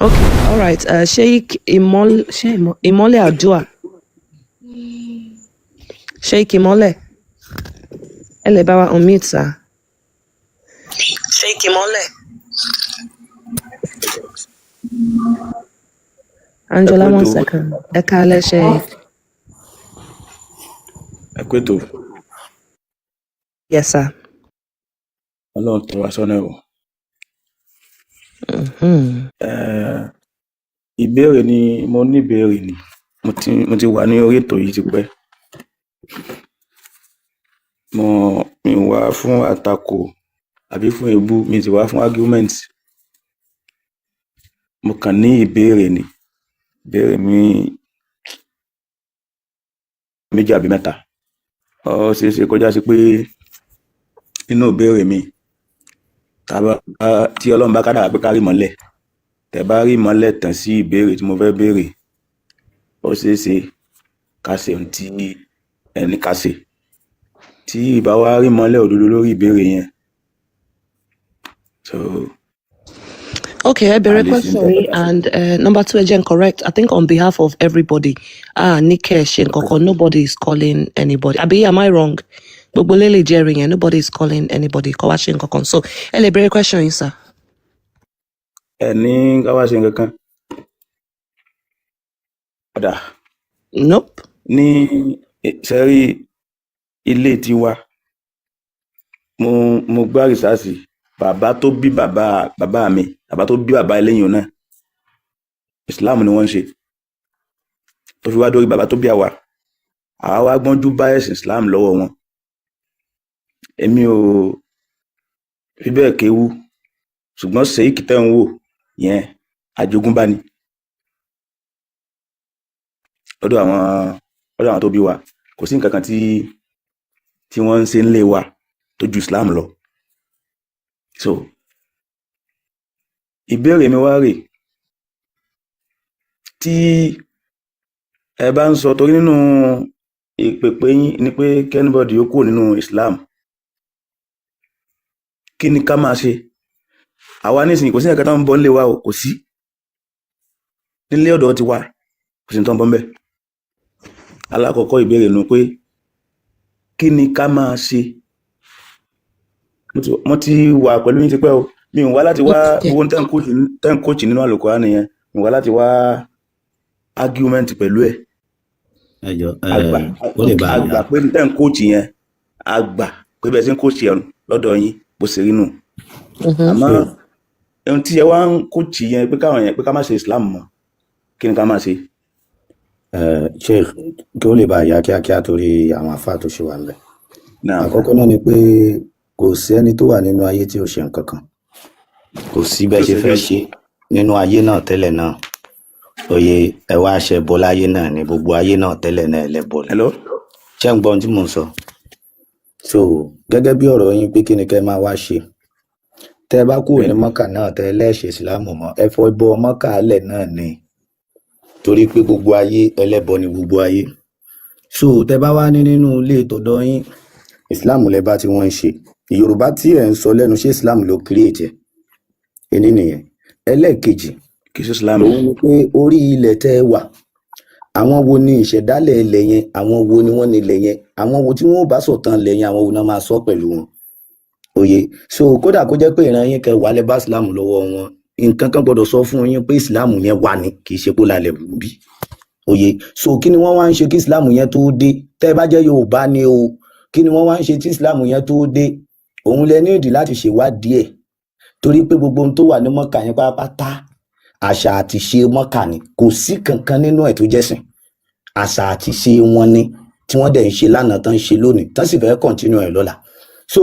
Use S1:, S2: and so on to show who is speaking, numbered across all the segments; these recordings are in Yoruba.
S1: Okay, all right. Sheikh Imole Adua. Sheikh Imole. Ẹ bá wa unmute sir. Sheikh Imole. Angela, 1 second. Ẹ káalẹ́ Sheikh.
S2: Ẹ kú ètò.
S1: Yes sir.
S2: Ọlọ́run tó wá sọ́nà ẹ̀wọ̀. Ìbéèrè ni mo ní ìbéèrè ni mo ti wà ní orí ètò yìí ti pẹ́. Mi wá fún àtakò àbí fún èébú, mi ti wá fún argument. Mo kàn ní ìbéèrè ni. Ìbéèrè mi méjì àbí mẹ́ta. Ó ṣeé ṣe kó já sí pé nínú ìbéèrè mi tí Ọlọ́run bá kádàrá pé ká rí ìmọ́lẹ̀, tẹ́ bá rí ìmọ́lẹ̀ tàn sí ìbéèrè tí mo fẹ́ béèrè, ó ṣeé ṣe ká ṣe ohun tí ẹni ká ṣe. Tí ìbá wá rí ìmọ́lẹ̀ òdodo lórí ìbéèrè yẹn, so
S1: Okay, I better question and number 2 again correct. I think on behalf of everybody, Nikesh and Koko, nobody is calling anybody. Abi, am I wrong? Gbogbo lele jẹ́rìí yẹn, nobody is calling anybody. Kawashi and Koko. So, ẹ better question yín sir.
S2: Ẹni ká wá ṣe nǹkan kan. Ọ̀dà.
S1: Nope.
S2: Ní sẹ́rí ilé tiwa, mo gbá rìsáàsì. Bàbá tó bí bàbá mi, bàbá tó bí bàbá eléyìn náà, Islam ni wọ́n ń ṣe. Tó fi wá dórí bàbá tó bí àwa wá gbọ́njú bá ẹ̀sìn Islam lọ́wọ́ wọn. Èmi ò fi bẹ́ẹ̀ kéwú, ṣùgbọ́n Sheikh tẹ́ ń wò yẹn àjogúnbá ni. Lọ́dọ̀ àwọn tó bí wa, kò sí nǹkan kan tí wọ́n ń ṣe nílé wa tó ju Islam lọ. So ìbéèrè mi wá rè, tí ẹ bá ń sọ, torí nínú ìpèpè yín ni pé kẹ́nìbọ̀dì ó kúrò nínú Islam, kí ni ká máa ṣe? Àwa nísìnyí kò sí nǹkan tó ń bọ́ nílé wa o, kò sí. Nílé ọ̀dọ̀ ti wa kò sí tó ń bọ́ ńbẹ̀. Alákọ̀ọ́kọ́ ìbéèrè nu pé kí ni ká máa ṣe? Mo ti wà pẹ̀lú yín ti pẹ́ o. Mi ò wá láti wá owó tẹ́ ń kóòchì nínú Al-Qur'an nìyẹn. Mi ò wá láti wá argument pẹ̀lú ẹ̀. Àgbà pé tẹ́ ń kóòchì yẹn, àgbà pé bẹ́ẹ̀ sí ń kóòchì ẹ̀ lọ́dọ̀ yín bó ṣe rí nù. Àmọ́ ohun tí ẹ wá ń kóòchì yẹn pé ká má ṣe Islam mọ́, kí ni ká máa ṣe?
S3: Sheikh, kí ó lè bá yá kíákíá torí àwọn àfáà tó ṣe wà ńbẹ̀. Àkọ́kọ́ náà ni pé kò sí ẹni tó wà nínú ayé tí ó ṣe nǹkan kan. Kò sí bẹ́ẹ̀ ṣe fẹ́ ṣe nínú ayé náà tẹ́lẹ̀ náà. Oyè ẹ wá ṣe bọ́ láyé náà ni gbogbo ayé náà tẹ́lẹ̀ náà ẹlẹ́bọ ni. Ṣé ń gbọ́ ohun tí mò ń sọ? So gẹ́gẹ́ bí ọ̀rọ̀ yín pé kí ni kẹ́ máa wá ṣe. Tẹ́ bá kúrò ní Mọ́kà náà tẹ́ lẹ́ṣẹ̀ Ìsìlámù mọ́, ẹ fọ́ bọ́ Mọ́kà alẹ̀ náà ni. Torí pé gbogbo ayé ẹlẹ́bọ ni gbogbo ayé. So tẹ́ bá wá ní nínú ilé tọ̀dọ̀ yín, Islam lẹ bá tí wọ́n ń ṣe. Yorùbá tí ẹ̀ ń sọ lẹ́nu ṣé Islam ló create ẹ̀? Ẹni nìyẹn. Ẹlẹ́ẹ̀kejì,
S2: kì í ṣe Islam.
S3: òun ni pé orí ilẹ̀ tẹ́ wà, àwọn wo ni ìṣẹ̀dálẹ̀ ilẹ̀ yẹn, àwọn wo ni wọ́n ní ilẹ̀ yẹn, àwọn wo tí wọ́n bá sọ̀tàn ilẹ̀ yẹn, àwọn wo náà máa sọ pẹ̀lú wọn. Oyè so kódà kó jẹ́ pé ìran yín kẹ wà lẹ bá Islam lọ́wọ́ wọn, nǹkan kan gbọ́dọ̀ sọ fún yín pé Islam yẹn wà ní, kì í ṣe pé lálẹ́ bí. Oyè so kí ni wọ́n wá ń ṣe kí Islam yẹn tó dé? Tẹ́ bá jẹ́ Yorùbá ni o, kí ni wọ́n wá ń ṣe tí Islam yẹn tó dé? Òun lẹ ní ìdí láti ṣèwádìí ẹ̀, torí pé gbogbo ohun tó wà ní Mọ́kà yẹn pátápátá àṣà àti ṣe Mọ́kà ni, kò sí kankan nínú ẹ̀ tó jẹ́sìn. Àṣà àti ṣe wọn ni tí wọ́n dẹ̀ ń ṣe lánàá tán ń ṣe lónìí tán sì fẹ́ continue ẹ̀ lọ́la. So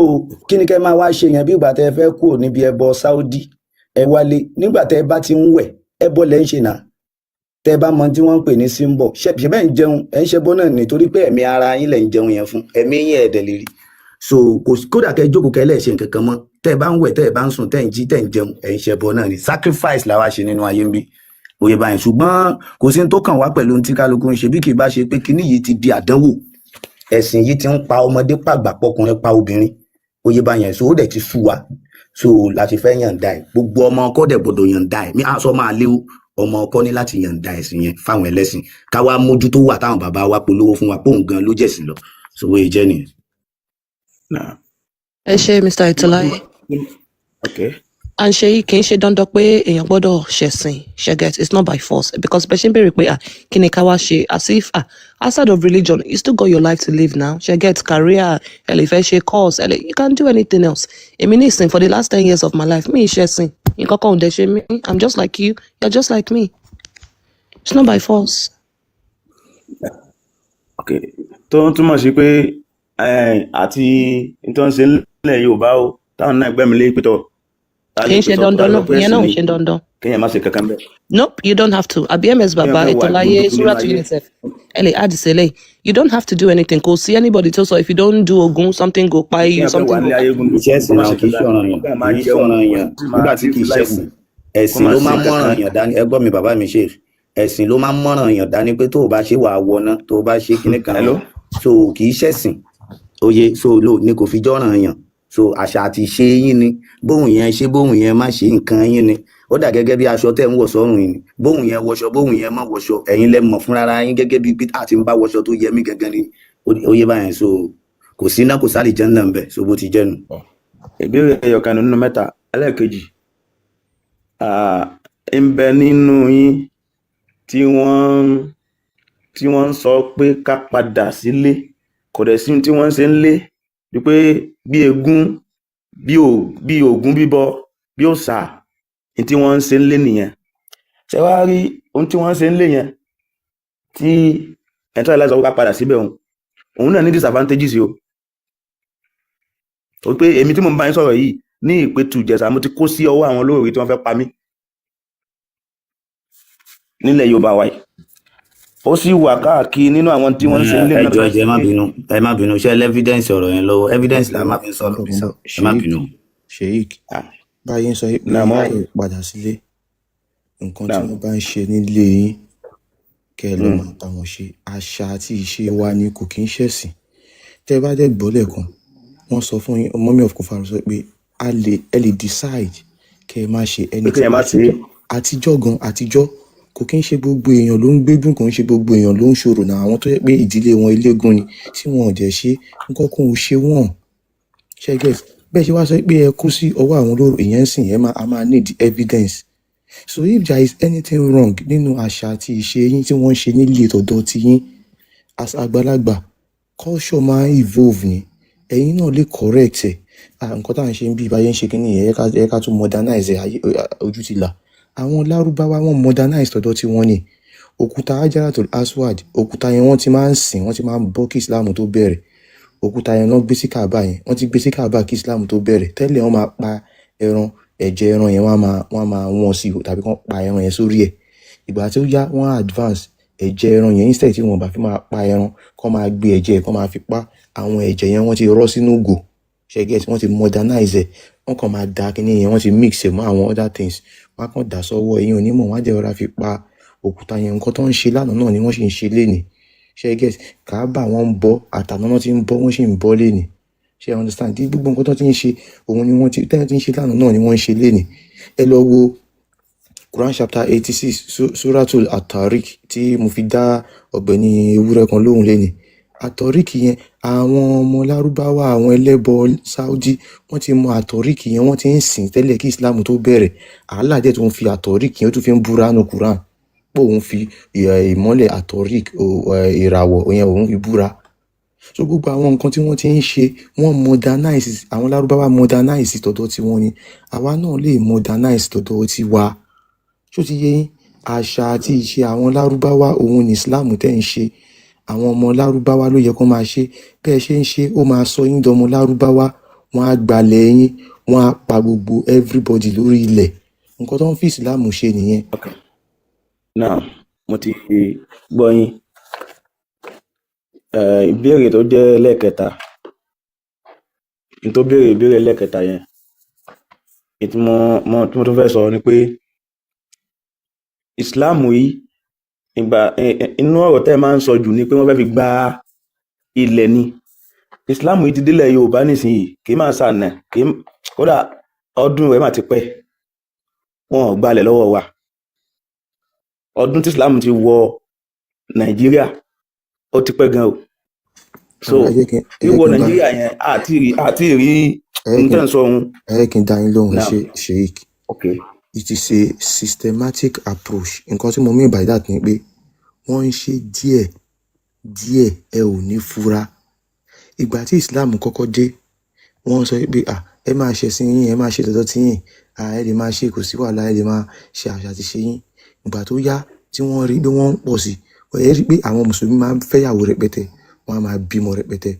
S3: kí ni kẹ́ máa wá ṣe yẹn bí ìgbà tẹ́ fẹ́ kúrò níbi ẹbọ Saudi ẹ wálé, nígbà tẹ́ bá ti ń wẹ̀ ẹbọ lẹ́ ń ṣe náà. Tẹ́ bá mọ tí wọ́n ń pè ní symbol, ṣe bẹ́ẹ̀ ń jẹun ẹ̀ ń ṣẹbọ náà nítorí pé ẹ̀mí ara yín lẹ̀ ń jẹun yẹn fún, ẹ̀mí yín ẹ̀dẹ̀ lè rí. So kódà kẹ́ jókòó kẹ́ lẹ̀ ṣe nǹkan kan mọ́, tẹ́ bá ń wẹ̀ tẹ́ bá ń sùn tẹ́ ń jí tẹ́ ń jẹun ẹ̀ ń ṣẹbọ náà ni. Sacrifice la wá ṣe nínú ayé ń bí. Oyè báyìí, ṣùgbọ́n kò sí tó kàn wá pẹ̀lú ohun tí kálukú ń ṣe bí kì í bá ṣe pé kíní yìí ti di àdánwò. Ẹ̀sìn yìí ti ń pa ọmọdé pàgbà pọkùnrin pa obìnrin. Oyè báyìí, so ó dẹ̀ ti sú wa. so láti fẹ́ yàǹda ẹ̀ gbogbo ọmọ ọkọ dẹ̀ gbọdọ̀ yàǹda ẹ̀ mi àṣọ máa léwu ọmọ ọkọ ní láti yàǹda ẹ̀sìn yẹn fáwọn ẹlẹ́sìn ká wá mójú tó wà táwọn bàbá wa polówó fún wa póun gan ló jẹ̀sìn lọ so wọ́n jẹ́ nìyẹn.
S2: Nah.
S1: ẹ ṣe Mr. Itolaye.
S2: Okay.
S1: And ṣe kì í ṣe dandan pé èèyàn gbọ́dọ̀ ṣẹ̀sìn ṣẹ̀gẹ̀t, it's not by force because bẹ́ẹ̀ ṣe ń béèrè pé kí ni ká wá ṣe as if outside of religion you still got your life to live now ṣẹ̀gẹ̀t career ẹ lè fẹ́ ṣe course you can do anything else. Èmi ní ìsìn for the last 10 years of my life mi ì ṣẹ̀sìn nǹkan kan ò dẹ̀ ṣe mí, I'm just like you, you're just like me, it's not by force.
S2: Okay. Tó ń túmọ̀ sí pé àti nítorí ṣe nílẹ̀ Yorùbá o táwọn náà gbẹ́mi lé pẹ̀tọ̀.
S1: Kì í ṣe dandan náà, ìyẹn náà ò ṣe dandan.
S2: Kéèyàn má ṣe kankan bẹ́ẹ̀.
S1: Nope, you don't have to. Àbí MS Baba Itolaye Suratu UNICEF ẹ lè add sílẹ̀. You don't have to do anything. Kò sí anybody tó sọ if you don't do Ogun something go pa you something go.
S3: Iṣẹ́ ẹ̀sìn náà kì í ṣe ọ̀ràn yàn kì í ṣe ọ̀ràn yàn nígbà tí kì í ṣẹ̀sìn ẹ̀sìn ló máa ń mọ̀ràn yàn dání ẹgbọ́n mi bàbá mi ṣe ẹ̀sìn ló máa ń mọ̀ràn yàn dání pé tó o bá ṣe wàá wọná tó o bá ṣe kíní kan so kì í ṣẹ̀sìn oyè so lò ní kò fi jọ́ràn yàn so àṣà àti ìṣe yín ni bóun yẹn ṣe bóun yẹn má ṣe nǹkan yín ni ó dà gẹ́gẹ́ bí aṣọ tẹ́ ń wọ̀ sọ́rùn yìí ni bóun yẹn wọṣọ bóun yẹn má wọṣọ ẹ̀yin lẹ mọ̀ fúnra yín gẹ́gẹ́ bí pé àti ń bá wọṣọ tó yẹ mí gẹ́gẹ́ ni ó yé báyẹn so kò sí iná kò sáré jẹ́ ńlá ń bẹ̀ so bó ti jẹ́ nu.
S2: Ìbéèrè ẹyọkan nínú mẹ́ta ẹlẹ́ẹ̀kejì ń bẹ nínú yín tí wọ́n ń sọ pé ká padà sílé kò dẹ̀ sí tí wọ́n ń ṣe ń lé wípé bí egún bí Ògún bíbọ bí òòṣà ní tí wọ́n ń ṣe ń lé nìyẹn. Ṣé wàá rí ohun tí wọ́n ń ṣe ń lé yẹn tí ẹ̀tọ́ ìlàsọ̀ ká padà síbẹ̀ òun náà ní disadvantages o. Ó pé èmi tí mo ń bá yín sọ̀rọ̀ yìí ní Ìpẹ̀tù Ìjẹ̀ṣà mo ti kó sí ọwọ́ àwọn olóòrí tí wọ́n fẹ́ pa mí nílẹ̀ Yorùbá wa yìí. Ó sì wà káàkiri nínú àwọn tí wọ́n ń ṣe ń lé náà.
S3: ẹjọ́ ẹ má bínú ṣe evidence ọ̀rọ̀ yẹn lọ́wọ́ evidence la máa fi sọ̀rọ̀ ẹ má bínú.
S4: Sheik báyìí ń sọ pé kẹ́ padà sílé nǹkan tí wọ́n bá ń ṣe nílé yín kẹ́ ẹ lọ máa bá wọn ṣe àṣà àti ìṣe wa ni kò kí ń ṣẹ̀sìn. Tẹ́ bá dẹ̀ gbọ́ lẹ́ẹ̀kan wọ́n sọ fún yín mọ́mí of Kofar sọ pé ẹ lè decide kẹ́ ẹ má ṣe ẹni tí àtijọ́ gan àtijọ́ kò kí ń ṣe gbogbo èèyàn ló ń gbégún kò ń ṣe gbogbo èèyàn ló ń ṣòro náà àwọn tó yẹ pé ìdílé wọn eléégún ni tí wọn ò jẹ́ ṣe nǹkan kan ò ṣe wọ́n ṣẹ́gẹ̀t bẹ́ẹ̀ ṣe wá sọ pé ẹ kú sí ọwọ́ àwọn olóró ìyẹn ń sìn yẹn a máa need evidence. So if there is anything wrong nínú àṣà àti ìṣe yín tí wọ́n ń ṣe nílé tọ̀dọ̀ ti yín as àgbàlagbà culture máa ń evolve ni ẹ̀yin náà lè correct ẹ̀ nǹkan tá à ń ṣe ń bí ìbáyé ń ṣe kí nìyẹn ẹ ká tún modernize ojú ti là àwọn lárúbáwá wọn modernize tọ̀dọ̀ tí wọ́n ní òkúta Hajaratul Aswad òkúta yẹn wọ́n ti máa ń sìn wọ́n ti máa ń bọ́ kí Islam tó bẹ̀rẹ̀ òkúta yẹn náà gbé sí Kaaba yẹn wọ́n ti gbé sí Kaaba kí Islam tó bẹ̀rẹ̀ tẹ́lẹ̀ wọ́n máa pa ẹran ẹ̀jẹ̀ ẹran yẹn wọ́n máa wọ́n sí tàbí kán pa ẹran yẹn sórí ẹ̀ ìgbà tí ó yá wọ́n advance ẹ̀jẹ̀ ẹran yẹn instead tí wọ́n bá fi máa pa ẹran kán máa gbé ẹ̀jẹ̀ kán máa fi pa àwọn ẹ̀jẹ̀ yẹn wọ́n ti rọ́ sínú ògò ṣẹ́gẹ́ tí wọ́n ti modernize ẹ̀ wọ́n kàn máa da kíní yẹn wọ́n ti mix ẹ̀ mọ́ àwọn other things wọ́n á kàn dà sọ́wọ́ ẹ̀yìn onímọ̀ wọ́n á jẹ́ ọ̀rá fi pa òkúta yẹn nǹkan tó ń ṣe lánàá náà ni wọ́n sì ń ṣe lénìí ṣẹ́gẹ́ Káàbà wọ́n ń bọ́ àtàná náà ti ń bọ́ wọ́n sì ń bọ́ lénìí ṣe understand tí gbogbo nǹkan tó ti ń ṣe òun ni wọ́n ti ń ṣe lánàá náà ni wọ́n ń ṣe lénìí. Ẹ lọ wo Quran chapter 86 Suratul At-Tariq tí mo fi dá ọ̀gbẹ́ni ewúrẹ́ kan lóhùn lénìí àtọ̀ríkì yẹn àwọn ọmọ lárúbáwá àwọn ẹlẹ́bọ Saudi wọ́n ti mọ àtọ̀ríkì yẹn wọ́n ti ń sìn tẹ́lẹ̀ kí Islam tó bẹ̀rẹ̀ Allah dẹ̀ tó ń fi àtọ̀ríkì yẹn ó tún fi ń búra nù Quran pé òun fi ìmọ́lẹ̀ àtọ̀ríkì ìràwọ̀ yẹn òun fi búra. So gbogbo àwọn nǹkan tí wọ́n ti ń ṣe wọ́n modernize àwọn lárúbáwá modernize tọ̀dọ̀ tí wọ́n ni àwa náà lè modernize tọ̀dọ̀ tí wa ṣó ti yé yín àṣà àti ìṣe àwọn lárúbáwá òun ni Islam tẹ́ ń ṣe àwọn ọmọ lárúbáwá ló yẹ kó máa ṣe bẹ́ẹ̀ ṣe ń ṣe ó máa sọ yín dọmọ lárúbáwá wọ́n á gbalẹ̀ yín wọ́n á pa gbogbo everybody lórí ilẹ̀ nǹkan tó ń fi ìsìláàmù ṣe nìyẹn.
S2: Now mo ti gbọ́ yín ìbéèrè tó jẹ́ lẹ́ẹ̀kẹta tó béèrè ìbéèrè lẹ́ẹ̀kẹta yẹn tí mo tún fẹ́ sọ ni pé ìsìláàmù yìí ìgbà inú ọ̀rọ̀ tẹ́ máa ń sọ jù ni pé wọ́n fẹ́ fi gba ilẹ̀ ni Islam yìí ti délẹ̀ Yorùbá nísìnyí kì í máa sànà kódà ọdún rẹ̀ mà ti pẹ́, wọn ò gbalẹ̀ lọ́wọ́ wa. Ọdún tí Islam ti wọ Nàìjíríà ó ti pẹ́ gan o. So wíwọ Nàìjíríà yẹn àti rí nǹkan sọ ohun.
S4: ẹ kí n dá yín lóhùn Sheikh.
S2: Okay.
S4: It is a systematic approach. Nǹkan tí mo mean by that ni pé wọ́n ń ṣe díẹ̀ ẹ ò ní fura. Ìgbà tí Islam kọ́kọ́ dé, wọ́n sọ pé ẹ máa ṣẹ̀sìn yín, ẹ máa ṣe tọ̀dọ̀ tí yín, ẹ lè máa ṣe, kò sí wàhálà, ẹ lè máa ṣe àṣà àti ṣe yín. Ìgbà tó yá tí wọ́n rí pé wọ́n ń pọ̀ sí, ẹ rí pé àwọn mùsùlùmí máa ń fẹ́yàwó rẹpẹtẹ, wọ́n á máa bímọ rẹpẹtẹ,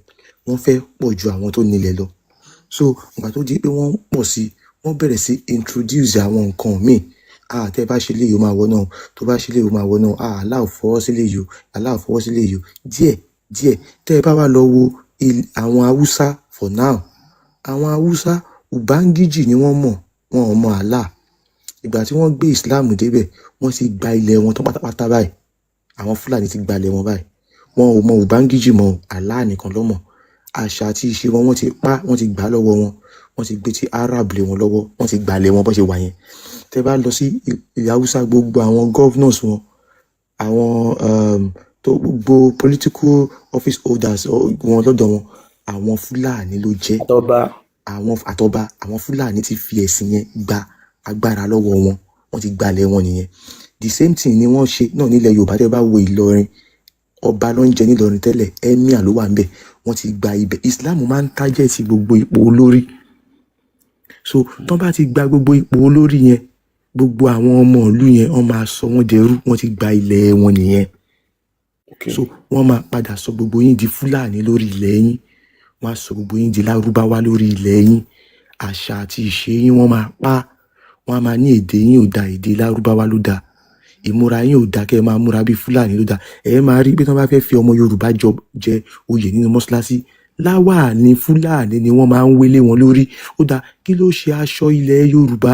S4: wọ́n fẹ́ pọ̀ ju àwọn tó nílẹ̀ lọ. So ìgbà tó di pé wọ́n ń pọ̀ sí, wọ́n bẹ̀rẹ̀ sí introduce àwọn nǹkan míì. Tẹ́ bá ṣe lè yóò máa wọ náà, tó bá ṣe lè yóò máa wọ náà, aláwọ̀ fọwọ́ sí lè yóò, aláwọ̀ fọwọ́ sí lè yóò, díẹ̀. Tẹ́ bá wá lọ wo àwọn Haúsá for now, àwọn Haúsá Ubangiji ni wọ́n mọ̀, wọn ò mọ Allah. Ìgbà tí wọ́n gbé Islam débẹ̀, wọ́n ti gba ilẹ̀ wọn tán pátápátá báyìí. Àwọn Fúlàní ti gba ilẹ̀ wọn báyìí. Wọn ò mọ Ubangiji mọ́, Allah nìkan ló mọ̀. Àṣà àti ìṣe wọn wọ́n ti wọ́n ti gbà lọ́wọ́ wọn. Wọ́n ti gbé ti Arab lé wọn lọ́wọ́, wọ́n ti gbalẹ̀ wọn bó ṣe wà yẹn. Tẹ́ bá lọ sí ilẹ̀ Haúsá, gbogbo àwọn governors wọn, àwọn tó gbogbo political office holders wọn lọ́dọ̀ wọn, àwọn Fúlàní ló jẹ́. Àtọba àwọn Fúlàní ti fi ẹ̀sìn yẹn gba agbára lọ́wọ́ wọn, wọ́n ti gbalẹ̀ wọn nìyẹn. The same thing ni wọ́n ṣe náà nílẹ̀ Yorùbá. Tẹ́ bá wo Ìlọrin, ọba ló ń jẹ nílọrin tẹ́lẹ̀, emir ló wà ńbẹ̀, wọ́n ti gba ibẹ̀. Islam máa ń tájẹ̀tì gbogbo ipò olórí. So tán bá ti gba gbogbo ipò olórí yẹn, gbogbo àwọn ọmọ ìlú yẹn wọ́n máa sọ wọ́n dẹrú, wọ́n ti gba ilẹ̀ wọn nìyẹn. So wọ́n máa padà sọ gbogbo yín di Fúlàní lórí ilẹ̀ yín, wọ́n á sọ gbogbo yín di Lárúbáwá lórí ilẹ̀ yín. Àṣà àti ìṣe yín wọ́n máa wọ́n á máa ní èdè yín ò da, èdè Lárúbáwá ló da. Ìmúra yín ò da, kẹ́ ẹ máa múra bí Fúlàní ló da. Ẹ máa rí pé tí wọ́n bá fẹ́ fi ọmọ Yorùbá jẹ oyè nínú mọ́ṣáláṣí, láwàní Fúlàní ni wọ́n máa ń wélé wọn lórí. Ó da, kí ló ṣe aṣọ ilẹ̀ Yorùbá?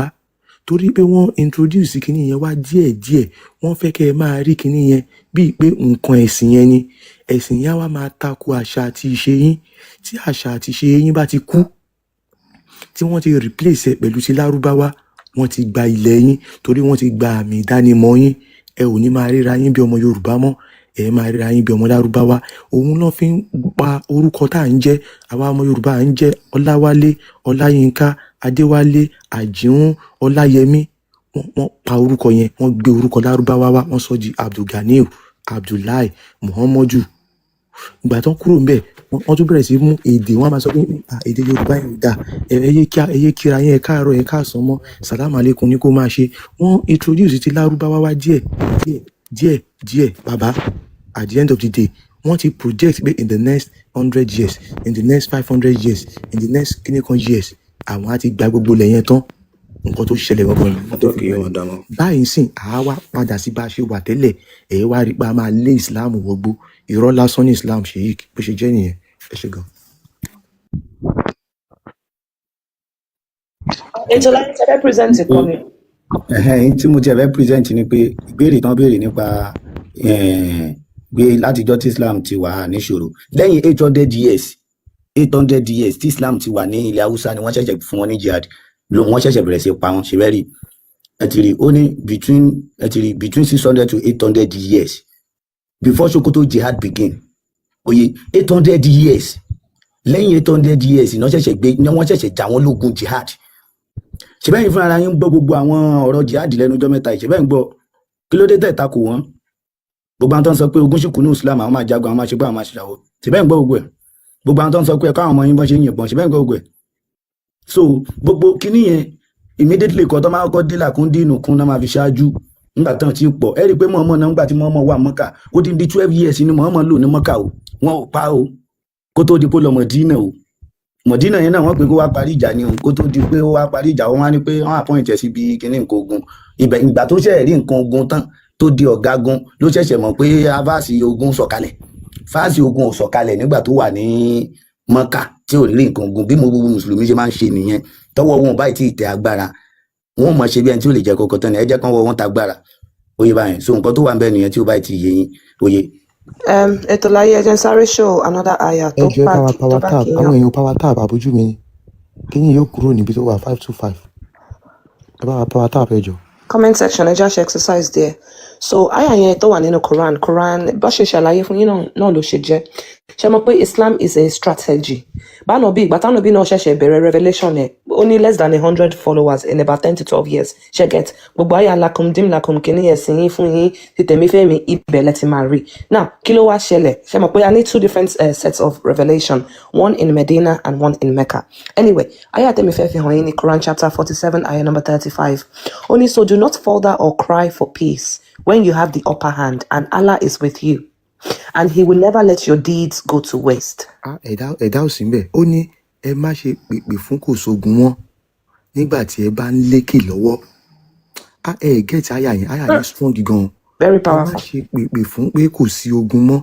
S4: Torí pé wọ́n introduce kinní yẹn wá díẹ̀. Wọ́n fẹ́ kẹ́ ẹ máa rí kinní yẹn bíi pé nǹkan ẹ̀sìn yẹn ni. Ẹ̀sìn yẹn wá máa tako àṣà àti ìṣe yín. Tí àṣà àti ìṣe yín bá ti kú, tí wọ́n ti replace ẹ̀ pẹ̀lú ti Lárúbáwá, wọ́n ti gba ilẹ̀ yín, torí wọ́n ti gba àmì ìdánimọ̀ yín. Ẹ ò ní máa ríra yín bí ọmọ Yorùbá mọ́, ẹ máa ríra yín bí ọmọ Lárúbáwá. Òun náà fi ń pa orúkọ tá à ń jẹ́. Àwa ọmọ Yorùbá à ń jẹ́ Ọláwálé, Ọláyínká, Adéwálé, Àjíhún, Ọláyẹmí. Wọ́n pa orúkọ yẹn, wọ́n gbé orúkọ Lárúbáwá wá, wọ́n sọ di Abdulganiu, Abdullahi, Muhammadu. Ìgbà tán kúrò ńbẹ̀, wọ́n tún bẹ̀rẹ̀ sí mú èdè, wọ́n á máa sọ pé èdè Yorùbá yẹn ò dáa, ẹ yé kíra yín, ẹ káàárọ̀, ẹ káàsán mọ́, sàlámù alékùm ní kó máa ṣe. Wọ́n introduce ti Lárúbáwá wá díẹ̀. Bàbá, at the end of the day, wọ́n ti project pé in the next 100 years, in the next 500 years, in the next kìnnìkan years, àwọn á ti gba gbogbo ilẹ̀ yẹn tán. Nǹkan tó ṣẹlẹ̀ gbọ́gbọ́n ni. Báyìí sìn, àá wá padà sí bá a ṣe wà tẹ́lẹ̀. Ẹ wá rí pé a máa lé Islam wọgbó. Irọ́ lásán ní Islam Sheikh, bó ṣe jẹ́ nìyẹn. Ẹ ṣé gan.
S1: Ètò láti ṣe represent ìkọ́ni.
S3: Tí mo ti fẹ́ present ni pé ìbéèrè tán béèrè nípa gbé látijọ́ tí Islam ti wà níṣòro. Lẹ́yìn 800 years tí Islam ti wà ní ilẹ̀ Haúsá ni wọ́n ṣẹ̀ṣẹ̀ fún wọn ní jihad. Wọ́n ṣẹ̀ṣẹ̀ bẹ̀rẹ̀ sí pa wọn, ṣe bẹ́ẹ̀ rí. Ó ní between 600 to 800 years before Sokoto jihad begin. 800 years. Lẹ́yìn 800 years ni wọ́n ṣẹ̀ṣẹ̀ jà wọ́n lógun jihad. Ṣé bẹ́ẹ̀ ni fúnra yín gbọ́ gbogbo àwọn ọ̀rọ̀ jihad lẹ́nu ọjọ́ mẹ́ta yìí? Ṣé bẹ́ẹ̀ ń gbọ́? Kí ló dé tẹ̀ takò wọ́n? Gbogbo àwọn tó ń sọ pé ogun ṣìkú ní Islam, àwọn máa jagun, àwọn máa ṣe gbọ́, àwọn máa ṣe ṣàwọ̀. Ṣé bẹ́ẹ̀ ń gbọ́ gbogbo ẹ̀? Gbogbo àwọn tó ń sọ pé ẹ̀ka àwọn ọmọ yín bọ́n ṣe ń yìnbọn, ṣé bẹ́ẹ̀ ń gbọ́ gbogbo ẹ̀? So gbogbo kinní yẹn immediately kọ́ tó máa kọ́ dé làkúndínù kún náà máa fi ṣáájú nígbà tán tí pọ̀. Ẹ rí i pé Muhammad náà nígbà tí Muhammad wà Mọ́kà, ó ti di 12 years ni Muhammad lò ní Mọ́kà o. Wọn ò pa o kó tó di pé lọ Mọ̀dínà o. Mọ̀dínà yẹn náà wọ́n pè kó wá parí ìjà ni o. Kó tó di pé ó wá parí ìjà, wọ́n wá ní pé wọ́n appoint ẹ̀ síbi kinní nǹkan ogun. Ìgbà tó ṣẹ̀ rí nǹkan ogun tán tó di ọ̀gágun ló ṣẹ̀ṣẹ̀ mọ̀ pé fáàsì ogun sọ̀kalẹ̀. Fáàsì ogun ò sọ̀kalẹ̀ nígbà tó wà ní Mọ́kà tí ò rí nǹkan ogun. Bí mo gbogbo mùsùlùmí ṣe máa ń ṣe nìyẹn. Tọ́wọ́ wọn báyìí tí ì tẹ agbára, wọn mọ̀ ṣe bí ẹni tí ó lè jẹ kọ̀ọ̀kan tán ni. Ẹ jẹ́ kán wọ wọn ta agbára. Oye báyìí, so nǹkan tó wà ń bẹ nìyẹn tí ó báyìí ti yé yín. Oye.
S1: Ètò láyé ẹ jẹ́ sáré show another aya tó bá kí
S4: àwọn èèyàn power tap àbójú mi ni. Kíni yóò kúrò níbi tó wà 525. ẹ bá wa bá wa tap ẹ jọ.
S1: Comment section, ẹ já ṣe exercise there. So àyà yẹn tó wà nínú Quran bó ṣe ṣàlàyé fún yín náà ló ṣe jẹ́. Ṣé mọ̀ pé Islam is a strategy. Báwo bí ìgbà táwọn bí náà ṣẹ̀ṣẹ̀ bẹ̀rẹ̀ revelation ẹ̀ ó ní less than 100 followers in about 10 to 12 years. Ṣé get gbogbo àyà lakum dim lakum kìíní ẹ̀sìn yín fún yín ti tẹ̀mí fẹ́mi ibẹ̀ lẹ ti máa rí. Now kí ló wá ṣẹlẹ̀? Ṣé mọ̀ pé I need 2 different sets of revelation, one in Medina and one in Mecca. Anyway, àyà tẹ̀mí fẹ́ fi hàn yín ní Quran chapter 47 ayah number 35. Only so do not falter or cry for peace when you have the upper hand and Allah is with you. And he will never let your deeds go to waste.
S4: Ẹ̀dá ò sí mbẹ̀. Ó ní ẹ má ṣe pèpè fún kò sógun wọn nígbà tí ẹ bá ń lékè lọ́wọ́. Ẹ get àyà yẹn strong gan.
S1: Very
S4: Ẹ má
S1: powerful.
S4: ṣe pèpè fún pé kò sí ogun mọ́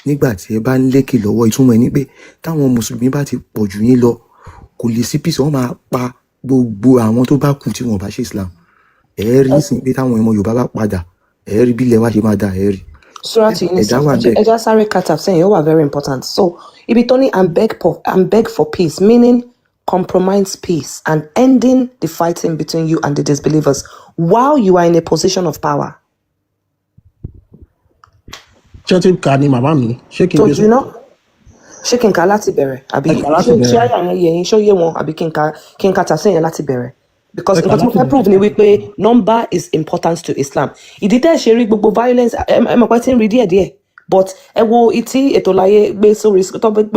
S4: nígbà tí ẹ bá ń lékè lọ́wọ́. Ìtumọ̀ ẹ̀ ni pé táwọn mùsùlùmí bá ti pọ̀ jù yín lọ kò lè sí peace, wọ́n máa pa gbogbo àwọn tó bá kù tí wọ́n bá ṣe Islam. Ẹ rí nísìnyí pé táwọn ọmọ Yorùbá bá padà ẹ rí bí ilẹ̀ wa ṣe máa dà ẹ rí.
S1: Surah to
S4: Ẹ̀dá wà
S1: Yunus.
S4: bẹ́ẹ̀.
S1: Eja Sare Kataf saying you are very important. So Ibitoni and beg for peace, meaning compromise peace and ending the fighting between you and the disbelievers while you are in a position of power.
S5: ṣé tí ká ní màmá mi ṣé kí n
S1: So
S5: gbé
S1: do you know? Ṣé kí n ka láti bẹ̀rẹ̀ àbí
S5: Ẹ kà láti
S1: ṣé
S5: bẹ̀rẹ̀.
S1: àyà yẹn yẹ yín ṣó yé wọn àbí kí n ka tafsir yẹn láti bẹ̀rẹ̀? Because
S5: Ẹ kà
S1: nǹkan tí mo
S5: láti
S1: fẹ́ prove ni wípé number is important to Islam. Ìdí tẹ́ ẹ ṣe rí gbogbo violence ẹ mọ̀ pé tí ń rí díẹ̀díẹ̀ but ẹ wo ìtí ètò láyé gbé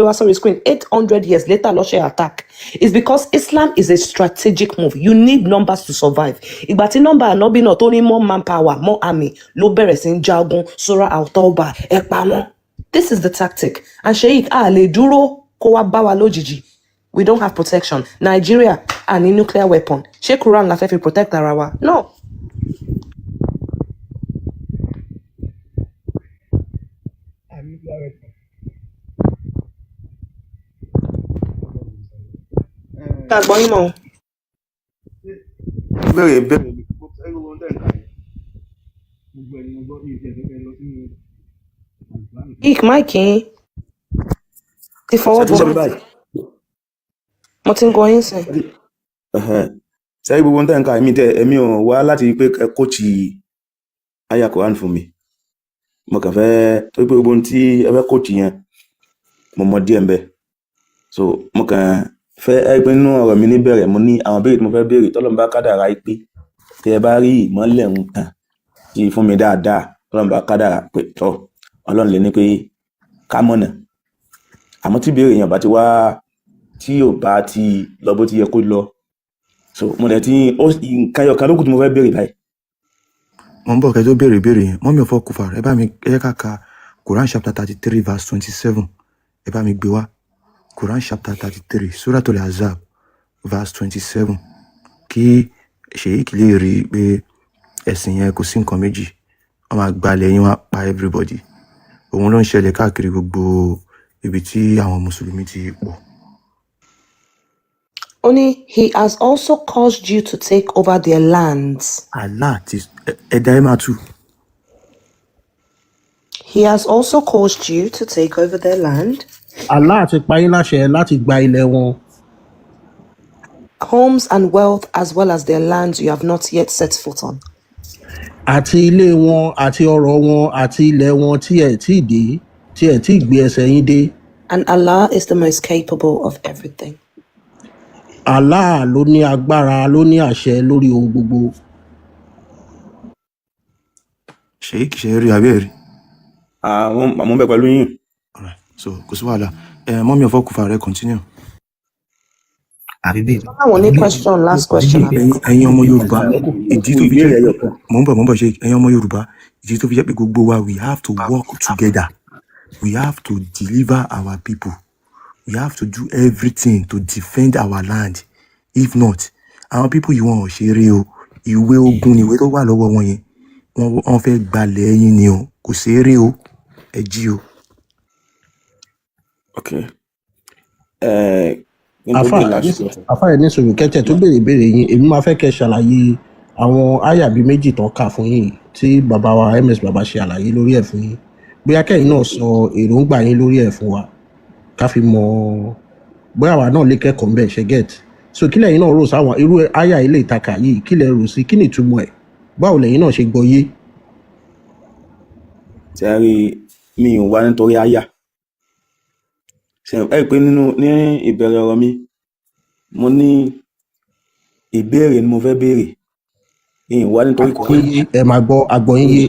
S1: wá sórí screen 800 years later ló ṣe attack. It's because Islam is a strategic move. You need numbers to survive. Ìgbà tí nọ́mbà ànábì náà tó ní more manpower, more army ló bẹ̀rẹ̀ sí ń jagun Surah Al-Tawbah ẹ pa wọ́n. This is the tactic. And Sheikh, lè dúró kó wá bá wa lójijì. We don't have protection. Nigeria, ní nuclear weapon. Ṣé Quran la fẹ́ fi protect ara wa? No. Ká gbọ́ yín mọ́.
S2: Bẹ́ẹ̀
S1: Ik Mike yín ti fọwọ́
S2: ṣe
S1: bọ̀.
S2: báyìí.
S1: Mo ti ń gbọ́ yín sìn.
S2: Sẹ́yìn gbogbo tẹ́ ń ka èmi ò wá láti pé ẹ kóòtì àyà Quran fún mi. Mo kàn fẹ́ tó pé gbogbo tí ẹ fẹ́ kóòtì yẹn mo mọ díẹ̀ ń bẹ. So mo kàn fẹ́ ẹ pé nínú ọ̀rọ̀ mi níbẹ̀rẹ̀ mo ní àwọn béèrè tí mo fẹ́ béèrè tọ́lọ́run bá kádàrá pé tẹ́ ẹ bá rí ìmọ́lẹ̀ ń tàn sí fún mi dáadáa tọ́lọ́run bá kádàrá pé tọ́ Ọlọ́run lè ní pé ká mọ̀nà. Àmọ́ tí béèrè yẹn bá ti wá tí ò bá ti lọ bó ti yẹ kó lọ. So mo dẹ̀ tí nǹkan ẹyọ kan ló kù tí mo fẹ́ béèrè báyìí.
S4: Mo ń bọ̀ kẹ́ tó béèrè yẹn. Mọ́mí ọ̀fọ̀ kùfà ẹ bá mi ẹ ká ka Quran chapter 33 verse 27. Ẹ bá mi gbé wá. Quran chapter 33 Suratul Ahzab verse 27. Kí Sheikh lè rí pé ẹ̀sìn yẹn kò sí nǹkan méjì. Wọ́n máa gbalẹ̀ yín wá pa everybody. Òun ló ń ṣẹlẹ̀ káàkiri gbogbo ibi tí àwọn mùsùlùmí ti pọ̀.
S1: Only he has also caused you to take over their lands.
S4: Allah ti ẹ̀dá ẹ̀ máa tú.
S1: He has also caused you to take over their land,
S5: Allah ti pa yín láṣẹ láti gba ilẹ̀ wọn
S1: homes and wealth, as well as their lands you have not yet set foot on.
S5: àti ilé wọn àti ọrọ̀ wọn àti ilẹ̀ wọn tí ẹ̀ tí dé tí ẹ̀ tí gbé ẹsẹ̀ yín dé.
S1: And Allah is the most capable of everything.
S5: Allah ló ní agbára ló ní àṣẹ lórí ohun gbogbo.
S4: Sheikh ṣe rí abẹ́ rí.
S2: Àmọ́ bẹ pẹ̀lú yín.
S4: Alright, so kò sí wàhálà. Mọ́mí ọ̀fọ̀ kùfà rẹ continue.
S3: àbíbí
S1: I want a question, last question.
S4: Ẹ̀yin ọmọ Yorùbá ìdí tó fi jẹ́ mò ń bọ̀ ṣe ẹ̀yin ọmọ Yorùbá ìdí tó fi jẹ́ pé gbogbo wa we have to work together. We have to deliver our people. We have to do everything to defend our land. If not, àwọn people yìí wọn ò ṣeré o. Ìwé ogun ni ìwé tó wà lọ́wọ́ wọn yẹn. Wọ́n fẹ́ gbalẹ̀ ẹ̀yin ni o. Kò ṣeré o. Ẹ jí o.
S2: Okay.
S5: Àfà ẹ̀ ní sòrò kẹ́tẹ̀ tó béèrè ìbéèrè yín èmi máa fẹ́ kẹ́ ṣàlàyé àwọn àyà bíi méjì tán kà fún yín tí bàbá wa MS bàbá ṣe àlàyé lórí ẹ̀ fún yín bóyá kẹ́yìn náà sọ èròǹgbà yín lórí ẹ̀ fún wa ká fi mọ̀ bóyá àwa náà lè kẹ́kọ̀ọ́ mbẹ̀ ṣe get so kí lẹ́yìn náà rò sáwọn irú àyà ilé ìtaka yìí kí lẹ rò sí kí ni ìtumọ̀ ẹ̀ báwo lẹ́yìn náà ṣe gbọ́ yé.
S2: ṣe é rí mi ò wá nítorí àyà ẹ pé ní ìbẹ̀rẹ̀ ọ̀rọ̀ mi mo ní ìbéèrè ni mo fẹ́ béèrè ìwà nítorí kò
S5: ẹ máa gbọ́ àgbọ̀yìn yé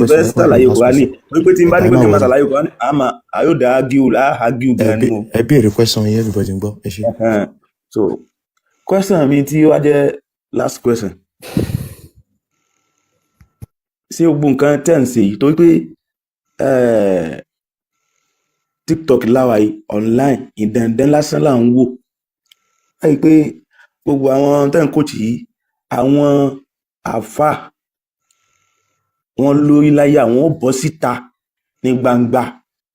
S2: fẹ́ ṣàlàyé Kùránì wípé tí n bá ní pé kí n máa ṣàlàyé Kùránì àyòdà ágíù gan ni mo.
S4: ẹ béèrè question yẹn everybody ń gbọ́ ẹ ṣe.
S2: so question mi tí ó wá jẹ́ last question ṣé gbogbo nǹkan tẹ̀ ń ṣe yìí torí pé TikTok láwa yìí online ìdẹ̀ndẹ́n lásán là ń wò láì pé gbogbo àwọn tẹ̀ ń kóòtù yìí àwọn àáfàá wọn lórí láyé àwọn ò bọ́ síta ní gbangba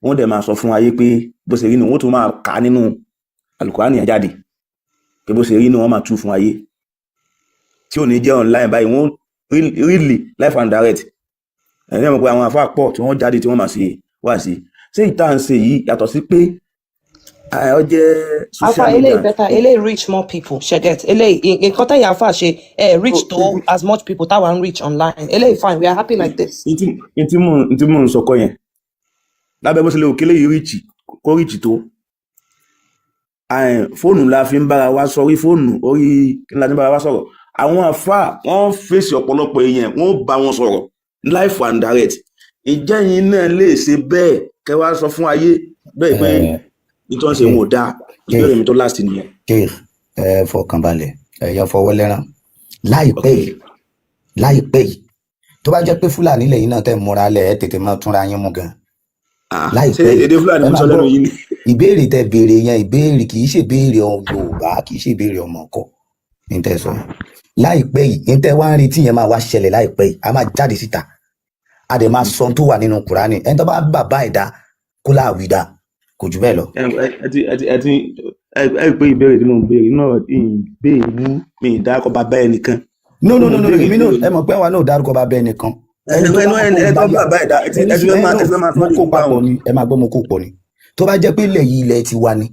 S2: wọn dẹ̀ máa sọ fún ayé pé bó ṣe rí ni wọn tún máa kà á nínú Al-Qur'ani jáde pé bó ṣe rí ni wọn máa tú fún ayé tí ò ní jẹ́ online báyìí wọn really live and direct ẹ̀yìn mọ̀ pé àwọn àáfàá pọ̀ tí wọ́n jáde tí wọ́n máa ṣe wá sí ṣé ìta ń ṣe yìí yàtọ̀ sí pé ọ jẹ́ social
S1: Alpha,
S2: media.
S1: LA better, LA reach more people. She get LA. In content Alpha, she reach to as much people that want reach online. LA fine. We are happy like this.
S2: Ntí mò ń sọkọ yẹn lábẹ́ bó ṣe lè òkèlè yìí ríìchì kó ríìchì tó fóònù la fi ń bára wa sọ orí fóònù orí kí n la fi ń bára wa sọ̀rọ̀ àwọn àfáà wọ́n fèsì ọ̀pọ̀lọpọ̀ èèyàn wọ́n bá wọn sọ̀rọ̀ live and direct ìjẹ́yìn náà lè ṣe bẹ́ẹ̀ kẹ́ wá sọ fún ayé bẹ́ẹ̀ pé nítorí ṣe wọn ò dáa ìbéèrè mi tó last nìyẹn.
S3: fọkànbalẹ̀ ẹ̀yàn fọwọ́ lẹ́rán láìpẹ́ yìí tó bá jẹ́ pé Fúlàní lẹ́yìn náà tẹ̀ múra lẹ̀ ẹ́ tètè máa túnra yín mú gan.
S2: láìpẹ́ yìí èdè Fúlàní mo sọ lẹ́nu yìí ni.
S3: ìbéèrè tẹ béèrè yẹn ìbéèrè kì í ṣe béèrè Yorùbá kì í ṣe béèrè ọmọ ọkọ ní tẹ sọ láìpẹ́ yìí ní tẹ wá ń retí yẹn máa wá ṣẹlẹ̀ láìpẹ́ yìí a máa jáde síta a dẹ̀ máa sọ tó wà nínú Kùránì ẹni tó bá bàbá ẹ̀dá kó láàwí dá kò jù bẹ́ẹ̀ lọ.
S2: ẹ pé ìbéèrè tí mo ń béèrè náà ìbéèrè mi ìdákọ̀ bàbá ẹnìkan.
S3: no èmi náà ẹ mọ̀ pé àwa náà dárúkọ bàbá ẹnìkan.
S2: ẹ̀ẹ́dọ́ bàbá ẹ̀dá ẹ ti fẹ́ máa
S3: mo kó papọ̀ ni ẹ máa gbọ́ mo kó pọ̀ ni tó bá jẹ́ pé ilẹ̀ yìí ilẹ̀ ti wa ni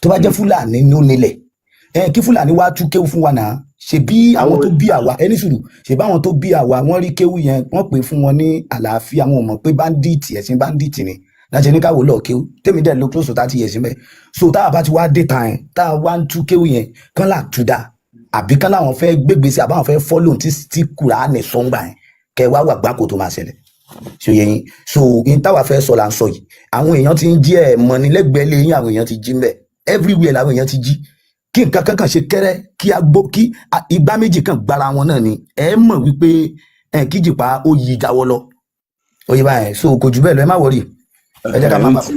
S3: tó bá jẹ́ Fúlàní ló nílẹ̀ kí Fúlàní wá tú kéwú fún wa náà ṣe bí àwọn tó bí àwa ẹni sùúrù ṣe bá àwọn tó bí àwa wọ́n rí kéwú yẹn wọ́n pè fún wọn ní àlàáfíà wọn mọ̀ pé báńdíìtì ẹ̀sìn báńdíìtì ni láti ní káwọ́ lọ́ọ̀ kéwú tèmi dẹ̀ ló close to 30 years mẹ́ so tá a bá ti wá dé ta yẹn tá a wá ń tú kéwú yẹn kán là tú dá àbí kán láwọn fẹ́ gbégbèsè àbáwọn fẹ́ fọ́lò tí Kùránì sọ́ngbà yẹn kẹ wá wà gbáko tó máa ṣẹlẹ̀ ṣe yẹ yín so yín táwa fẹ́ sọ là ń sọ yìí àwọn èèyàn ti ń jí ẹ̀ mọ́ ní lẹ́gbẹ̀ẹ́ lé yín àwọn èèyàn ti jí mbẹ́ everywhere làwọn èèyàn ti jí kí nǹkan kankan ṣe kẹ́rẹ́ kí igbá méjì kan gbára wọn náà ni ẹ mọ̀ wípé kíjìpá ó yí jáwọ́ lọ ó yí báyẹn so kò jù bẹ́ẹ̀ lọ ẹ má wọrí ẹ jẹ́ ká má bà.
S1: It's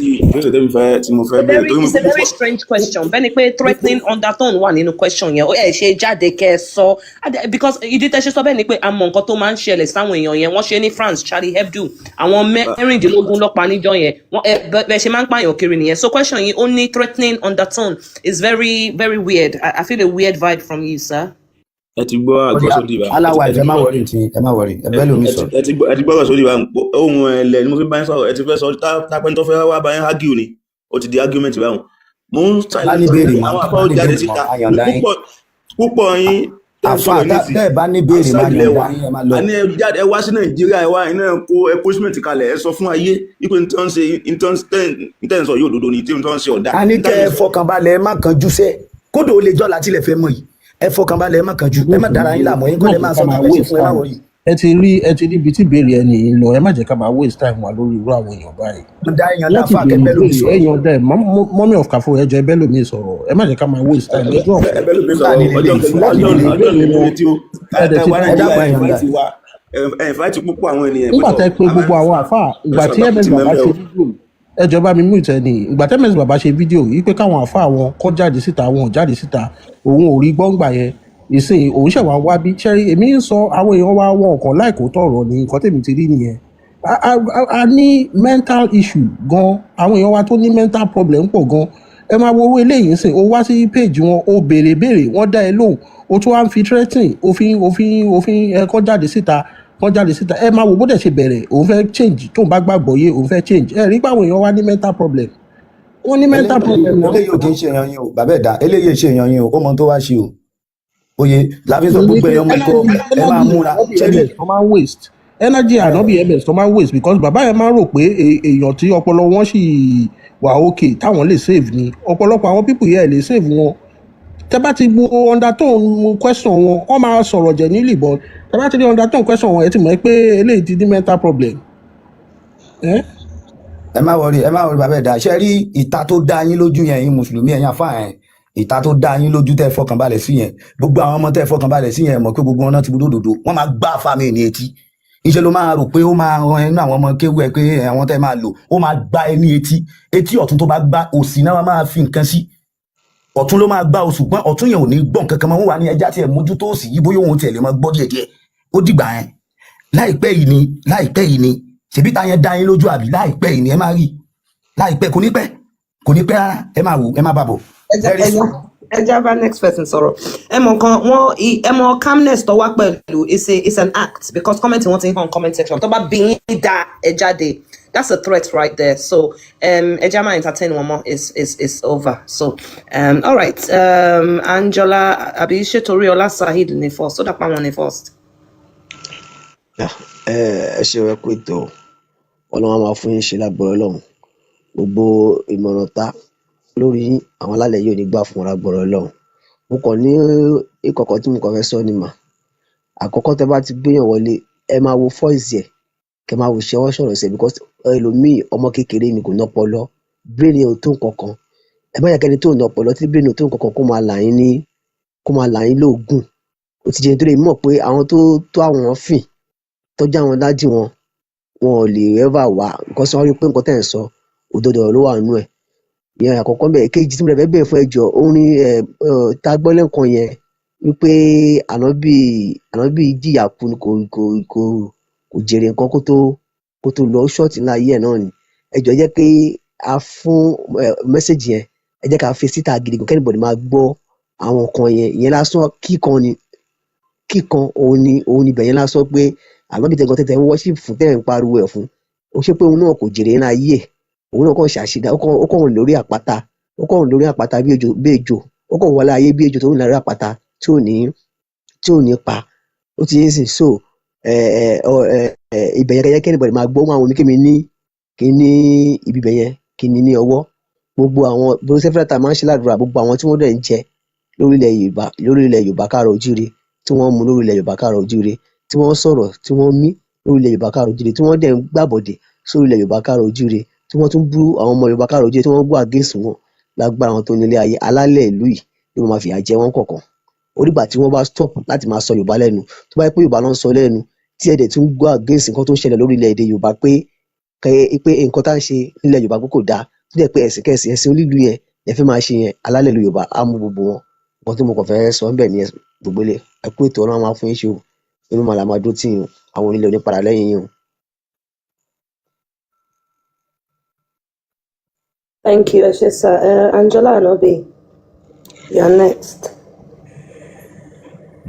S1: a very strange question bẹ́ẹ̀ni pé threatening undertone wà nínú question yẹn ẹ ṣe jáde kẹ́ ẹ sọ because ìdí tẹ́ ṣe sọ bẹ́ẹ̀ ni pé àmọ́ nǹkan tó máa ń ṣẹlẹ̀ sáwọn èèyàn yẹn wọ́n ṣe ní France Charlie Hebdo àwọn mẹ́rìndínlógún lọ́pàá níjọ́ yẹn bẹ́ẹ̀ ṣe máa ń pààyàn kiri nìyẹn so question yìí ó ní threatening undertone is very very weird. I feel a weird vibe from you, sir.
S2: ẹ ti gbọ́ àgbọ̀sódì wa
S3: aláwa ẹ má wọrí ẹ má wọrí ẹ bẹ́ẹ̀ lómi sọ.
S2: ẹ ti gbọ́ àgbọ̀sódì wa ohun ẹ̀lẹ́ ni mo fi bá yín sọ̀rọ̀ ẹ ti fẹ́ sọ tápẹ́ tó fẹ́ wá bá yín argue ni ó ti di argument báwọn. mo ń ṣàlàyé àwọn afọ jáde síta púpọ̀ yín
S3: àfa tẹ́ ẹ bá ní béèrè máa yọ̀ wá yín ẹ máa lọ.
S2: àní ẹ wá sí Nàìjíríà ẹ wá iná kó ẹkọ́símẹ̀t kalẹ̀ ẹ sọ fún ayé ipò ìtẹ́nsọ yóò dodo ní tí wọ́n ṣe ọ̀dà.
S3: a ní kẹ́ ẹ fọkànbalẹ̀ ẹ má kánjú sẹ́ kódò ó lè jọ́ láti ilẹ̀ fẹ́ mọ̀ yìí ẹ fọkànbalẹ̀ ẹ má kánjú ẹ má dára yín láàmú yín kọ́ ẹ má sọ máa wé fún ẹ má wọ̀ yìí.
S5: ẹ ti rí ibi tí ìbéèrè ẹni yìí lọ ẹ má jẹ́ ká máa waste time wa lórí irú àwọn èèyàn báyìí.
S3: dá èèyàn náà fà kẹ́bẹ́ lómi sọ̀rọ̀.
S5: èèyàn dẹ mọ́mí of Kafo ẹjọ́ ẹbẹ́ lómi sọ̀rọ̀ ẹ má jẹ́ ká máa waste time ẹjọ́ ọ̀fẹ́.
S2: ẹbẹ́ lómi sọ̀rọ̀ ọjọ́ púpọ̀ àwọn ènìyàn.
S5: nígbà tẹ́ pé gbogbo àwọn àfáà ìgbà tí ms baba ṣe fídíò ẹjọba mi mú ìtẹ́ni ìgbà tí ms baba ṣe fídíò yìí pé káwọn àfáà wọn kọ́ jáde síta wọn ò jáde síta òun ò rí gbọ́ngbà yẹn ìsìn òun ṣẹ̀wá wá bí ṣẹ́rí èmi ń sọ àwọn èèyàn wa wọn ọ̀kan láìkó tọ̀rọ̀ ní nǹkan tèmi ti rí nìyẹn a ní mental issue gan àwọn èèyàn wa tó ní mental problem pọ̀ gan ẹ máa wo owó eléyìí sìn ó wá sí page wọn ó béèrè wọ́n dá ẹ lóhùn ó tún wá ń fi threatening òfin ẹ̀kọ́ jáde síta wọ́n jáde síta ẹ máa wo bó dẹ̀ ṣe bẹ̀rẹ̀ òun fẹ́ change tóun bá gbàgbọ́ yé òun fẹ́ change ẹ rí pé àwọn èèyàn wa ní mental problem wọ́n ní mental problem náà.
S3: eléyìí ò kì í ṣe èèyàn yín o bàbá ẹ̀dá eléyìí ṣe èèyàn yín o ó mọ tó wá ṣe o oyè láfi sọ gbogbo èèyàn mọ ẹ̀kọ́ ẹ máa múra ṣẹ́rí.
S5: tó máa ń waste energy ànábì ms tó máa ń waste because bàbá yẹn máa ń rò pé èèyàn tí ọpọlọ wọn sì wà okay táwọn lè save ni ọ̀pọ̀lọpọ̀ àwọn people yẹn lè save wọn tẹ bá ti gbọ́ undertone question wọn wọ́n máa sọ̀rọ̀ jẹ̀ nílì but tẹ bá ti rí undertone question wọn ẹ ti mọ̀ pé eléyìí ti ní mental problem.
S3: ẹ má wọrí bàbá ẹ̀dá ṣe rí ìta tó dá yín lójú yẹn yín mùsùlùmí ẹ̀yìn àfáà yẹn ìta tó dá yín lójú tẹ́ fọkànbalẹ̀ sí yẹn gbogbo àwọn ọmọ tẹ́ fọkànbalẹ̀ sí yẹn mọ̀ pé gbogbo wọn náà ti gbódò dòdò wọ́n máa gbá fámi ní etí iṣẹ́ ló máa rò pé ó máa ran ẹnu àwọn ọmọ kéwú ẹ pé àwọn tẹ́ máa lò ó máa gbá ẹ ní etí ọ̀tún tó bá gbá òsì náà máa fi nǹkan sí ọ̀tún ló máa gbá oṣù pọ́n ọ̀tún yẹn ò ní gbọ́n kankan mọ́ wọn wà ní ẹja tí ẹ mójútó òsì yìí bóyá òun tiẹ̀ lè máa gbọ́ díẹ̀díẹ̀ ó dìgbà yẹn láìpẹ́ yìí ni ṣèbí ta yẹn dá yín lójú àbí láìpẹ́ yìí ni ẹ máa rí láìpẹ́ kò ní pẹ́ rárá ẹ máa wò ẹ máa bàbọ̀.
S1: ẹ já bá next person sọ̀rọ̀ ẹ mọ̀ kan ẹ mọ̀ calmness tó wá pẹ̀lú it's an act because comment wọn ti ń hàn comment section tó bá bí yín dá ẹ jáde that's a threat right there so ẹ já máa entertain wọn mọ́ is over so all right Anjola àbí ṣètòrí Ọlá Saheed ní first ó dàpọ̀ àwọn ní first.
S6: ẹ ṣe wẹ pé tó Ọlọ́run máa fún yín ṣe lágbọrọ Ọlọ́run gbogbo ìmọ̀ràn ta lórí àwọn alálẹ̀ yìí ò ní gbà fún lágbọrọ Ọlọ́run mo kàn ní ìkọ̀kọ̀ tí mo kàn fẹ́ sọ ni mà àkọ́kọ́ tẹ́ bá ti gbéyàn wọlé ẹ máa wo voice ẹ̀ kẹ́ máa wo ṣẹ́wọ́ sọ̀rọ̀ sí ẹ because ẹlòmíì ọmọ kékeré ni kò nọpọlọ brain ẹ̀ ò tó nǹkankan ẹ má yẹ kẹ́ni tó nọpọlọ tí brain ẹ̀ ò tó nǹkankan kó máa là yín lóògùn ó ti jẹ́ nítorí mọ̀ pé àwọn tó àwọn fìn tọ́jú àwọn dájú wọn ò lè ever wá nǹkan sọ rí pé nǹkan tẹ̀ ń sọ òdodo ló wà nínú ẹ̀ ìyẹn àkọ́kọ́ bẹ́ẹ̀ kejì tí mo fẹ́ bẹ̀rẹ̀ fún ẹjọ́ orin tá a gbọ́ lẹ́ǹkan yẹn wípé ànábì jìyà kú ni kò jèrè nǹkan kó tó lọ ṣọ́ọ̀tì ńlá ayé ẹ̀ náà ni ẹjọ́ jẹ́ pé a fún mẹ́sẹ̀gì yẹn ẹ jẹ́ ká fi síta gidi gan kẹ́nìbọ̀dì máa gbọ́ àwọn nǹkan yẹn ìyẹn lásán kíkan òun ni bẹ̀yẹn lásán pé ànábì tẹ̀gàn tẹ̀tẹ̀ ń worship fún tẹ̀ ń pariwo ẹ̀ fún ó ṣe pé òun náà kò jèrè ńlá ayé ẹ̀ òun náà kàn ṣàṣìdá ó kàn lórí àpáta bí ejò ó kàn wọlé ayé bí ejò tó ń lórí àpáta tí ò ní pa ó ti yé sìn so ibẹ̀ yẹn kẹ́yẹ́ kẹ́nìbọ̀dì máa gbọ́ àwọn oníkèmí kí ní ibi ibẹ̀ yẹn kí ní ní ọwọ́ gbogbo àwọn bó sẹ́fẹ̀rẹ̀tà máa ń ṣe ládùúrà gbogbo àwọn tí wọ́n dẹ̀ ń jẹ lórílẹ̀ Yorùbá káàrọ̀ oòjíire tí wọ́n mú lórílẹ̀ Yorùbá káàrọ̀ oòjíire tí wọ́n sọ̀rọ̀ tí wọ́n mí lórílẹ̀ Yorùbá káàrọ̀ oòjíire tí wọ́n dẹ̀ ń gbàbọ̀dẹ̀ sórílẹ̀ Yorùbá káàrọ̀ oòjíire tí wọ́n tún bú àwọn ọmọ Yorùbá káàrọ̀ oòjíire tí wọ́n gbọ́ àgéǹsì wọn lágbára àwọn tó nílé ayé alálẹ̀ ìlú yìí ni wọ́n máa fìyà jẹ wọ́n kọ̀ọ̀kan orígbà tí wọ́n bá stop láti máa sọ Yorùbá lẹ́nu tó bá yẹ pé Yorùbá ló ń sọ lẹ́nu tí ẹ̀dẹ̀ tún gbọ́ àgéǹsì nǹkan tó ń ṣẹlẹ̀ lórílẹ̀ èdè Yorùbá pé nǹkan tá ń ṣe nílẹ̀ Yorùbá pé kò dáa tó dẹ̀ pé ẹ̀sìn olílu yẹn ẹ fẹ́ máa ṣe yẹn alálẹ̀ ìlú Yorùbá á mú gbogbo wọn nǹkan tí mo kàn fẹ́ sọ ń bẹ̀ ní gbogbo ilé ẹ kú ètò Ọlọ́run máa fún yín ṣe o inú màlá máa dó tì yín àwọn onílẹ̀ onípadà lẹ́yìn yín o.
S1: Thank you, Ashisa. Anjola Anobi, you're next.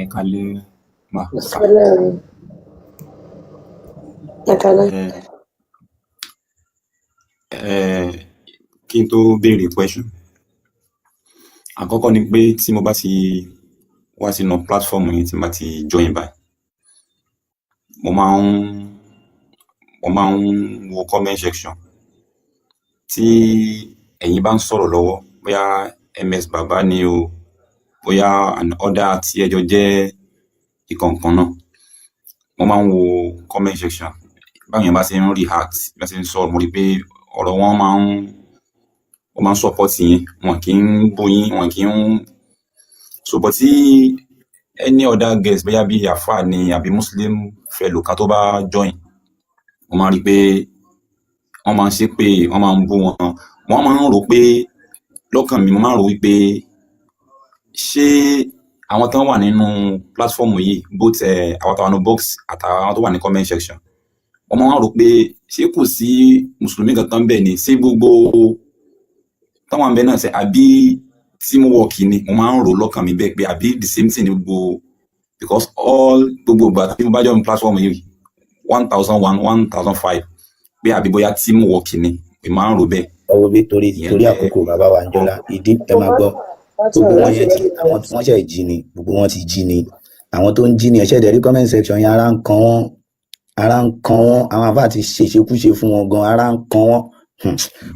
S7: Ekale ma. Kí n tó béèrè question. Àkọ́kọ́ ni pé tí mo bá ti wá sínú platform yìí tí mo bá ti join by, mo máa ń wo comment section. Tí ẹ̀yin bá ń sọ̀rọ̀ lọ́wọ́ bóyá MS Baba ni o bóyá order tí ẹjọ́ jẹ́ ìkọ̀ọ̀kan náà mo máa ń wo comment section báwọn yẹn bá ṣe ń react bá ṣe ń sọ̀rọ̀ mo rí pé ọ̀rọ̀ wọn máa ń support yín wọn kì í bú yín wọn kì í but tí any other guest bóyá bí àfà ni àbí Muslim fellow kan tó bá join mo máa rí pé wọ́n máa ń ṣe pé wọ́n máa ń bú wọn wọ́n máa ń rò pé lọ́kàn mi mo máa ń rò wípé ṣé àwọn tó wà nínú platform yìí both àwọn tó wà ní box àtàwọn tó wà ní comment section wọ́n máa ń rò pé ṣé kò sí mùsùlùmí kankan bẹ́ẹ̀ ni ṣé gbogbo táwọn àbẹ náà ṣe àbí teamwork ni mo máa ń rò lọ́kàn mi bẹ́ẹ̀ pé àbí the same thing ni gbogbo because gbogbo ìgbà tí mo bá jọ ní platform yìí 1001 1005 pé àbí bóyá teamwork ni pé máa ń rò bẹ́ẹ̀
S3: ọwọ́ bí torí
S7: ìyẹn jẹ́
S3: àkókò bàbá wa Anjola ìdí ẹ máa gbọ́ gbogbo wọn yẹn ti àwọn tí wọ́n ṣe jí ni gbogbo wọn ti jí ni àwọn tó ń jí ni ẹ̀ṣẹ̀ dẹ̀rí comment section yẹn ara ń kan wọ́n àwọn àbá ti ṣèṣekúṣe fún wọn gan ara ń kan wọ́n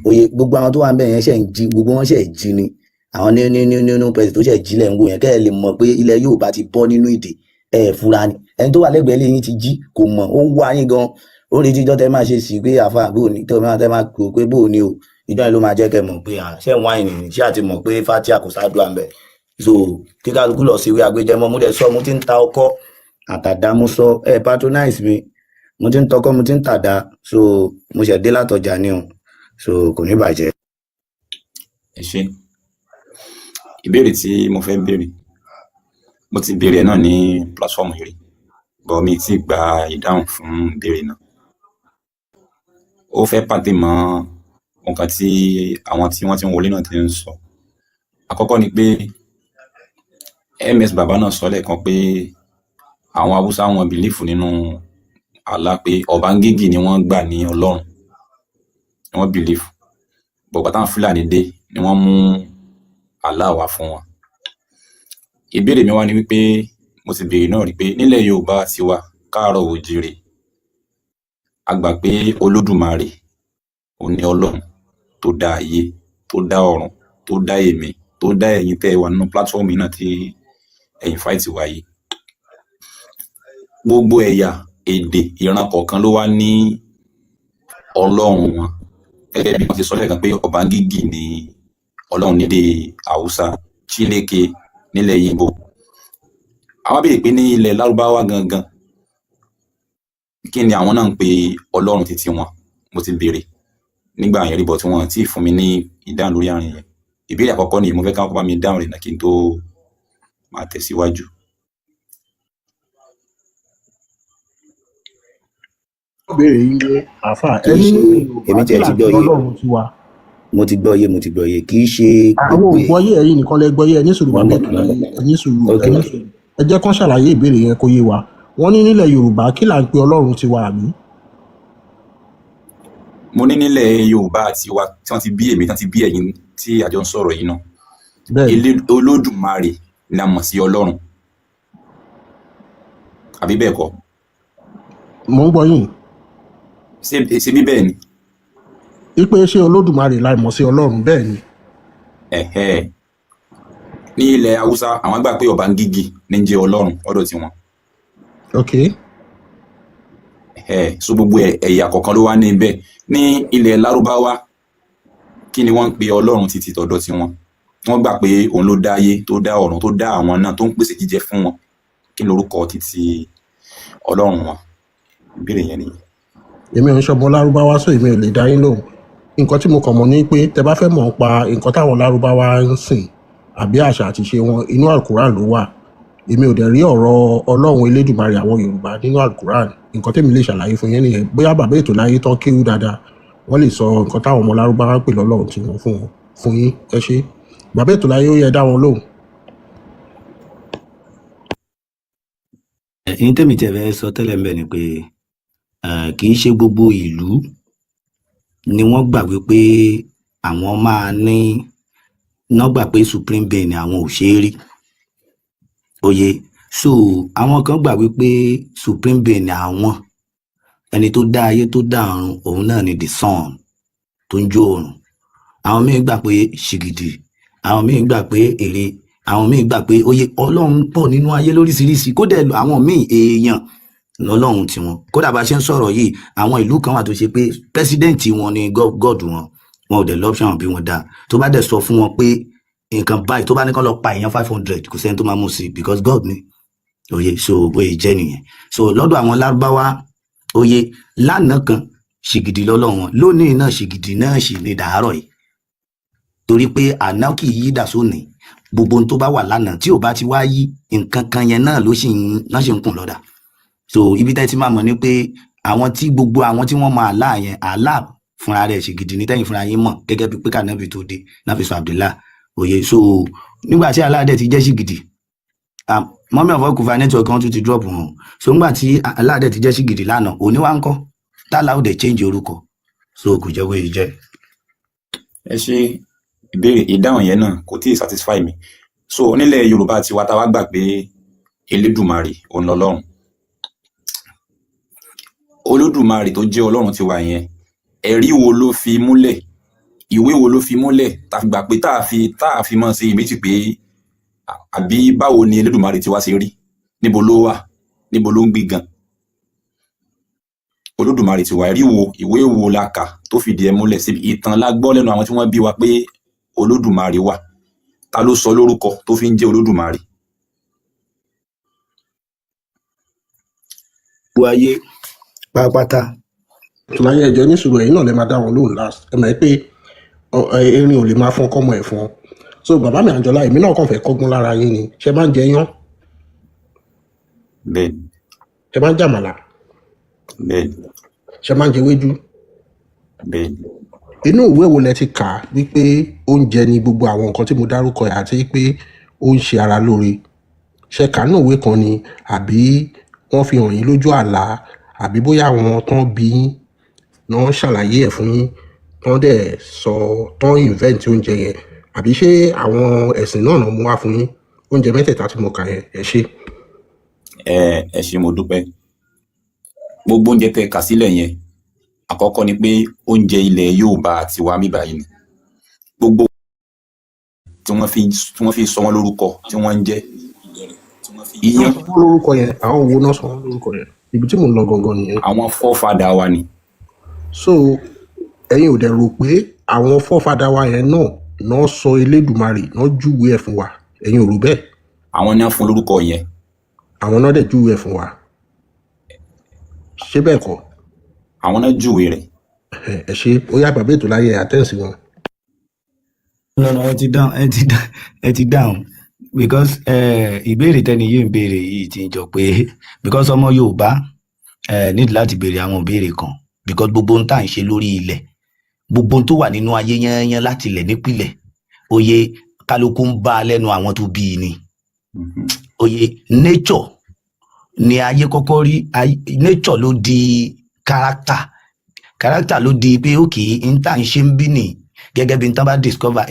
S3: òye gbogbo àwọn tó wà ń bẹ̀ yẹn ṣe ń jí gbogbo wọn ṣe jí ni àwọn nínú pẹ̀sì tó ṣe jí lẹ̀ ń wò yẹn kẹ́ ẹ lè mọ̀ pé ilẹ̀ Yorùbá ti bọ́ nínú ìdè ẹ̀ fura ni ẹni tó wà lẹ́gbẹ̀ẹ́ lẹ́yìn ti jí kò mọ̀ ó ń wá yín gan ó rí jíjọ́ tẹ́ máa ṣe sí pé àfa bò ní tẹ́ máa kó pé bò ní o ìjọ yẹn ló máa jẹ́ kẹ́ mọ̀ pé ṣé ń wáìnì ni ṣé àti mọ̀ pé fatia kò sáájú àmbẹ̀ so kíkálukú lọ sí ìwé àgbéjẹmọ mo dẹ̀ sọ mo ti ń ta ọkọ́ àtàdá mo sọ ẹ patronize mi mo ti ń tọkọ́ mo ti ń tàdá so mo ṣẹ̀ dé látọjà ni o so kò ní bàjẹ́.
S7: ẹ ṣe ìbéèrè tí mo fẹ́ béèrè mo ti béèrè náà ní platform yìí bọ́ mi ti gba ìdáhùn fún ìbéèrè náà ó fẹ́ pàdé mọ́ nǹkan tí àwọn tí wọ́n ti ń wọlé náà ti ń sọ àkọ́kọ́ ni pé MS bàbá náà sọ lẹ́ẹ̀kan pé àwọn Haúsá wọn bìlífù nínú Allah pé Ọbángígì ni wọ́n gbà ní Ọlọ́run ni wọ́n bìlífù bọ̀gbà táwọn Fúlàní dé ni wọ́n mú Allah wá fún wọn ìbéèrè mi wá ni wípé mo ti béèrè náà rí pé nílẹ̀ Yorùbá tiwa káàárọ̀ oòjíire a gbà pé Olódùmarè ó ní Ọlọ́run tó dá ayé tó dá ọ̀run tó dá èmi tó dá ẹ̀yin tẹ́ wà nínú platform náà tí ẹ̀yin fáìtì wáyé gbogbo ẹ̀yà èdè ìran kọ̀ọ̀kan ló wá ní Ọlọ́run wọn gẹ́gẹ́ bí wọ́n ti sọ lẹ́ẹ̀kan pé Ọbángígì ni Ọlọ́run nílé Haúsá Chineke nílẹ̀ Ìgbò àwọn béèrè pé ní ilẹ̀ Lárúbáwá gangan kí ni àwọn náà ń pe Ọlọ́run títí wọn mo ti béèrè nígbà yẹn rí bọ̀ tí wọ́n ti fún mi ní ìdáhùn lórí àárín yẹn ìbéèrè àkọ́kọ́ ni mo fẹ́ káwọn kọ́ bá mi dáhùn rẹ̀ náà kí n tó máa tẹ̀síwájú.
S5: béèrè yín yé àáfà ẹni
S3: èmi tiẹ̀ ti gbọ́ yé
S5: Ọlọ́run ti wá
S3: mo ti gbọ́ yé kì í ṣe
S5: àwọn ògbọ́yé ẹ̀yin nìkan lẹ gbọ́yé ẹni sùúrù bàbá ètò ẹni sùúrù ẹ jẹ́ kán ṣàlàyé ìbéèrè yẹn kó yé wa wọ́n ní nílẹ̀ Yorùbá kí là ń pe Ọlọ́run ti wá àbí.
S7: mo ní nílẹ̀ Yorùbá àti wa tí wọ́n ti bí èmi tí wọ́n ti bí ẹ̀yin tí àjọ ń sọ̀rọ̀ yìí náà ilé Olódùmarè ni a mọ̀ sí Ọlọ́run àbí bẹ́ẹ̀ kọ́.
S5: mo ń gbọ́ yín.
S7: ṣe bí bẹ́ẹ̀ ni.
S5: ipe ṣé Olódùmarè la mọ̀ sí Ọlọ́run bẹ́ẹ̀ ni.
S7: ní ilẹ̀ Haúsá àwọn gbà pé Ọbángígì ní jẹ́ Ọlọ́run ọ̀dọ̀ tiwọn.
S5: ok.
S7: so gbogbo ẹ̀yà kọ̀ọ̀kan ló wá ní ibẹ̀ ní ilẹ̀ Lárúbáwá kí ni wọ́n ń pe Ọlọ́run títí tọ̀dọ̀ tiwọn wọ́n gbà pé òun ló dá ayé tó dá ọ̀run tó dá àwọn náà tó ń pèsè jíjẹ fún wọn kí ni orúkọ títí Ọlọ́run wọn ìbéèrè yẹn nìyẹn.
S5: èmi ò ń ṣọmọ Lárúbáwá sọ èmi ò lè dá yín lóhùn nǹkan tí mo kàn mọ̀ ní pé tẹ bá fẹ́ mọ̀ pa nǹkan táwọn Lárúbáwá ń sìn àbí àṣà àti ṣe wọn inú Al-Quran ló wà èmi ò dẹ̀ rí ọ̀rọ̀ Ọlọ́run Elédùmarè àwọn Yorùbá nínú Al-Quran nǹkan tèmi lè ṣàlàyé fún yẹn nìyẹn bóyá bàbá ètò láyé tán kéwú dáadáa wọ́n lè sọ nǹkan táwọn ọmọ Lárúbáwá pè lọ́lọ́run tí wọ́n fún yín ẹ ṣé bàbá ètò láyé ó yẹ dá wọn lóhùn.
S3: ẹ̀yin tèmi tẹ̀ fẹ́ sọ tẹ́lẹ̀ ń bẹ̀ ni pé kì í ṣe gbogbo ìlú ni wọ́n gbà wípé àwọn máa ní náà gbà pé supreme being ni àwọn ò ṣe é rí òye so àwọn kan gbà wípé supreme being ni àwọn ẹni tó dá ayé tó dá ọ̀run òun náà ni the sun tó ń jó ọ̀run àwọn míì gbà pé ṣìgìdì àwọn míì gbà pé èrè àwọn míì gbà pé oyè Ọlọ́run pọ̀ nínú ayé lóríṣiríṣi kódà àwọn míì èèyàn lọ́lọ́run tiwọn kódà bá ṣe ń sọ̀rọ̀ yìí àwọn ìlú kan wà tó ṣe pé pẹ́sidẹ́ǹtì wọn ni god wọn ò dẹ̀ lọ́pṣọ̀n bí wọ́n dá tó bá dẹ̀ sọ fún wọn pé nǹkan báyìí tó bá ní kán lọ pa èèyàn 500 kò sẹ́ni tó máa mú sí because god ni oyè so oyè jẹ́ nìyẹn so lọ́dọ̀ àwọn Lárúbáwá oyè lánàá kan ṣìgìdì lọ́lọ́run lónìí náà ṣìgìdì náà sì ní dàárọ̀ yìí torí pé àná kì í yí dà sóní gbogbo ohun tó bá wà lánàá tí ò bá ti wá yí nǹkan kan yẹn náà ló sì ń kùn lọ́dà so ibi tẹ́ ti máa mọ̀ ni pé àwọn tí gbogbo àwọn tí wọ́n mọ Allah yẹn Allah fúnra rẹ̀ ṣìgìdì ní tẹ́yìn fúnra yín mọ̀ gẹ́gẹ́ bí pé kànábì tó dé náfíìsù Abdullah òye so nígbà tí Allah dẹ̀ ti jẹ́ ṣìgìdì mọ́mí ọ̀fọ́ kùfà network kan tún ti drop wọn so nígbà tí Allah dẹ̀ ti jẹ́ ṣìgìdì lánàá òní wá ń kọ́ tálà ó dẹ̀ change orúkọ so kò jẹ́ wéyìí jẹ́.
S7: ẹ ṣe ìbéèrè ìdáhùn yẹn náà kò tí ì satisfy mi. So nílẹ̀ Yorùbá tiwa tá a wá gbà pé Elédùmarè òun lọ́lọ́run. Olódùmarè tó jẹ́ Ọlọ́run tiwa yẹn, ẹ̀rí wo ló fi múlẹ̀, ìwé wo ló fi múlẹ̀ tá a fi gbà pé tá a fi mọ̀ sí ìméjì pé àbí báwo ni Elédùmarè tiwa ṣe rí, níbo ló wà, níbo ló ń gbé gan. Olódùmarè tiwa, ẹ̀rí wo, ìwé wo la kà tó fìdí ẹ̀ múlẹ̀? Síbi ìtàn la gbọ́ lẹ́nu àwọn tí wọ́n bí wa pé Olódùmarè wà. Ta ló sọ lórúkọ tó fi ń jẹ́ Olódùmarè?
S3: gbogbo ayé pátápátá.
S5: láyé ẹjọ́ ní sùúrù ẹ̀yin náà lè máa dá wọn lóhùn last ẹ mọ̀ pé erin ò lè máa fún ọkọ ẹ̀ fún ọ. So bàbá mi Àǹjọ́lá èmi náà kàn fẹ́ kọ́gbọ́n lára yín ni. Ṣé máa ń jẹ yán?
S7: Bẹ́ẹ̀ni,
S5: Ṣé máa ń jàmàlà?
S7: bẹ́ẹ̀ni,
S5: Ṣé máa ń jẹ ewédú?
S7: bẹ́ẹ̀ni.
S5: Inú ìwé wo lẹ ti kà á wípé oúnjẹ ni gbogbo àwọn nǹkan tí mo dárúkọ ẹ̀ àti pé ó ń ṣe ara lóore? Ṣé kà á nínú ìwé kan ni àbí wọ́n fi hàn yín lójú àlá àbí bóyá àwọn tán bí yín náà ṣàlàyé ẹ̀ fún yín tán dẹ̀ sọ tán invent oúnjẹ yẹn àbí ṣé àwọn ẹ̀sìn náà náà mú wá fún yín? Oúnjẹ mẹ́tẹ̀ẹ̀ta tí mo kà yẹn ẹ ṣé.
S7: Ẹ ṣé mo dúpẹ́. Gbogbo oúnjẹ tẹ́ kà sílẹ̀ yẹn, àkọ́kọ́ ni pé oúnjẹ ilẹ̀ Yorùbá àti wa mí báyìí ni. Gbogbo tí wọ́n fi sọ wọ́n lórúkọ tí wọ́n ń jẹ. Iyán,
S5: Wọ́n sọ wọ́n lórúkọ yẹn àwọn wo náà sọ wọ́n lórúkọ yẹn? Ibi tí mò ń lọ gangan nìyẹn.
S7: àwọn forefather wa ni.
S5: So ẹ̀yin ò dẹ̀ rò pé àwọn fọ́fadà wa yẹn náà sọ Elédùmarè náà júwe ẹ̀ fún wa? Ẹ̀yin ò rò bẹ́ẹ̀?
S7: Àwọn náà fún lórúkọ yẹn.
S5: Àwọn náà dẹ̀ júwe ẹ̀ fún wa. Ṣé bẹ́ẹ̀ kọ́?
S7: Àwọn náà júwe rẹ̀.
S5: Ẹ ṣe ó yá bàbá ètò láyé àtẹ́ǹsì wọn.
S3: No, ẹ ti dáhùn because ìbéèrè tẹ́ni yìí ń béèrè yìí ti jọ pé because ọmọ Yorùbá nídìí láti béèrè àwọn ìbéèrè kan because gbogbo ohun tá à ń ṣe lórí ilẹ̀ gbogbo ohun tó wà nínú ayé yányán láti ilẹ̀ nípìnlẹ̀ oyè kálukú ń bá a lẹ́nu àwọn tó bí i ni oyè nature ni ayé kọ́kọ́ rí nature ló di character ló di pé òkè n tá à ń ṣe ń bí nì gẹ́gẹ́ bí n tán bá discover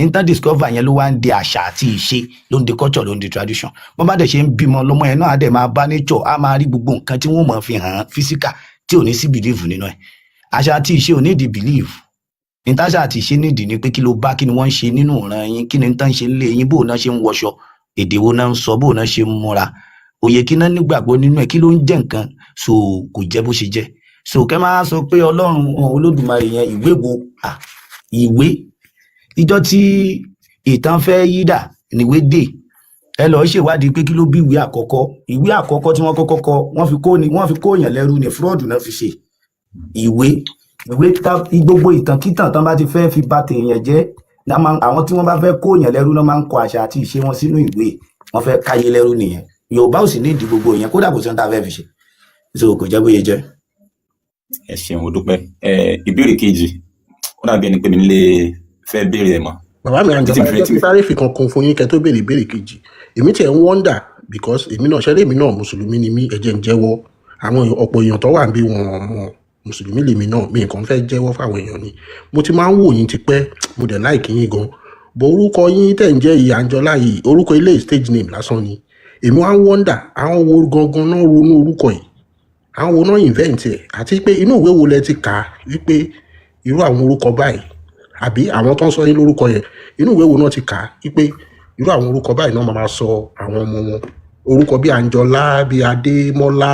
S3: yẹn ló wá ń di àṣà àti ìṣe ló ń di culture ló ń di tradition bọ́n bá dẹ̀ ṣe ń bímọ lọ́mọ yẹn náà á dẹ̀ máa bá nature á máa rí gbogbo nǹkan tí wọ́n mọ̀ fi hàn án physical tí ò ní sí belief nínú ẹ̀ àṣà àti ìṣe ò ní di belief ìtaṣà àti ìṣe nídìí ni pé kí ló bá kí ni wọ́n ń ṣe nínú ìran yín kí ni tán ṣe ń lé yín bó náà ṣe ń wọṣọ èdè wo náà ń sọ bó náà ṣe ń múra òye kí náà nígbàgbọ́ nínú ẹ̀ kí ló ń jẹ́ nǹkan so kò jẹ́ bó ṣe jẹ́ so kẹ́ máa sọ pé Ọlọ́run Olódùmarè yẹn ìwé wo ìwé ìjọ tí ìtàn fẹ́ yídà níwé dè ẹ lọ́ọ́ ṣèwádìí pé kí ló bí ìwé àkọ́kọ́ tí wọ́n kọ́kọ́ kọ wọ́n fi kó èèyàn lẹ́rú ní fraud náà fi ṣe ìwé gbogbo ìtànkítàn tán bá ti fẹ́ fi bà tèèyàn jẹ́ àwọn tí wọ́n bá fẹ́ kó èèyàn lẹ́rú náà máa ń kọ àṣà àti ìṣe wọn sínú ìwé wọ́n fẹ́ káyé lẹ́rú nìyẹn Yorùbá ò sì ní ìdí gbogbo èèyàn kódà kò sí ohun tá a fẹ́ fi ṣe so kò jẹ́ bóyá jẹ́.
S7: Ẹ ṣeun mo dúpẹ́. Ìbéèrè kejì ó dàbí ẹni pé mi lè fẹ́ béèrè ẹ̀ mọ́.
S5: Bàbá mi Àǹjọ́lá ẹjọ́ tí sáré fi kankan fún yín kẹ́ tó béèrè ìbéèrè kejì èmi tiẹ̀ ń wọ́ndà because èmi náà mùsùlùmí ni mí ẹ̀jẹ̀ ń jẹ́wọ́ àwọn ọ̀pọ̀ èèyàn tó wà ń bí wọn mọ̀ mùsùlùmí lèmi náà mi nǹkan fẹ́ jẹ́wọ́ fáwọn èèyàn ni mo ti máa ń wò yín tipẹ́ mo dẹ̀ láìkí yín gan bó orúkọ yín tẹ̀ ń jẹ́ ìyá Àǹjọ́lá yìí orúkọ ilé stage name lásán ni èmi wá ń wọ́ndà àwọn wo gangan náà ronú orúkọ yìí àwọn wo náà invent ẹ̀ àti pé inú ìwé wo lẹ ti kà á wípé irú àwọn orúkọ báyìí àbí àwọn tó ń sọ yín lórúkọ yẹn inú ìwé wo náà ti kà á wípé irú àwọn orúkọ báyìí náà máa sọ àwọn ọmọ wọn orúkọ bíi Àǹjọ́lá bíi Adémọ́lá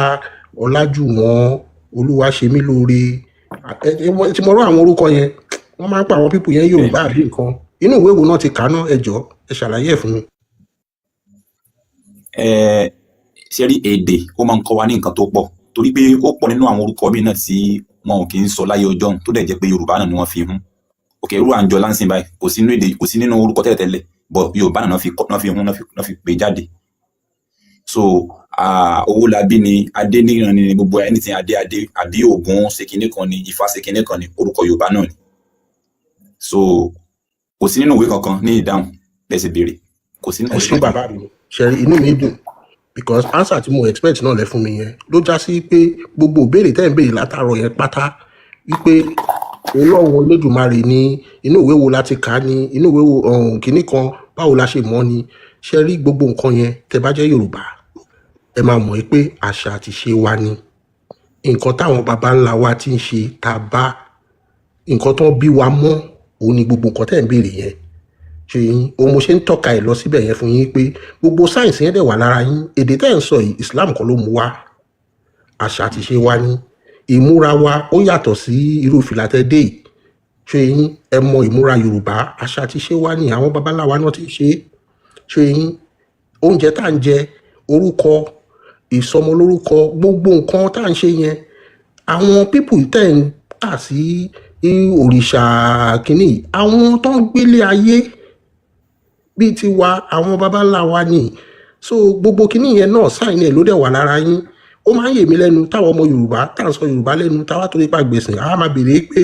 S5: Ọlájùwọ̀n Olúwaṣemílóore tí mo rọ àwọn orúkọ yẹn wọ́n máa ń pa àwọn pípù yẹn Yorùbá àbí nǹkan inú ìwé wo náà ti kà á náà ẹ jọ̀ọ́ ẹ ṣàlàyé ẹ̀ fún mi.
S7: Ṣé rí èdè ó máa ń kọ́ wa ní nǹkan tó pọ̀ torí pé ó pọ̀ nínú àwọn orúkọ míì náà tí wọn ò kì í sọ láyé ọjọ́ tó dẹ̀ jẹ́ pé Yorùbá náà ni wọ́n fi hún òkè irú Àǹjọ́lá ń sìn báyìí kò sí nínú orúkọ tẹ́lẹ̀tẹ́lẹ̀ bọ̀ Yorùbá náà fi hún náà fi pè jáde so Owólabí ni Adéníran ni gbogbo anything adé àbí Ògún ṣèkínní kan ni Ifá ṣèkínní kan ni orúkọ Yorùbá náà ni so kò sí nínú ìwé kankan ní ìdáhùn lẹ́sẹ̀ béèrè kò sí nínú ìwé kankan.
S5: bàbá mi ṣe inú mi dùn because answer tí mo expect náà lẹ fún mi yẹn ló já sí pé gbogbo ìbéèrè tẹ́ ń béèrè látàárọ̀ yẹn pátá wípé Ọlọ́run Olódùmarè ní inú ìwé wo láti kà á ní inú ìwé wo kìíní kan báwo la ṣe mọ̀ ni ṣe rí gbogbo nǹkan yẹn tẹ́ bá jẹ́ Yorùbá ẹ máa mọ̀ pé àṣà àti ṣe wa ni nǹkan táwọn baba ńlá wa ti ń ṣe tá a bá nǹkan tó ń bí wa mọ́ òun ni gbogbo nǹkan tẹ́ ń béèrè yẹn ṣe yín òun mo ṣe ń tọ́ka ẹ̀ lọ síbẹ̀ yẹn fún yín pé gbogbo sáyẹ̀nsì yẹn dẹ̀ wà lára yín èdè tẹ́ ń sọ yìí Islam kan ló mú wá àṣà àti ṣe wa ni ìmúra wa ó yàtọ̀ sí irú fìlà tẹ́ dé yìí ṣe yín ẹ mọ ìmúra Yorùbá àṣà àti ṣe wa ni àwọn baba ńlá wa náà ti ṣe ṣe yín oúnjẹ tá à ń jẹ orúkọ ìsọmọlórúkọ gbogbo nǹkan tá à ń ṣe yẹn àwọn pípù tẹ̀ ń kà sí òrìṣà kìíní àwọn tó ń gbélé ayé bíi tiwa àwọn baba ńlá wa ni so gbogbo kìíní yẹn náà sáìn ẹ̀ ló dẹ̀ wà lára yín ó máa ń yè mí lẹ́nu táwọn ọmọ Yorùbá tá à ń sọ Yorùbá lẹ́nu táwa torí pa gbèsè àá máa béèrè pé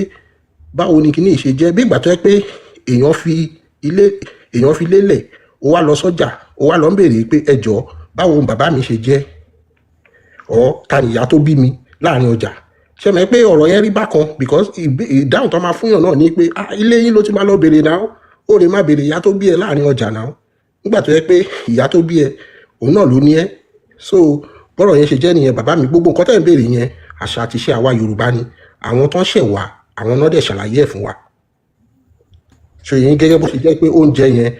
S5: báwo ni kìíní ṣe jẹ́ bí ìgbà tó yẹ pé èèyàn fi lélẹ̀ ó wá lọ sọ́jà ó wá lọ ń béèrè pé ẹ jọ̀ọ́ báwo ni bàbá mi ṣe jẹ́ ta ni ìyá tó bí mi láàrin ọjà ṣe mọ̀ pé ọ̀rọ̀ yẹn rí bákan because ìdáhùn tó máa fúnyàn náà ni pé ilé yín ló ti máa lọ béèrè náà ó lè má béèrè ìyá tó bí ẹ láàrin ọjà náà nígbà tó yẹ pé ìyá tó bí ẹ òun náà ló ní ẹ so bọ́rọ̀ yẹn ṣe jẹ́ nìyẹn bàbá mi gbogbo nǹkan tẹ́ ń béèrè yẹn àṣà àti ṣe àwa Yorùbá ni àwọn tó ń ṣẹ̀ wá àwọn náà dẹ̀ ṣàlàyé ẹ̀ fún wa ṣe yín gẹ́gẹ́ bó ṣe jẹ́ pé oúnjẹ yẹn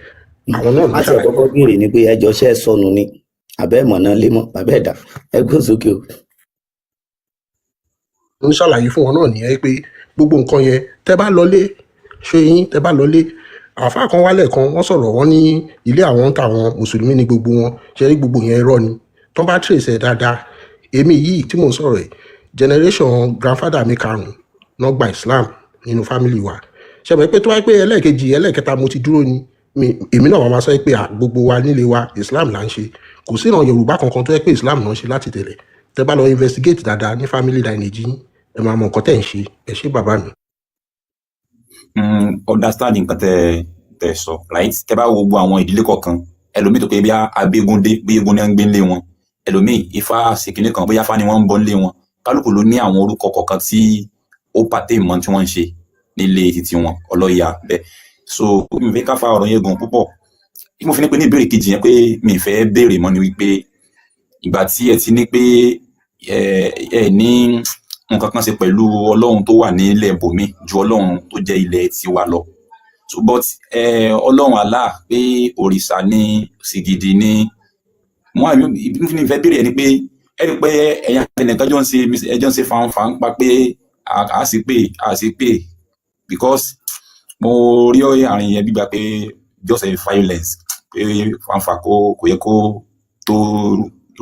S5: àwọn náà ló
S3: láti
S5: ṣàlàyé
S3: ọ̀kọ́kọ́ béèrè ni pé ẹjọ́ ṣẹ́ sọnù ni àbẹ́ ìmọ̀nà lémọ̀ bàbá ẹ̀dá ẹgbẹ́ sókè o.
S5: ń ṣàlàyé fún wọn náà nìyẹn pé gbogbo nǹkan yẹn tẹ́ bá lọlé ṣe yín tẹ́ bá lọlé àáfàá kan wálẹ̀ kan wọ́n sọ̀rọ̀ wọn ní ilé àwọn táwọn mùsùlùmí ní gbogbo wọn ṣe rí gbogbo yẹn irọ́ ni tó bá trace ẹ̀ dáadáa èmi yìí tí mò ń sọ̀rọ̀ ẹ̀ generation grandfather mi karùn-ún náà gba Islam nínú family wa ṣe mọ̀ pé tó wáyé pé ẹlẹ́ẹ̀kejì ẹlẹ́ẹ̀kẹta mo ti dúró ni èmi náà máa sọ pé gbogbo wa nílé wa Islam là ń ṣe kò sí ìran Yorùbá kankan tó yẹ pé Islam náà ń ṣe láti tẹ̀lé tẹ́ bá lọ investigate dáadáa ní family lineage yín ẹ máa mọ nǹkan tẹ́ ń ṣe ẹ ṣé bàbá mi.
S7: Understand nǹkan tẹ́ sọ right tẹ́ bá wo gbogbo àwọn ìdílé kọ̀ọ̀kan ẹlòmíì tó pé bí abégúndé bí eégún ní ń gbé ńlé wọn ẹlòmíì ifá ṣèkínní kan bóyá fá ni wọ́n ń bọ́ ńlé wọn kálukú ló ní àwọn orúkọ kọ̀ọ̀kan tí ó pàtẹ́ ìmọ̀ tí wọ́n ń ṣe nílé títí wọn ọlọ́yà bẹ́ẹ̀ so mi fẹ́ ká fa ọ̀rọ̀ yẹn gùn púpọ̀ mo fi ní pé ní ìbéèrè kejì yẹn pé mi fẹ́ béèrè mọ́ ni wípé ìgbà tí ẹ ti ní pé ẹ ní nǹkan kan ṣe pẹ̀lú Ọlọ́run tó wà nílẹ̀ bòmí ju Ọlọ́run tó jẹ́ ilẹ̀ tiwa lọ so but Ọlọ́run Allah pé òrìṣà ní sìgìdì ní wọn àmì fi ní fẹ́ béèrè ẹni pé ẹni pé ẹ̀yà ẹnìkan ẹjọ́ ń ṣe fanfa ń pa pé a sì pé because mo rí àárín yẹn gbígbà pé just a violence pé fanfa kò yẹ kó tó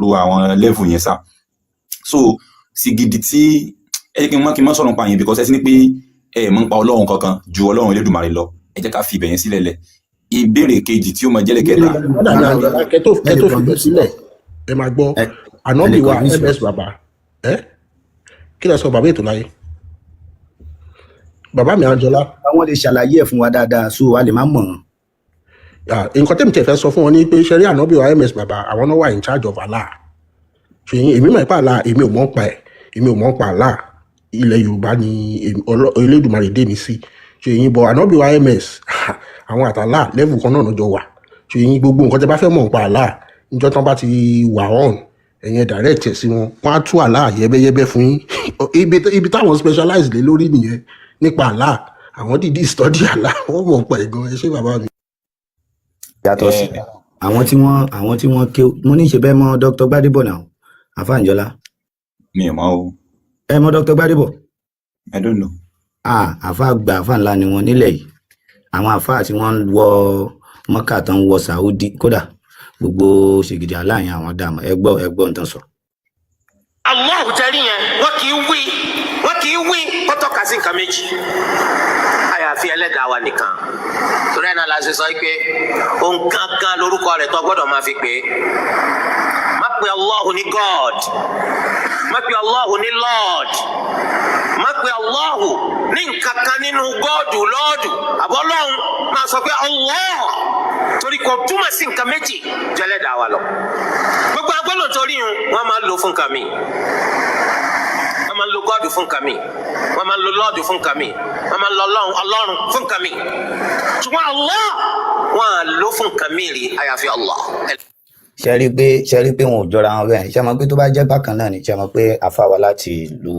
S7: ru àwọn level yẹn sá so sìgìdì tí ẹ kí n má sọ̀rọ̀ nípa yẹn because ẹ ti ní pé ẹ mọ̀ nípa Ọlọ́run kankan ju Ọlọ́run Elédùmarè lọ ẹ jẹ́ ká fi ibẹ̀ yẹn sílẹ̀ lẹ̀ ìbéèrè kejì tí ó máa jẹ́lẹ̀ kẹta.
S5: kẹtó fìbẹ̀ sílẹ̀ ẹ máa gbọ́ ànábì wa ms bàbá kí lẹ sọ bàbá ètò láyé bàbá mi Anjola.
S3: àwọn lè ṣàlàyé ẹ̀ fún wa dáadáa so a lè má mọ̀ ọ́n.
S5: nǹkan tẹ́mi tẹ̀ fẹ́ sọ fún wọn ni pé ṣẹ́rí ànábì wa ms bàbá àwọn náà wà in charge of Allah ṣèyí èmi mọ̀ nípa Allah èmi ò mọ̀ nípa ẹ̀ èmi ò mọ̀ nípa Allah ilẹ̀ Yorùbá ni Elédùmarè dé mi sí ṣèyí bọ̀ ànábì wa ms àwọn àtàlà level kan náà jọ wà ṣèyí gbogbo nǹkan tẹ́ bá fẹ́ mọ̀ nípa Allah níjọ́ tán bá ti wà on ẹ̀yẹn direct ẹ̀ sí wọn wọ́n á tú Allah yẹ́bẹ́yẹ́bẹ́ fún yín ibi táwọn specialize lé lórí nìyẹn nípa Allah àwọn dìídì study Allah wọ́n mọ̀ pẹ̀ gan ẹ ṣé bàbá mi.
S3: yàtọ̀ sí àwọn tí wọ́n ké mo ní ṣe bẹ́ẹ̀ mọ̀ Dr. Gbadebo náà àfáà Anjola.
S7: mi ò mọ̀ o.
S3: ẹ mọ̀ Dr. Gbadebo.
S7: I don't know.
S3: àfáà gbà àfáà ńlá ni wọ́n nílẹ̀ yìí àwọn àfáà tí wọ́n ń wọ Mọ́kà tán wọ Saudi kódà gbogbo ṣègìdì aláàyàn àwọn dààmú ẹgbọ́ nǹkan sọ.
S8: Allah jẹ́rí yẹn wọ́n kì í wí kó tọ́ka sí nǹkan méjì àyàfi ẹlẹ́dàá wa nìkan torí ẹ̀ náà la ṣe sọ pé òun kankan lórúkọ rẹ̀ tó gbọ́dọ̀ máa fi pè é má pe Allah ní God má pe Allah ní Lord má pe Allah ní nǹkan kan nínú gọ́ọ̀dù lọ́ọ̀dù àbọ́lọ́hún máa sọ pé Allah torí kò túmọ̀ sí nǹkan méjì jẹ́lẹ́dàá wa lọ gbogbo agbọ́dọ̀ torí wọn máa lò fún nǹkan mi wọ́n máa ń lo God fún nǹkan mi, wọ́n máa ń lo Lord fún nǹkan mi, wọ́n máa ń lo Ọlọ́run fún nǹkan mi, ṣùgbọ́n Allah wọ́n á lò fún nǹkan mi rí àyàfi Allah.
S3: ṣe rí pé wọn ò jọra wọn bẹ́ẹ̀. ṣe mọ̀ pé tó bá jẹ́ bákan náà ni ṣe mọ̀ pé àfàwà láti ìlú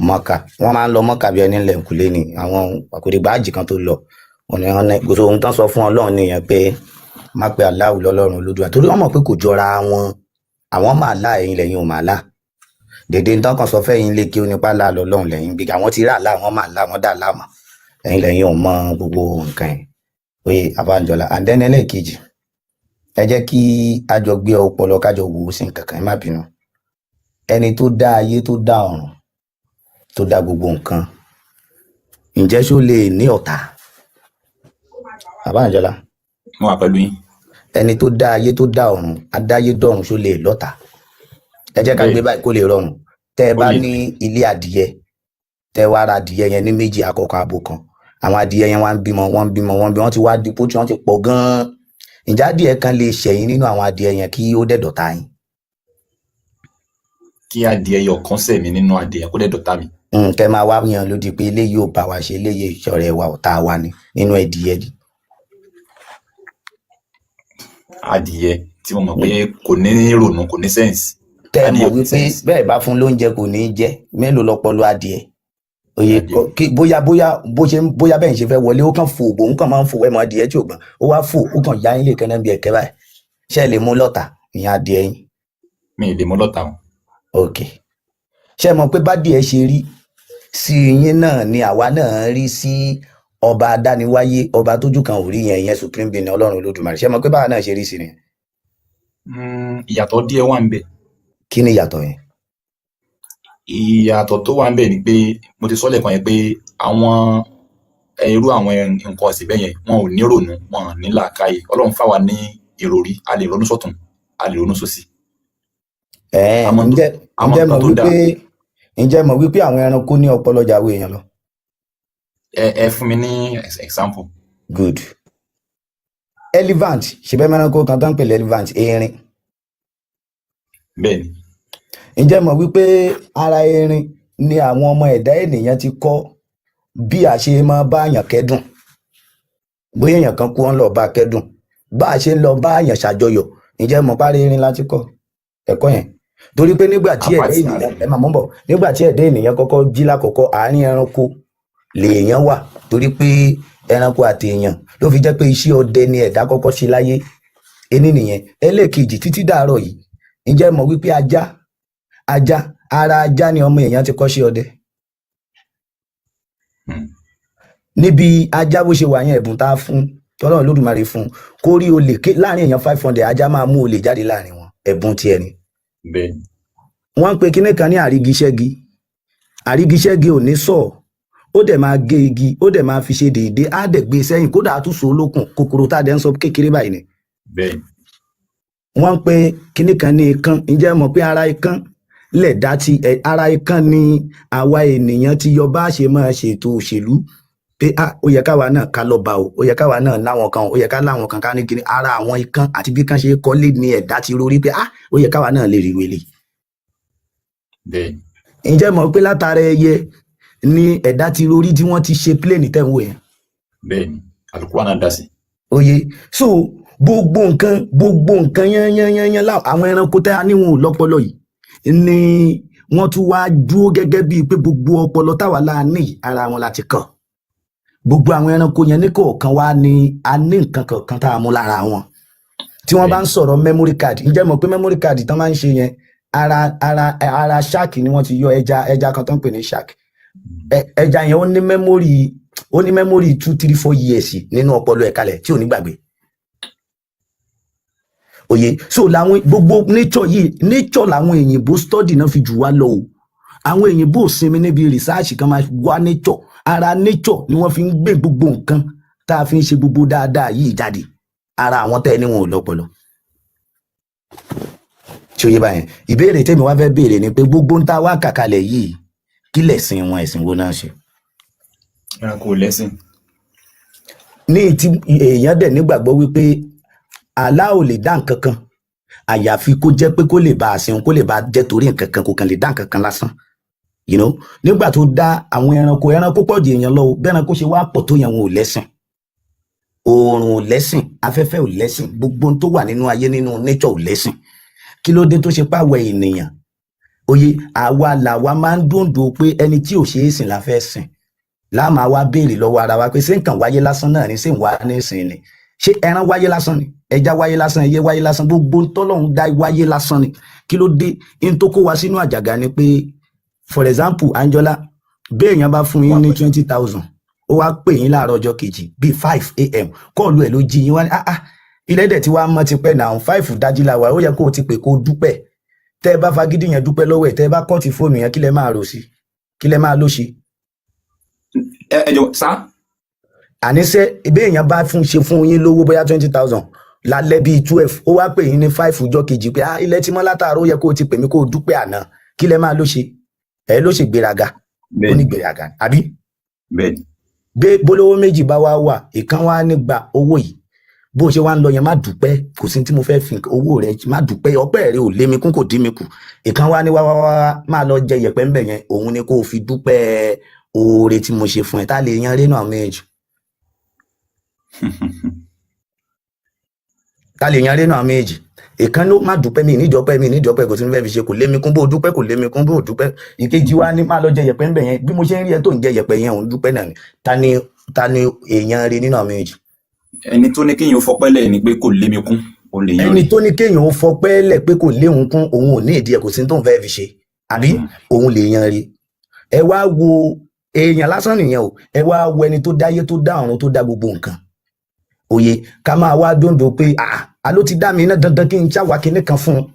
S3: Mọ́kà wọ́n máa ń lọ Mọ́kà bí ẹni lẹ́ǹkùlé ni àwọn àkòdìgbà àjì kan tó lọ gbogbo ohun tán sọ fún Ọlọ́run nìyẹn pé má pe Allahu lọ́lọ́run Olódùmarè torí wọ́n mọ̀ pé kò jọra wọn. àwọn máa lá ẹ̀yin lẹ́yìn ò máa lá dèdè nǹkan kan sọ fẹ́yìn lé kí onípa lá lọ́lọ́run lẹ́yìn bí àwọn ti rà lá wọn máa lá wọn dà láàmú ẹ̀yin lẹ́yìn ò mọ gbogbo nǹkan ẹ̀ oye Àbájọlá àndẹ́nẹ́lẹ̀ kejì ẹ jẹ́ kí a jọ gbé ọpọlọ kájọ wò ó sí nǹkan kan ẹ má bínú. ẹni tó dá ayé tó dá ọ̀run tó dá gbogbo nǹkan ǹjẹ́ ṣó lè ní ọ̀tá? Àbájọlá
S7: mo wà pẹ̀lú yín.
S3: ẹni tó dá ayé tó dá ọ̀run adáyé dọ̀run ṣó lè lọ́tá? ẹ jẹ́ ká gbé báyìí kó lè rọrùn. tẹ́ ẹ bá ní ilé adìyẹ tẹ́ ẹ wá ra adìyẹ yẹn ní méjì àkọ́kọ́ abo kan àwọn adìyẹ yẹn wá ń bímọ wọ́n ti wá di pótí wọ́n ti pọ̀ gan-an. ǹjẹ́ adìyẹ kan lè ṣẹ̀yìn nínú àwọn adìyẹ yẹn kí ó dẹ̀ dọ̀tá yín?
S7: kí adìẹ yọ kán sẹ̀ mí nínú adìẹ kó dẹ̀ dọ̀tá mi.
S3: kẹ́ máa wá yan lódì pé eléyìí ò bá wa ṣe eléyìí ìṣọ̀rẹ́ wa ọ̀tá wa ni nínú ẹdìyẹ ni.
S7: adìẹ tí mo mọ̀ pé kò ní ronú kò ní sẹ́ǹsì.
S3: tẹ́ ẹ mọ̀ wípé bẹ́ẹ̀ bá fún lóúnjẹ kò ní í jẹ mélòó lọpọlọ adìẹ oye bóyá bẹ́ẹ̀ ń ṣe fẹ́ wọlé ó kàn fò òun kàn máa ń fò ẹ̀mọ́ adìẹ tí ò gbọ́n ó wá fò ó kàn yá ilé kẹ́nẹ́ bí ẹ̀kẹ́ báyìí ṣé ẹ lè mú lọ́tà ìyẹn adìẹ yín?
S7: mi ì lè mú lọ́tà o.
S3: ok ṣé ẹ mọ̀ pé bádìẹ ṣe rí sí yín náà ni àwa náà rí sí ọba adániwáyé ọba tójú kan ò rí yẹn ìyẹn supreme being Ọlọ́run Olódùmarè. ṣé ẹ mọ̀ pé báwa náà ṣe rí sí ni?
S7: ìyàtọ̀ díẹ̀ wà ń bẹ̀.
S3: kí ni ìyàtọ̀ yẹn?
S7: ìyàtọ̀ tó wà ń bẹ̀ ni pé mo ti sọ lẹ́ẹ̀kan yẹn pé àwọn irú àwọn nǹkan ọ̀sìn bẹ́ẹ̀ yẹn wọn ò ní ronú wọn ò ní làákàyè. Ọlọ́run fáwa ní ìròrí a lè ronú sọ́tún a lè ronú sósì.
S3: ǹjẹ́ mọ̀ wípé àwọn ẹranko ní ọpọlọ jàwé èèyàn lọ?
S7: ẹ fún mi ní example.
S3: good. elephant ṣe bẹ́ẹ̀ mẹ́ranko kan tó ń pè ní elephant erin.
S7: bẹ́ẹ̀ni.
S3: ǹjẹ́ mọ̀ wípé ara erin ni àwọn ọmọ ẹ̀dá ènìyàn ti kọ́ bí a ṣe máa bá àyàn kẹ́dùn bóyá èèyàn kan kú wọn lọ bá kẹ́dùn bá a ṣe ń lọ bá àyàn ṣàjọyọ̀. ǹjẹ́ mọ̀ parí erin láti kọ́ ẹ̀kọ́ yẹn torí pé nígbà tí ẹ̀dá ènìyàn kọ́kọ́ jí lákọ̀ọ́kọ́ àárín ẹranko lèèyàn wà torí pé ẹranko àti èèyàn ló fi jẹ́ pé iṣẹ́ ọdẹ ni ẹ̀dá kọ́kọ́ ṣe láyé ení nìyẹn. ẹlẹ́ẹ̀kejì títí dàárọ̀ yìí ǹjẹ́ mọ̀ wípé ara ajá ni ọmọ èèyàn ti kọ́ ṣe ọdẹ. níbi ajá bó ṣe wà yẹn ẹ̀bùn tá a fún tọ́lọ́run Olódùmarè fún kó rí olè láàrin èèyàn 500 ajá máa mú olè jáde láàrin wọn ẹ̀bùn tiẹ̀ ni. wọ́n ń pe kinní kan ní àrígiṣẹ́gi ò ní sọ ó dẹ̀ máa gé igi ó dẹ̀ máa fi ṣe déédé á dẹ̀ gbé sẹ́yìn kódà á tún so olókùn kòkòrò tá a dẹ̀ ń sọ kékeré báyìí ni. wọ́n ń pe kinní kan ní ikán. ǹjẹ́ mọ̀ pé ara ikán ara ikán ni àwa ènìyàn ti yọ bá ṣe máa ṣètò òṣèlú pé ó yẹ káwa náà ká lọ́ba o ó yẹ káwa náà láwọn kan ó yẹ ká láwọn kan ká ní kíní ara àwọn ikán àti bí kan ṣe kọ́lé ní ẹ̀dá ti rórí pé ó yẹ káwa náà lè rí wele. ǹjẹ́ mọ̀ pé látara ẹyẹ ni ẹ̀dá ti rórí tí wọ́n ti ṣe pléènì tẹ̀ ń wò yẹn.
S7: bẹ́ẹ̀ni Al-Qur'an náà dá sí.
S3: oye so gbogbo nǹkan yányányányán àwọn ẹranko tẹ́ a níwọ̀n ò lọ́pọlọ yìí ni wọ́n tún wá dúró gẹ́gẹ́ bíi pé gbogbo ọpọlọ táwa láàánú ara wọn láti kàn gbogbo àwọn ẹranko yẹn ní kọ̀ọ̀kan wá ní a ní nǹkan kọ̀ọ̀kan tá a mú lára wọn. tí wọ́n bá ń sọ̀rọ̀ memory card ǹjẹ́ mọ̀ pé memory card tán máa ń ṣe yẹn ara shark ni wọ́n ti yọ ẹja kan tó ń pè ní shark. ẹja yẹn ó ní memory 2-3-4 years nínú ọpọlọ ẹ̀ kalẹ̀ tí ò ní gbàgbé. òye so làwọn gbogbo nature làwọn òyìnbó study náà fi jù wá lọ o. àwọn òyìnbó ò sinmi níbi research kan máa wá nature ara nature ni wọ́n fi ń gbé gbogbo nǹkan tá a fi ń ṣe gbogbo dáadáa yìí jáde ara àwọn tẹ́ ẹ níwọ̀n ò lọ́pọlọ. tí ó yé báyẹn ìbéèrè tèmi wá fẹ́ béèrè ni pé gbogbo ń tá a wá kàkalẹ̀ yìí kí lẹ̀sìn wọn ẹ̀sìn wo náà ṣe.
S7: ẹranko lẹ́sìn.
S3: ní tí èèyàn dẹ̀ nígbàgbọ́ wípé Allah ò lè dá nǹkan kan àyàfi kó jẹ́ pé kó lè bá a sìn kó lè bá a jẹ́ torí nǹkan kan kò kàn lè dá nǹkan kan lásán you know, nígbà tó dá àwọn ẹranko pọ̀ jù èèyàn lọ bẹ́ẹ̀ ẹranko ṣe wá pọ̀ tó yẹn wọn ò lẹ́sìn, oòrùn ò lẹ́sìn, afẹ́fẹ́ ò lẹ́sìn, gbogbo tó wà nínú ayé nínú nature ò lẹ́sìn. Kí ló dé tó ṣe pàwọ̀ ènìyàn oyè àwa làwa máa ń dòǹdò pé ẹni tí ò ṣe é sìn la fẹ́ sìn, láàmà wá béèrè lọ́wọ́ ara wa pé ṣé nǹkan wáyé lásán náà ni, ṣé ń wá ní sìn ni, ṣé ẹran wáyé lásán ni, ẹja wáyé lásán, ẹyẹ wáyé lásán, gbogbo tọ́lọ́run dá wáyé lásán ni. Kí ló dé in tó kó wa sínú àjàgà ni pé for example Anjola béèyàn bá fún yín ní 20,000 ó wá pè yín láàárọ̀ ọjọ́ kejì bíi 5 a.m. kọ́ọ̀lù ẹ̀ ló jí yín wá ní ilẹ̀ dẹ̀ tí wàá mọ́ ti pẹ́ náà 5 dájí la wà ó yẹ kó o ti pè kó o dúpẹ́, tẹ́ ẹ bá fagídí yẹn dúpẹ́ lọ́wọ́ ẹ̀, tẹ́ ẹ bá kọ́ọ̀tì fóònù yẹn kí lẹ máa rò sí, kí lẹ máa ló ṣe.
S7: ẹ jọ sá.
S3: Àníṣe béèyàn bá ṣe fún yín lówó bóyá 20,000 lálẹ́ bíi 12 ó wá pè yín ní 5 ọjọ́ kejì pé ilẹ̀ tí mọ́ látàárọ̀ ó yẹ kó o ti pè mí kó o dúpẹ́ àná, kí lẹ máa ló ṣe, ẹ ló ṣe gbéraga, ó ní gbéraga àbí.
S7: Bẹ́ẹ̀ni.
S3: Bólówó méjì bá wá wà ìkan wá nígbà owó yìí bó ṣe wá ń lọ yẹn má dúpẹ́, kò sí tí mo fẹ́ fi owó rẹ má dúpẹ́, ọpẹ́ rẹ ò lé mi kún kò dín mi kù, ìkan wá ní wá máa lọ jẹ yẹ̀pẹ̀ ńbẹ̀ yẹn, òun ni kó o fi dúpẹ́ oore tí mo ṣe fún ẹ, tá lè yan rénú àwọn méjì. Ta lè yan rénú àwọn méjì, ìkan ló má dúpẹ́ mi nídìọ́pẹ́ kò sí ní fẹ́ fi ṣe, kò lé mi kún bó dúpẹ́, kò lé mi kún bó dúpẹ́. Ìkejì wa ní máa lọ jẹ yẹ̀pẹ̀ ńbẹ̀ yẹn, bí mo ṣe ń rí ẹ tó ń jẹ yẹ̀pẹ̀ yẹn òun dúpẹ́ náà ni. Ta ni èèyàn rí nínú àwọn méjì?
S7: Ẹni tó ní kéèyàn fọpẹ́ lẹ̀ ni pé kò lé mi kún, ó lè yan.
S3: Ẹni tó ní kéèyàn fọpẹ́ lẹ̀ pé kò lé òun kún, òun ò ní ìdí ẹ, kò sí ní tó ń fẹ́ fi ṣe, àbí òun lè yan rí. Ẹ wá wo èèyàn lásán nìyẹn o, ẹ wá wo ẹni tó dáyé tó dá ọ̀run tó dá gbogbo nǹkan. Òye ká máa wá dòǹdò pé ló ti dá mi iná dandan kí n ṣàwá kinní kan fún un.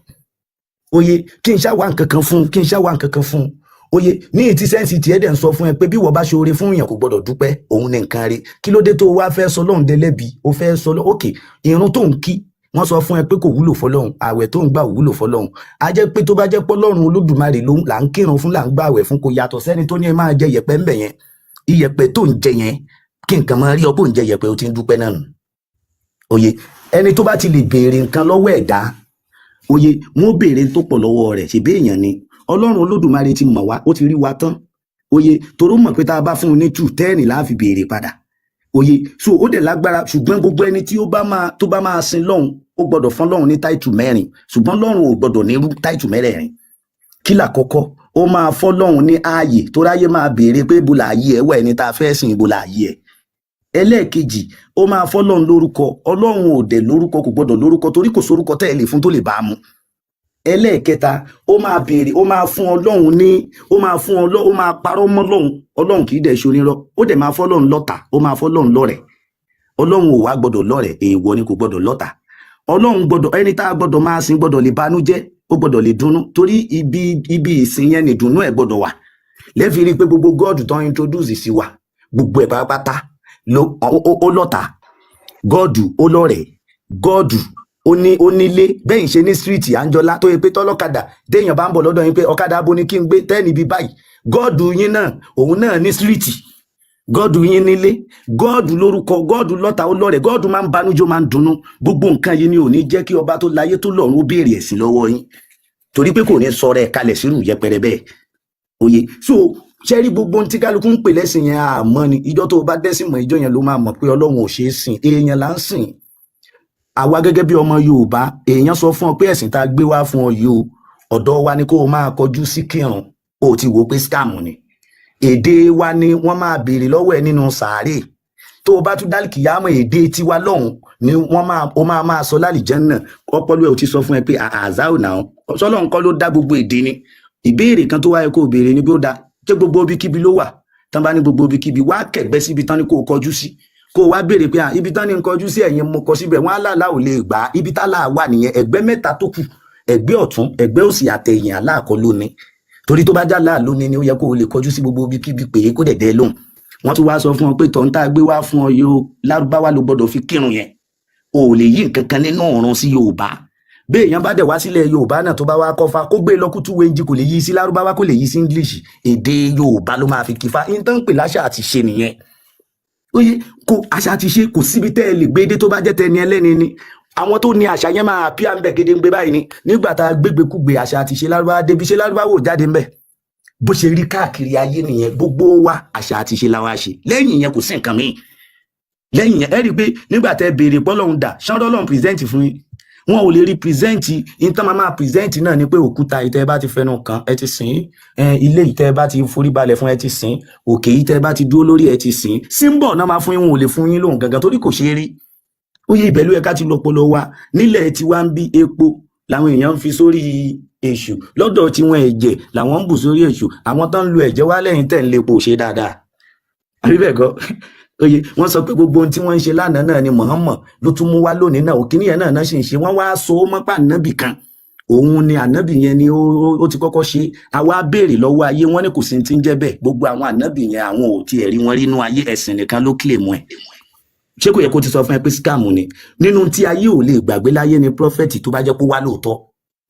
S3: Òye kí n ṣàwá nǹkan kan fún un, kí n ṣàwá nǹkan kan fún un. Òye ní ìtí sẹ́ǹsì tiẹ̀ dẹ̀ ń sọ fún ẹ pé bí wọ́n bá ṣoore fún èèyàn kò gbọ́dọ̀ dúpẹ́, òun ní nǹkan rí. Kí ló dé tó wá fẹ́ sọ lọ́hùn délẹ́bi, ó fẹ́ sọ òkè irun tó ń kí wọ́n sọ fún ẹ pé kò wúlò fọlọ́hùn, àwẹ̀ tó ń gbà ò wúlò fọlọ́hùn. A jẹ́ pé tó bá jẹ́ pé Ọlọ́run Olódùmarè là ń kírun fún, là ń gbà àwẹ̀ fún, kò yàtọ̀ sẹ́ni tó ní ẹ máa jẹ yẹ̀pẹ̀ ńbẹ̀ yẹn. Iyẹ̀pẹ̀ tó ń jẹ yẹn kí nǹkan máa rí ọ bó ń jẹ yẹ̀pẹ̀ ó ti ń dúpẹ́ náà nù. Òye ẹni tó bá ti lè béèrè nǹkan lọ́wọ́ ẹ̀dá, òye wọ́n béèrè tó pọ̀ lọ́wọ́ rẹ̀, ṣèbí èèyàn ni. Ọlọ́run Olódùmarè ti mọ̀ wá, ó ti rí wa tán. Òye toró mọ̀ pé tá a bá fún un ní 2 10 la fi béèrè padà. Òye so ó dẹ̀ lágbára, ṣùgbọ́n gbogbo ẹni tí tó bá máa sin lọ́hùn ó gbọ́dọ̀ fún lọ́hùn ní táìtù 4, ṣùgbọ́n lọ́hùn ò gbọ́dọ̀ ní táìtù 4. Kí làkọ́kọ́ ó máa fọ́ lọ́hùn ní ààyè tó ráyé máa béèrè pé ibo lààyè ẹ wà, ẹni tá a fẹ́ sìn ibo lààyè ẹ. Ẹlẹ́ẹ̀kejì ó máa fọ́ lọ́hùn lórúkọ, Ọlọ́run ò dẹ̀ lórúkọ, kò gbọ́dọ̀ lórúkọ torí kò sórúkọ tẹ́ ẹ lè fún tó lè bá a mu. Ẹlẹ́ẹ̀kẹta ó máa béèrè, ó máa fún Ọlọ́run ní, ó máa parọ́ mọ́ Ọlọ́run, Ọlọ́run kì í dẹ̀ ṣonírọ́, ó dẹ̀ máa fọ́ Ọlọ́run lọ́tà, ó máa fọ́ Ọlọ́run lọ́rẹ̀. Ọlọ́run ò wá gbọ́dọ̀ lọ́rẹ̀, èèwọ̀ ni kò gbọ́dọ̀ lọ́tà. Ọlọ́run gbọ́dọ̀, ẹni tá a gbọ́dọ̀ máa sìn gbọ́dọ̀ lè banújẹ́, ó gbọ́dọ̀ lè dunnú torí ibi ìsìn yẹn ni dùnnú ẹ̀ gbọ́dọ̀ wà. Lẹ́fi rí i pé gbogbo God tó ń introduce sí wa gbogbo ẹ̀ pátápátá ó lọ́tà, God ó lọ́rẹ̀, God ó nílé bẹ́yìn ṣe ní street Anjola tó yẹ pé tọ́lọ́kadà déèyàn bá ń bọ̀ lọ́dọ̀ yín pé ọ̀kadà abo ni kí n gbé tẹ́ẹ̀nì bíi báyìí, God yín náà òun náà ní street, God yín nílé, God lórúkọ, God lọ́tà ó lọ́rẹ̀, God máa ń banújẹ́, máa ń dunnú. Gbogbo nǹkan yìí ni ò ní jẹ́ kí ọba tó láyé tó lọ́run ó béèrè ẹ̀sìn lọ́wọ́ yín torí pé kò ní sọ rẹ̀ kalẹ̀ sírù yẹpẹrẹ bẹ́ẹ̀. Òye so ṣẹ́rí gbogbo ohun tí kálukú ń pè lẹ́sìn yẹn àmọ́ ni ìjọ tó bá dẹ́sìn mọ́ ìjọ yẹn ló máa mọ̀ pé Ọlọ́run ò ṣeé sìn, èèyàn là ń sìn. Àwa gẹ́gẹ́ bí ọmọ Yorùbá èèyàn sọ fún ọ pé ẹ̀sìn tá a gbé wá fún ọ yìí o ọ̀dọ̀ wa ni kó o máa kọjú sí kírun, o ti wò pé scam ni. Èdè wa ni wọ́n máa béèrè lọ́wọ́ ẹ̀ nínú sàárè, tó o bá tún dálì kìyàmọ̀ èdè tiwa lọ́hùn ni ó máa sọ lálìjánnà. Ọpọlọ ẹ̀ ò ti sọ fún ẹ pé àzáò náà Ọlọ́run kọ́ ló dá gbogbo èdè ni. Ìbéèrè kan tó wáyé kó o béèrè ni pé ó da ṣé gbogbo ibikíbi ló wà, tán bá ní gbogbo ibikíbi wá kẹ̀gbẹ́ síbi tán ni kó o kọjú sí, kó o wá béèrè pé ibi tán ni ń kọjú sí ẹ̀yin mo kọ síbẹ̀, wọ́n á làlá ò lè gbà á, ibi tá là wà nìyẹn. Ẹ̀gbẹ́ mẹ́ta tó kù, ẹ̀gbẹ́ ọ̀tún, ẹ̀gbẹ́ òsì àtẹ̀yìn aláàkọ́ lónìí, torí tó bá já láà lónìí ni ó yẹ kó o lè kọjú sí gbogbo ibikíbi pé kó dẹ̀ dẹ́ lóhùn. Wọ́n tún wá sọ fún ọ pé tọ̀hún gbé wá fún ọ yóò Lárúbáwá ló gbọ́dọ̀ fi kírun yẹn, o ò lè yí nǹkan kan nínú ọ̀run sí Yorùbá. Bí èèyàn bá dẹ̀ wá sílẹ̀ Yorùbá náà tó bá wá kọ́fà kó gbé lọ́kùtù wẹ́ńjì, kò lè yí sí Lárúbáwá, kò lè yí sí English, èdè Yorùbá ló máa fi kífà. Ìtàn pè láṣà àti ṣe nìyẹn. Oye kò àṣà àti ṣe kò síbi tẹ́ ẹ lè gbé dé tó bá jẹ́ tẹni ẹlẹ́ni ni. Àwọn tó ní àṣà yẹn máa pí à ń bẹ̀ kéde ń gbé báyìí ni nígbà tá a gbégbékúgbé àṣà àti ṣe Lárúbáwá débi ṣe Lárúbáwá ò jáde ń bẹ̀. bó ṣe rí káàkiri ayé nìyẹn, gbogbo wa àṣà àti ìṣe la wá ṣe, lẹ́yìn yẹn kò sí nǹkan míì. Lẹ́yìn yẹn ẹ rí i pé nígbà tẹ́ béèrè pọ́lọ́hún dà ṣáńdọ́ lọ́hún pírẹsẹ́ǹtì fún yín, wọn ò lè rí pírẹsẹ́ǹtì ìtàn máa pírẹsẹ́ǹtì náà ni pé òkúta ìtẹ́ bá ti fẹnu kan ẹ ti sìn, ilé ìtẹ́ bá ti forí balẹ̀ fún ẹ ti sìn, òkè ìtẹ́ bá ti dúró lórí ẹ ti sìn, símbọ̀ náà máa fún yín, wọn ò lè fún yín lóhùn gangan torí kò ṣeé rí. Ó yẹ ìbẹ̀lú ẹ̀ka ti lọ́pọlọ wa nílẹ̀ tí wá ń bí epo làwọn èèyàn ń fi sórí èṣù, lọ́dọ̀ tí wọn ẹ̀jẹ̀ làwọn ń bù sórí èṣù, àwọn tó ń lo ẹ̀jẹ̀ wá lẹ́yìn tẹ̀ ń lepo ṣe dáadáa. Àbí bẹ́ẹ̀ kọ́? Oye, wọ́n sọ pé gbogbo ohun tí wọ́n ń ṣe lánàá náà ni Muhammad ló tún mú wá lónìí náà, òkìní yẹn náà ṣì ń ṣe, wọ́n wá so ó mọ́pá ànábì kan, òun ni ànábì yẹn ni ó ti kọ́kọ́ ṣe. Àwa béèrè lọ́wọ́ ayé, wọ́n ní kò sí ti ń jẹ́ bẹ́ẹ̀, gbogbo àwọn ànábì yẹn àwọn ò tiẹ̀ rí wọn rí inú ayé, ẹ̀sìn nìkan ló kílè mọ́ ẹ̀. Ṣé kò yẹ kó ti sọ fún ẹ pé scam ni? Nínú tí ayé ò lè gbàgbé láyé ni prọfẹ̀tì tó bá jẹ́ pé wá lóòótọ́,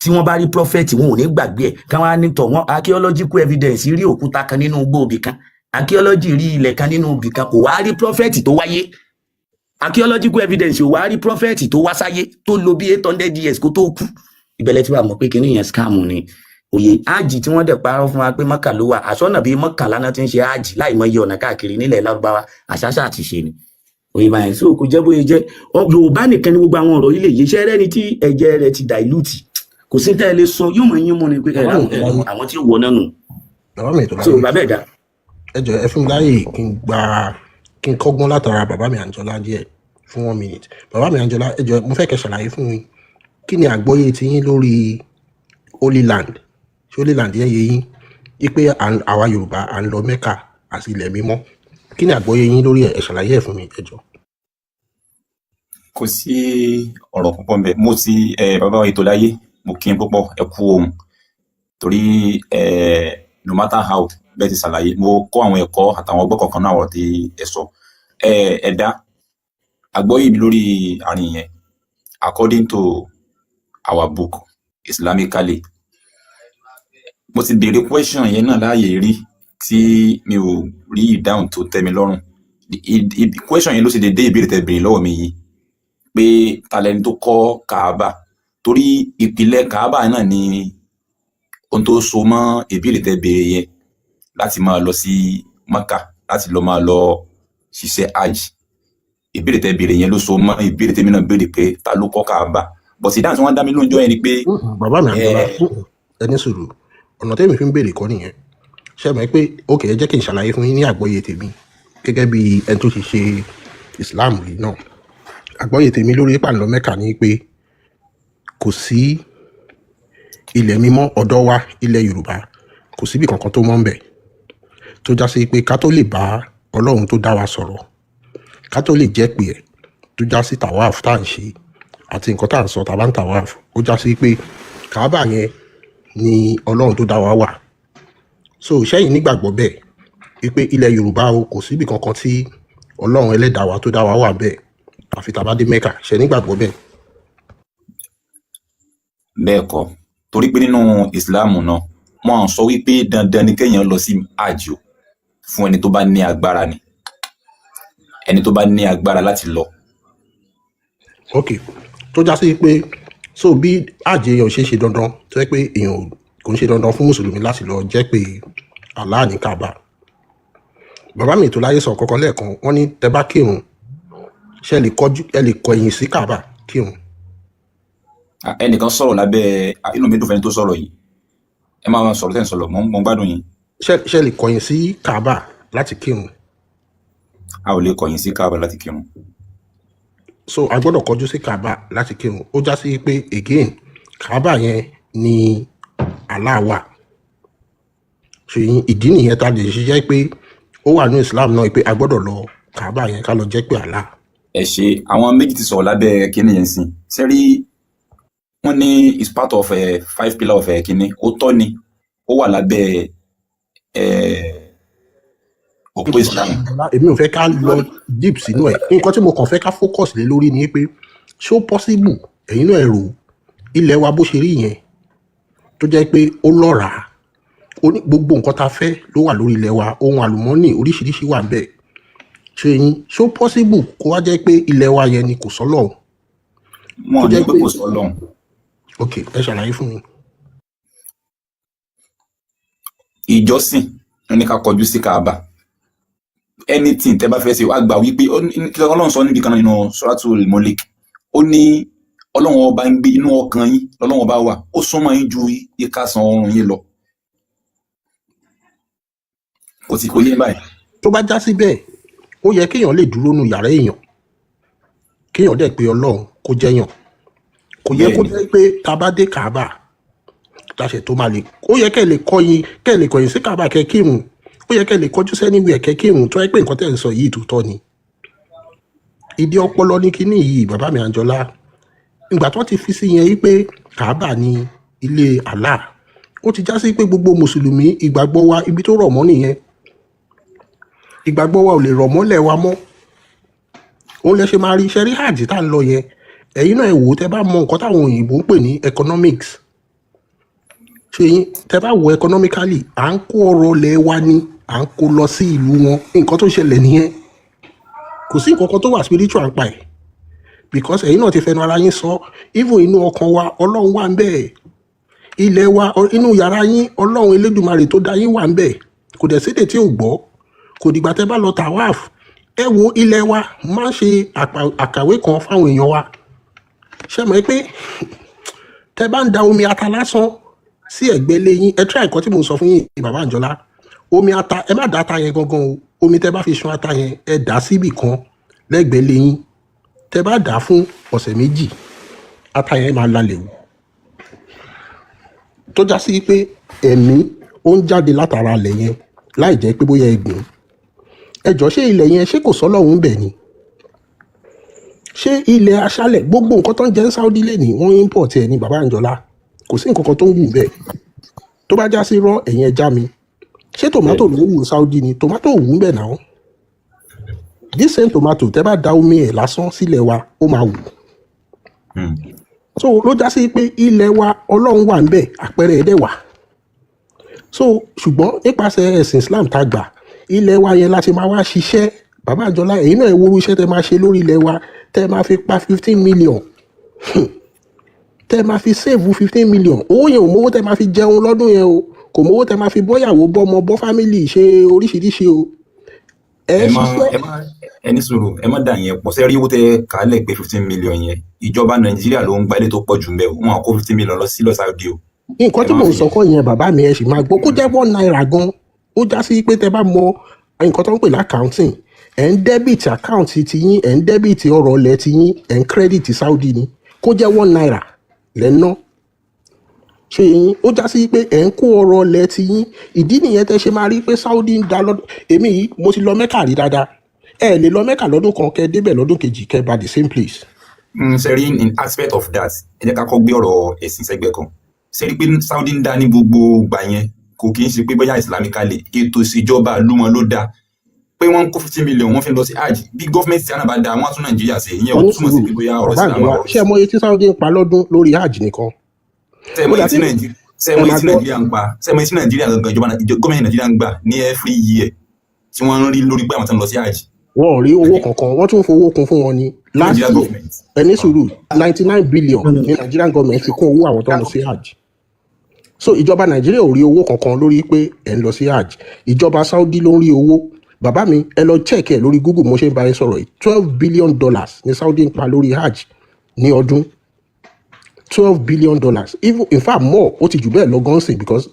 S3: tí wọ́n bá rí prọfẹ̀tì wọn ò ní gbàgbé ẹ̀, káwọn á ní tọ̀ wọ́n archaeological evidence rí òkúta kan nínú igbó ibì kan, archaeology rí ilẹ̀ kan nínú ibì kan, kò wá rí prọfẹ̀tì tó wáyé. Archaeological evidence ò wá rí prọfẹ̀tì tó wá sáyé tó lo bí 800 years kó tó kú. Ìbẹ̀lẹ̀ tí wàá mọ̀ pé kinní yẹn scam ni. Òye ájì tí wọ́n dẹ̀ parọ́ fún wa pé Mọ́kà ló wà, àṣọ́nà bíi mọ́kànlá náà ti ń ṣe ájì láì mọ iye ọ̀nà káàkiri nílẹ̀ Lárúbáwá, àṣàṣà àti ṣe ni. Òye báyìí so kò jẹ́ bóyá jẹ́ Yorùbá nìkan ní gbogbo àwọn ọ̀rọ̀ ilé yìí, iṣẹ́ rẹ́ni tí ẹ̀jẹ̀ rẹ̀ ti dilute kò sí tẹ́ ẹ lè sọ, yóò mọ yín mú ni pé àwọn tí ó wọ náà nù. So bàbá ẹ̀dá.
S5: Ẹ jọ̀ọ́ ẹ fún mi láyè kí n kọ́gbọ́n látara bàbá mi Àǹjọ́lá díẹ̀ fún 1 minute. Bàbá mi Àǹjọ́lá, ẹ jọ̀ọ́ mo fẹ́ kẹ́ ṣàlàyé fún mi kí ni àgbọ́yé ti yín lórí Holy Land. Ṣé Holy Land yẹn yé yín wípé àwa Yorùbá à ń lọ Mẹ́kà àti ilẹ̀ mímọ́? Kí ni àgbọ́yé yín lórí ẹ̀? Ẹ ṣàlàyé ẹ̀ fún mi ẹ jọ̀ọ́.
S7: Kò sí ọ̀rọ̀ púpọ̀ ńbẹ̀. Mo ti bàbá ètò láyé, mo kí n púpọ̀, ẹ kú ohun. Torí no matter how bẹ́ẹ̀ ti ṣàlàyé, mo kọ́ àwọn ẹ̀kọ́ àtàwọn ọgbọ́n kọ̀ọ̀kan náà ọ̀rọ̀ tí ẹ sọ. Ẹ̀dá àgbọ́yé mi lórí àárín yẹn, according to our book Islamically, mo ti béèrè question yẹn náà láàyè rí tí mi ò rí ìdáhùn tó tẹ́ mi lọ́rùn. Question yẹn ló ṣe dédé ìbéèrè tẹ́ béèrè lọ́wọ́ mi yìí pé ta lẹni tó kọ́ Kaaba, torí ìpìlẹ̀ Kaaba náà ni ohun tó so mọ́ ìbéèrè tẹ́ béèrè yẹn láti máa lọ sí Maka, láti lọ máa lọ ṣiṣẹ́ hajj. Ìbéèrè tẹ́ béèrè yẹn ló so mọ́ ìbéèrè tẹ́mi náà béèrè pé ta ló kọ́ Kaaba. But ìdáhùn tí wọ́n dá mi lóúnjọ́ yẹn ni pé
S5: bàbá mi Àǹjọ́lá, ẹni sùúrù, ọ̀nà tẹ́mi fi ń béèrè kọ́ nìyẹn. Ṣé mọ̀ pé ókè ẹ jẹ́ kí n ṣàlàyé fún yín ní àgbọ́yé tèmi gẹ́gẹ́ bí ẹni tó ti ṣe Islam rí náà. Àgbọ́yé tèmi lórí pàǹlọ́ Mẹ́kà ni pé kò sí ilẹ̀ mímọ́ ọ̀dọ̀ wa ilẹ̀ Yorùbá, kò síbi kankan tó mọ́ ń bẹ̀ tó já sí pé ká tó lè bá Ọlọ́run tó dá wa sọ̀rọ̀, ká tó lè jẹ́ pé ẹ̀ tó já sí tàwáàfù tá à ń ṣe àti nǹkan tá à ń sọ tá a bá ń tàwáàfù, ó já sí pé Káàbà yẹn ni Ọlọ́run tó dá wa wà. So ṣẹ́yìn nígbàgbọ́ bẹ́ẹ̀ wípé ilẹ̀ Yorùbá o kò síbi kankan tí Ọlọ́run ẹlẹ́dàá wa tó dá wa wà bẹ́ẹ̀ àfi tá a bá dé Mẹ́kà, ṣẹ́ nígbàgbọ́ bẹ́ẹ̀?
S7: bẹ́ẹ̀ kọ́, torí pé nínú ìsìláàmù náà wọ́n sọ wípé dandan ni kéèyàn lọ sí hajj o fún ẹni tó bá ní agbára ni, ẹni tó bá ní agbára láti lọ.
S5: Ok, tó já sí pé so bí hajj èèyàn ṣe ṣe dandan tó yẹ pé èèyàn kò ń ṣe dandan fún mùsùlùmí láti lọ jẹ́ pé Allah ní Kaaba. Bàbá mi tó láyé sọ kọ́kọ́ lẹ́ẹ̀kan, wọ́n ní tẹ́ bá kírun ṣe ẹ lè kọ ẹ̀yìn sí Kaaba kírun.
S7: Ẹnìkan sọ̀rọ̀ lábẹ́ inú mi dùn fẹ́ni tó sọ̀rọ̀ yìí, ẹ máa sọ̀rọ̀ tẹ́ ń sọ̀rọ̀, mo ń gbádùn yín.
S5: Ṣe lè kọ̀yìn sí Kaaba láti kírun.
S7: A ò lè kọ̀yìn sí Kaaba láti kírun.
S5: So a gbọ́dọ̀ kọjú sí Kaaba láti kírun. Ó já sí pé again Kaaba yẹn ni Allah wà. So ìdí nìyẹn tá a lè ṣiṣẹ́ pé ó wà ní Islam náà pé a gbọ́dọ̀ lọ Kaaba yẹn ká lọ jẹ́ pé Allah.
S7: Ẹ ṣe àwọn méjì ti sọ̀rọ̀ lábẹ́ kíní yẹn sìn sẹ́rí wọ́n ní is part of 5 pillar of kíní, ó tọ́ ni ó wà lábẹ́ òpó Islam.
S5: Èmi ò fẹ́ ká lọ deep sínú ẹ̀, nǹkan tí mo kàn fẹ́ ká focus lé lórí ni pé ṣó possible ẹ̀yin náà ẹ̀rù ilẹ̀ wa bó ṣe rí yẹn tó jẹ́ pé ó lọ́ràá, ó ní gbogbo nǹkan tá a fẹ́ ló wà lórí ilẹ̀ wa, ohun àlùmọ́ọ́nì oríṣiríṣi wà bẹ́ẹ̀. Ṣé yín ṣó possible kó wá jẹ́ pé ilẹ̀ wa yẹn ni kò sọ́lọ́run?
S7: Wọ́n ní pé kò sọ́lọ́run.
S5: Ok, ẹ ṣàlàyé fún mi.
S7: ìjọsìn wọn ní ká kọjú sí Káàbà anything tẹ́ bá fẹ́ ṣe wá gbà wípé Ọlọ́run sọ níbi kan náà nínú Suratul Mulk ó ní Ọlọ́run ọba ń gbé inú ọkàn yín lọ́lọ́run ọba wà ó súnmọ́ yín ju ìkásán ọrùn yín lọ kò sí kò yé báyìí.
S5: tó bá já síbẹ̀ ó yẹ kéèyàn lè dúró nu yàrá èèyàn kéèyàn dẹ̀ pé ọlọ́run kó jẹ́yàn kò yẹ kó jẹ́ pé tá a bá dé Káàbà láṣẹ tó máa lè ó yẹ kẹ́ lè kọ̀yìn sí Káàbà kẹ́ kírun ó yẹ kẹ́ lè kọjú sẹ́niwì ẹ̀kẹ́ kírun tó yẹ pé nǹkan tẹ̀ ń sọ yìí tòótọ́ ni ìdí ọpọlọ ní kinní yìí bàbá mi Àǹjọlá ìgbà tó ti fi sí yẹn yí pé Káàbà ní ilé Allah ó ti já sí pé gbogbo mùsùlùmí ìgbàgbọ́ wa ibi tó rọ̀ mọ́ nìyẹn ìgbàgbọ́ wa ò lè rọ̀ mọ́lẹ̀ wa mọ́ òun lẹ ṣe máa rí iṣẹ́ rí hajj tá à ń lọ yẹn ẹ̀yin náà ẹ wò ó tẹ́ bá mọ nǹkan táwọn òyìnbó ń pè ní economics ṣe yín tẹ́ bá wo economically à ń kó ọrọ̀ lẹ̀ wa ni à ń kó lọ sí ìlú wọn nǹkan tó ṣẹlẹ̀ nìyẹn kò sí nǹkan kan tó wà spiritual pa ẹ̀ because ẹ̀yin náà ti fẹnu ara yín sọ even inú ọkàn wa ọlọ́run wà ń bẹ̀ ilẹ̀ wa inú yàrá yín ọlọ́run elédùmarè tó dá yín wà ń bẹ̀ kò dẹ̀ sédè tí ò gbọ́ kò dìgbà tẹ́ bá lọ tawaf ẹ wo ilẹ̀ wa máa ń ṣe àkàwé kan fáwọn èèyàn wa ṣe mọ̀ pé tẹ́ bá ń da omi ata lásán sí ẹ̀gbẹ́ ilé yín ẹ try nǹkan tí mo sọ fún yín bàbá Àǹjọlá omi ata ẹ má dá ata yẹn gangan o omi tẹ́ bá fi sun ata yẹn ẹ dà síbì kan lẹ́gbẹ̀ẹ́ ilé yín tẹ́ bá dà fún ọ̀sẹ̀ méjì ata yẹn máa lalẹ̀ o tó já sí pé ẹ̀mí ó ń jáde látara ilẹ̀ yẹn láì jẹ́ pé bóyá ẹgbìn ẹjọ́ ṣé ilẹ̀ yẹn ṣé kò sọ́lọ́hún bẹ̀ ni ṣé ilẹ̀ aṣálẹ̀ gbogbo nǹkan tó ń jẹ́ ń Saudi lè ní wọ́n import ẹ̀ ní bàbá Àǹjọlá kò sí nǹkan kan tó ń wù bẹ́ẹ̀ tó bá já sí rọ́ ẹ̀yìn ẹja mi ṣé tòmátò ló wù Saudi ni tòmátò wù ń bẹ̀ náà this same tomato tẹ́ bá da omi ẹ̀ lásán sílẹ̀ wa ó máa wù so ló já sí pé ilẹ̀ wa ọlọ́run wà ń bẹ̀ àpẹẹrẹ ẹ̀ dẹ̀ wà so ṣùgbọ́n nípasẹ̀ ẹ̀sìn Islam tá a gbà ilẹ̀ wa yẹn láti máa wá ṣiṣẹ́ bàbá Àǹjọlá èyí náà wo iṣẹ́ tẹ́ máa ṣe lórí ilẹ̀ wa tẹ́ máa fi pa 15 million tẹ́ máa fi save 15 million owó yẹn ò mówó tẹ́ máa fi jẹun lọ́dún yẹn o kò mówó tẹ́ máa fi bọ́yàwó bọ́mọ bọ́ fámìlì ṣe oríṣiríṣi o
S7: ẹni sùúrù ẹ má dà yẹn pọ̀ sẹ́rí owó tẹ kálẹ̀ pé 15 million yẹn ìjọba Nàìjíríà ló ń gba ilé tó pọ̀ jù ń bẹ̀ wọn kó 15 million lọ sí lọ Saudi o.
S5: nǹkan tí mò ń sọ kọ́ yẹn bàbá mi ẹ sì máa gbọ́ kó jẹ́ $1 gan ó já sí pé tẹ́ bá mọ nǹkan tó ń pè ní accounting ẹ̀ ń debit account ti yín ẹ̀ ń debit ọrọ̀ ilẹ̀ ti yín ẹ̀ ń credit Saudi ni kó jẹ́ $1 lẹ́ná ṣe yín ó já sí pé ẹ̀ ń kó ọrọ̀ ilẹ̀ ti yín ìdí nìyẹn tẹ́ ṣe máa rí pé Saudi ń da lọ́dún èmi yìí mo ti lọ Mẹ́kà rí dáadáa ẹ lè lọ Mẹ́kà lọ́dún kan kẹ́ débẹ̀ lọ́dún kejì kẹ́ bá the same place.
S7: sẹ́rí in aspect of that ẹ jẹ́ ká kọ́ gbé ọ̀rọ̀ ẹ̀sìn sẹ́gbẹ́ kan sẹ́rí pé Saudi ń dá ní gbogbo gbà yẹn kò kì í ṣe pé bóyá islamically ètò ìṣèjọba ìlú wọn ló dáa pé wọ́n kó 15 million wọ́n fi lọ sí hajj bí gọ́fìmẹ̀ntì tí a náà bá dáa wọ́n á tún Nàìjíríà ṣe ìyẹn ò túmọ̀ sí pé bóyá ọ̀rọ̀ islam wà.
S5: ṣé ẹ mọ iye tí Saudi ń pa lọ́dún lórí hajj nìkan.
S7: sẹ́ẹ̀mọ̀ tí Nàìjíríà ń pa sẹ́ẹ̀mọ̀ tí Nàìjíríà gangan gọ́ọ̀mẹ̀ntì Nàìjíríà ń gbà ní every year tí wọ́n ń rí lórí pé àwọn tí wọ́n lọ sí hajj.
S5: wọn ò rí owó kankan wọ́n tún fowó kún fún wọn ni last year ẹni sùúrù 99 billion ní Nigerian government fi kún owó àwọn tó ń lọ sí hajj so ìjọba Nàìjíríà ò rí owó kankan lórí pé ẹ̀ ń lọ sí hajj ìjọba Saudi ló ń rí owó bàbá mi ẹ lọ check ẹ lórí Google mo ṣe ń bá yín sọ̀rọ̀ yìí $12 billion ní Saudi ń pa lórí hajj ní ọdún $12 billion even in fact more ó ti jù bẹ́ẹ̀ lọ gan sí because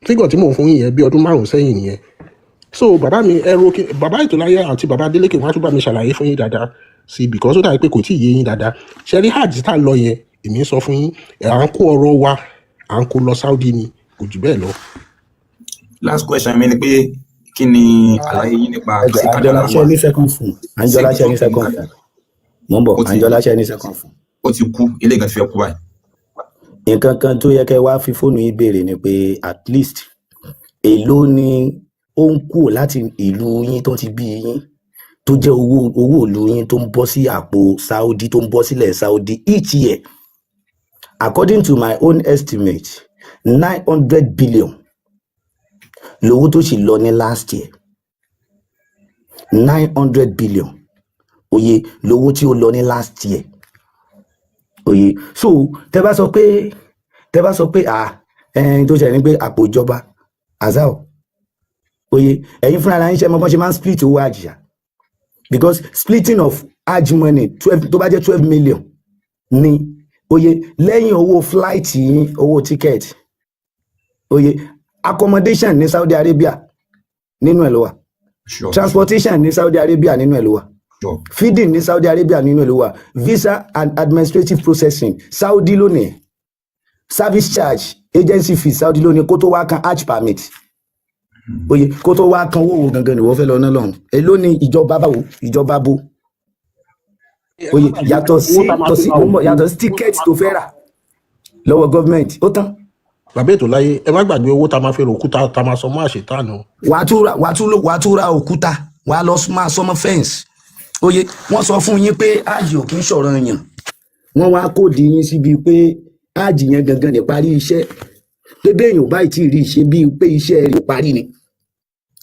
S5: figure tí mò ń fún yín yẹn bí ọdún 5 sẹ́yìn nìyẹn so bàbá mi ẹ ro bàbá Ìtòláyé àti bàbá Adélékè wọn á tún bá mi ṣàlàyé fún yín dáadáa sí because ó dàbí pé kò tí ì yé yín dáadáa ṣẹ́rí hajj tá a lọ yẹn èmi sọ fún yín à ń kó ọrọ̀ wa à ń kó lọ Saudi ni kò jù bẹ́ẹ̀ lọ.
S7: last question mi ni pé kí ni àlàyé yín nípa
S3: Àǹjọlá ṣe ní second phone Àǹjọlá ṣe ní second phone mo ń bọ̀ Àǹjọlá ṣe ní second phone.
S7: ó ti kú ilé gan ti fẹ́ kú báyìí.
S3: nǹkan kan tó yẹ kẹ́ wá fi fóònù yìí béèrè ni pé at least èló ni ó ń kúrò láti ìlú yín tó ti bí yín tó jẹ́ owó ìlú yín tó ń bọ́ sí àpò Saudi tó ń bọ́ sílẹ̀ Saudi each year according to my own estimate 900 billion lówó tó sì lọ ní last year 900 billion oye lówó tí ó lọ ní last year oye so tẹ́ bá sọ pé tó ṣe ní pé àpò ìjọba azao oye ẹ̀yin fúnra ara yín ṣe mọ bọ́n ṣe máa ń split owó àjìyà because splitting of hajj money 12 tó bá jẹ́ 12 million ni oye lẹ́yìn owó flight yín owó ticket oye accommodation ní Saudi Arabia nínú ẹ̀ ló wà
S7: Sure.
S3: transportation ní Saudi Arabia nínú ẹ̀ ló wà
S7: Sure.
S3: feeding ní Saudi Arabia nínú ẹ̀ ló wà visa and administrative processing Saudi lónìí service charge agency fee Saudi lónìí kó tó wá kan hajj permit oye kó tó wá kan owó gangan ni wọ́n fẹ́ lọ ná lọ́hùn èló ni ìjọba báwo ìjọba bó oye yàtọ̀ sí ticket tó fẹ́ rà lọ́wọ́ gọ́ọ̀mẹ̀ntì ó tán
S5: bàbá ètò láyé ẹ má gbàgbé owó tá a máa fi ròkúta tá a máa sọ mọ́ àṣetánù.
S3: wàá tún ra òkúta wàá lọ máa sọmọ fẹ́ǹsì oye wọ́n sọ fún yín pé áàjì ò kí ń ṣọ̀rọ̀ yàn wọ́n wá kóòdì yín síbi pé áàjì yẹn gangan ní parí iṣẹ́ pé béèyàn ò báyìí tí ì rí ṣe bíi pé iṣẹ́ rẹ̀ ò parí ni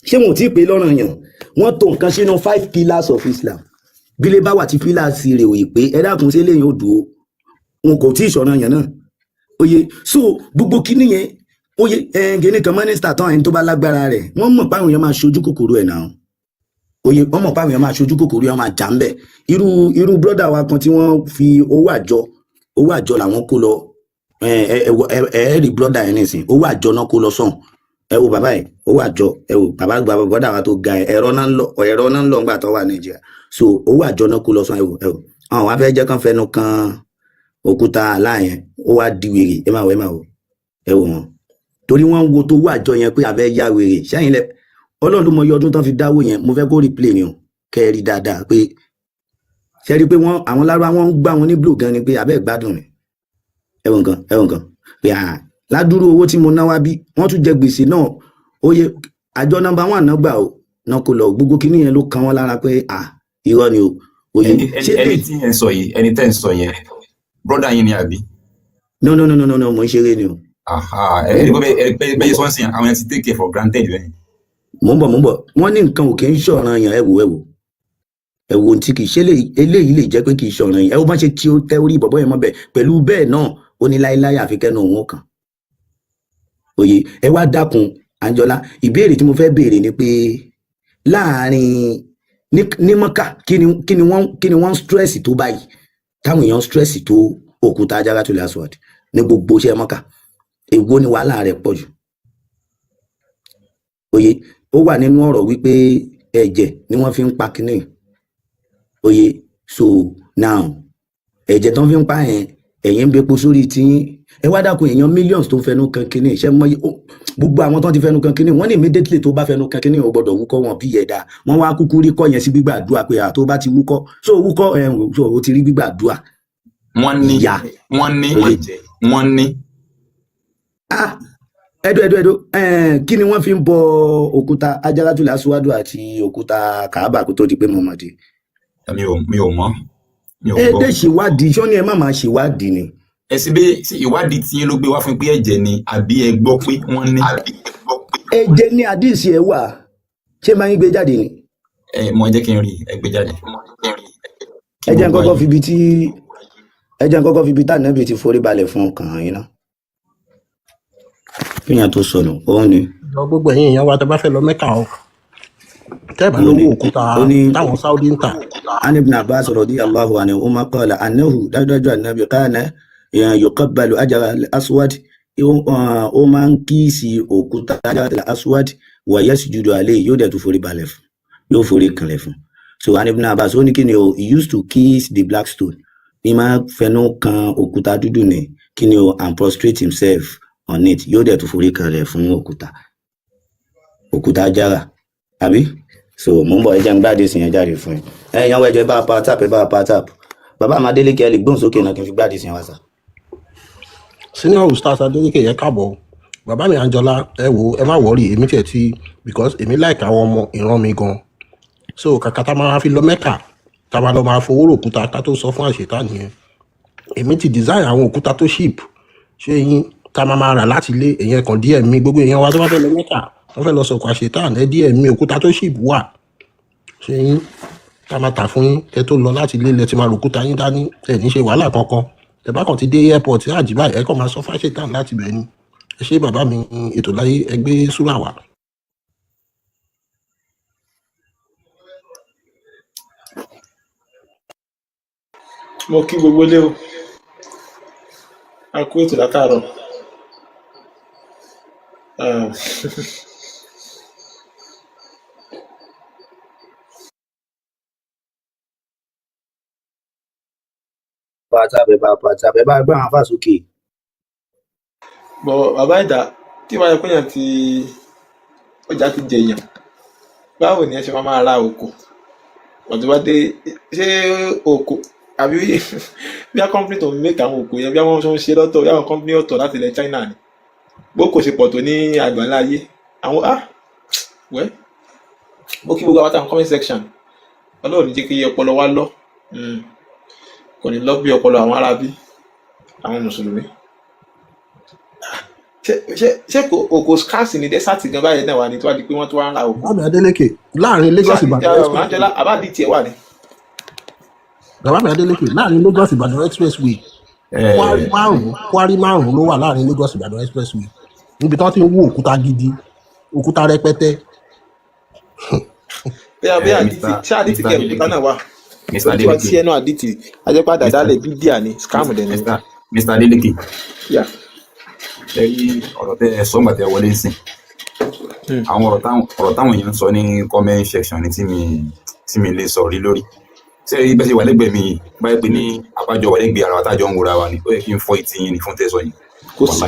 S3: ṣé wọn ò tí ì pé lọ́rọ̀ yàn wọ́n tó nǹkan sínú 5 pillars of Islam bílé bá wà tí pillars rẹ̀ ò yìí pé ẹ dákun sí lẹ́yìn odò wọn kò tí ì ṣọ̀rọ̀ yàn náà oye so gbogbo kíní yẹn oye gẹ́ni kan mínísítà tán ẹni tó bá lágbára rẹ̀ wọ́n mọ̀ páwọn èèyàn máa ṣojú kòkòrò ẹ̀ náà oye wọ́n mọ̀ páwọn èèyàn máa ṣojú kòkòrò ẹ̀ máa jà ń bẹ̀ irú brọ́dà wa kan tí wọ́n fi owó àjọ làwọn kó lọ rí brọ́dà yẹn nìsín owó àjọ náà kó lọ sàn ẹ wo bàbá yẹn owó àjọ ẹ wo bàbá brọ́dà wa tó ga ẹ̀rọ náà ń lọ ńgbà tó wà Nàìjíríà so owó àjọ náà kó lọ sàn ẹ wo àwọn wá fẹ́ jẹ́ kán fẹnu kan òkúta aláyẹn ó wá di wèrè ẹ máa wò ẹ wò wọn torí wọ́n ń wo tó wà jọ yẹn pé àfẹ́ ya wèrè sẹ́yìn lẹ Ọlọ́run ló mọ iye ọdún tán fi dáwó yẹn mo fẹ́ kó replay ni o kẹ́ ẹ rí dáadáa pé ṣe rí i pé àwọn lára wọn ń gbá wọn ní blue gan ni pé abẹ́ ìgbádùn rẹ̀ ẹ wò nǹkan pé ládùúrú owó tí mo ná wá bí wọ́n tún jẹ gbèsè náà oye àjọ nọ́mbà 1 náà gbà ó náà kò lọ gbogbo kíní yẹn ló kan wọn lára pé irọ́ ni o oye
S7: ẹni tí ẹ ń sọ yìí ẹni tẹ́ ń sọ yẹn brother yín ni àbí.
S3: no mo ń ṣeré ni o.
S7: bẹ́ẹ̀ sọ́n sìn àwọn yẹn ti take care for granted lẹ́yìn.
S3: mo ń bọ̀ wọ́n ní nǹkan ò kì í ṣọ̀ràn yàn ẹ̀wò tí kì í ṣe eléyìí lè jẹ́ pé kì í ṣọ̀ràn yàn ẹ̀wò bá ṣe tí ó tẹ́ orí bọ̀bọ̀ yẹn mọ́ bẹ̀ pẹ̀lú bẹ́ẹ̀ náà ó ní láéláé àfikẹ́nu òun kan òye ẹ wá dákun Anjola ìbéèrè tí mo fẹ́ béèrè ni pé láàrin ní Mọ́kà kí ni wọ́n stress tó báyìí táwọn èèyàn stress tó òkúta Hajaratul Aswad ní gbogbo iṣẹ́ Mọ́kà èwo ni wàhálà rẹ̀ pọ̀ jù oye ó wà nínú ọ̀rọ̀ wípé ẹ̀jẹ̀ ni wọ́n fi ń pa kínní oye so now ẹ̀jẹ̀ tó ń fi ń pa yẹn ẹ̀yin ń bepo sórí tí ẹ wá dákun èèyàn millions tó ń fẹnu kan kínní iṣẹ́ mọ́ gbogbo àwọn tó ti fẹnu kan kínní wọ́n ní immediately tó bá fẹnu kan kínní ò gbọ́dọ̀ wúkọ́ wọn bí ẹ̀dá wọ́n wá kúkú rí kọ́ yẹn sí gbígbàdúrà pé tó bá ti wúkọ́ so wúkọ́ so ó ti rí gbígbàdúrà.
S7: wọ́n ní
S3: ẹdọ kí ni wọ́n fi ń bọ òkúta Hajaratul Aswad àti òkúta Kaaba kó tó di pé Muhammad.
S7: mi ò mọ̀.
S3: dé ṣèwádìí sọ́ni ẹ má máa ṣèwádìí ni.
S7: ẹ sì bẹ ìwádìí tí yín ló gbé wá fún pé ẹ̀jẹ̀ ni àbí ẹ gbọ́ pé wọ́n ní.
S3: ẹ̀jẹ̀ ní àdìsí ẹ wà ṣé máa ń gbé jáde ni.
S7: mo jẹ́ kí n rí ẹ gbé jáde.
S3: ẹ jẹ́ n kọ́kọ́ fi ibi tá nàbì ti forí balẹ̀ fún ọkàn yín náà fíyàn tó sọnù òun ni.
S5: gbogbo ẹ̀yin èèyàn wa tẹ́ bá fẹ́ lọ Mẹ́kà o tẹ́ẹ̀bà lówó òkúta táwọn Saudi ń tà.
S3: An ibn Abbas radiyallahu anhuma qala annahu dájúdájú ànábì kana yuqabbalu Hajarul Aswad ó máa ń kíìsì òkúta Hajarul Aswad wa yasjudu alayhi yóò dẹ̀ tún forí balẹ̀ fún yóò forí kanlẹ̀ fún. So An ibn Abbas ó ní kí ni o he used to kiss the black stone ní máa fẹnu kan òkúta dúdú ní kí ni o and prostrate himself on it yóò dẹ̀ tún forí kanlẹ̀ fún òkúta Hajara àbí so mo ń bọ̀ ẹjẹ́ ń gbáde sí yẹn jáde fún ẹ ìyàwó ẹjọ́ bá pa tap bàbá Adeleke kẹ́ lè gbóhùn sókè náà kí n fi gbáde sí yẹn wá sá.
S5: senior ustaz Adeleke yẹn káàbọ̀ bàbá mi Anjola ẹ wo ẹ má wọrí èmi tiẹ̀ ti because èmi like àwọn ọmọ ìran mi gan so kàkà tá máa fi lọ Mẹ́kà tá máa lọ máa fowó òkúta ká tó sọ fún àṣetá nìyẹn èmi ti design àwọn òkúta tó ship ṣé yín tá máa rà láti ilé èèyàn kan díẹ̀ mi gbogbo èèyàn wa tó bá fẹ́ lọ Mẹ́kà wọ́n fẹ́ lọ sọ̀kọ̀ àṣetán ẹ díẹ̀ mi òkúta tó ship wà ṣé yín tá máa tà fún yín ẹ tó lọ láti ilé ilẹ̀ tí máa ròkúta yín dání ẹ ní ṣe wàhálà kankan ẹ bá kàn ti dé airport àjìbá ẹ kàn máa sọ fáṣetán láti bẹ̀ ni ẹ ṣé bàbá mi ètò láyé ẹgbẹ́ súrà wà.
S9: mo kí gbogbo lé o a kú ètò látàárọ̀.
S3: pàtàkì bá gbà wọn fà sókè.
S9: bọ̀ bàbá ìdá tí wàá yẹ pé èèyàn ti ọjà ti jẹyàn báwo ni ẹ ṣe máa ra oko ọ̀dọ̀ bá dé ṣé oko àbí bí a company tó ń make àwọn oko yẹn bí wọ́n ń ṣe lọ́tọ̀ bí àwọn company ọ̀tọ̀ láti ilẹ̀ China ni bó kò ṣe pọ̀ tó ní àgbáńlá ayé àwọn wẹ́ mo kí gbogbo àwọn táwọn comment section ọlọ́run ní jẹ́ kí ọpọlọ wa lọ kò ní lọ bí ọpọlọ àwọn arábí àwọn mùsùlùmí ṣé oko scarce ní desert gan báyìí náà wà ní tó wá di pé wọ́n tó wá ń ra oko.
S5: bàbá mi Adélékè láàrin Lagos Ìbàdàn
S9: Angela abadi tiẹ̀ wà ní.
S5: bàbá mi Adélékè láàrin Lagos Ìbàdàn expressway kwari márùn ló wà láàrin Lagos Ìbàdàn expressway níbi tí wọ́n ti ń wú òkúta gidi òkúta rẹpẹtẹ.
S9: bí àdìtì ṣé àdìtì kẹ òkúta náà wà ojú wa sí ẹnu àdìtì ajẹpàdà dálẹ bídíà ní scam dẹni.
S7: Mr. Adeleke ẹ̀rí ọ̀rọ̀ tẹ́ ẹ sọ ńgbà tẹ́ wọlé sìn àwọn ọ̀rọ̀ táwọn èèyàn ń sọ ní comment section ní tí mi lè sọ rí lórí ṣé ẹ rí bẹ́ẹ̀ ṣe wà lẹ́gbẹ̀ẹ́ mi báyìí pé ní abájọ wà lẹ́gbẹ̀ẹ́ ara wa tájọ ń wòra wa ni ó yẹ kí n fọ́ ìtì yín ní fún tẹ́sọ yìí.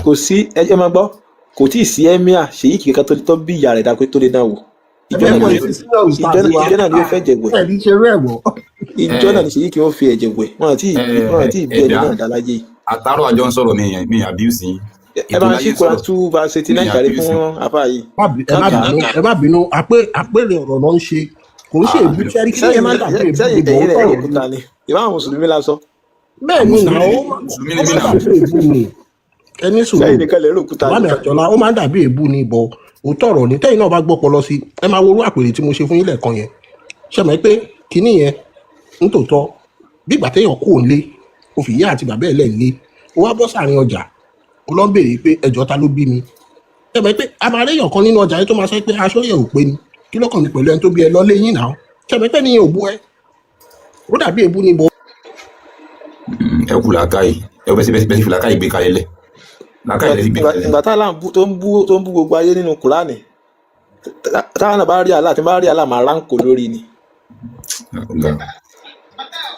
S9: kò sí ẹ máa gbọ́ kò tí ì sí ẹ́míà ṣèyí kìí kan tó bí ìyá rẹ̀ dápé tó lè náà wò ìjọ náà ni ó fẹ́ jẹ̀gbẹ́ ìjọ náà ni ṣèyí kìí ó fi ẹ̀jẹ̀ wẹ̀ wọn àti ìbí ẹni náà dá láyé.
S7: àtàrọ̀ àjọ ń sọ̀rọ̀ mi abuse yín.
S9: ẹ bá ń ṣí kura tú bá a ṣe ti náà kárí fún apá yìí.
S5: ẹ má bínú àpèrè ọ̀rọ̀ náà ń ṣe kò ń ṣe èbú sẹ́rí kí ẹ má dàbí èbú ìbò ọ̀rọ̀
S9: òkúta ni ìbá àwọn mùsùlùmí la sọ.
S5: bẹ́ẹ̀ ni ìnáwó ó má dàbí èbú ni ẹni sùúrù bàbá mi Àjọlá ó má dàbí èbú ni ìbò òótọ́ ọ̀rọ̀ ni tẹ́yìn náà bá gbọ́ pọlọ sí ẹ máa worú àpèrè tí mo ṣe fún yín lẹ́ẹ̀kan yẹn ṣẹ̀mọ́ pé kinní yẹn ń tòótọ́ bí ìgbà téèyàn kò lé o fi ìyá àti bàbá ẹ̀ lẹ́ lé o wá bọ́ sáàrin ọjà o lọ ń béèrè pé ẹjọ́ ta ló bí mi ṣẹ̀mọ́ pé a máa réyàn kan nínú ọjà yẹn tó máa sọ pé aṣọ yẹn ò pé ni kí ló kàn ní pẹ̀lú ẹni tó bí ẹ lọ lé yín náà ṣẹ̀mọ́ pé nìyẹn ò bú ẹ ó dàbí èbú ni bọ.
S7: ẹ kú làákàyè ẹ bẹ́ẹ̀ fi làákàyè gbé kalẹ̀ lẹ̀ làákàyè lẹ̀ fi gbé kalẹ̀ lẹ̀.
S9: ìgbà táwọn tó ń bú gbogbo ayé nínú Kùránì táwọn náà bá rí àlá tí wọ́n bá rí àlá máa ránkò lórí ni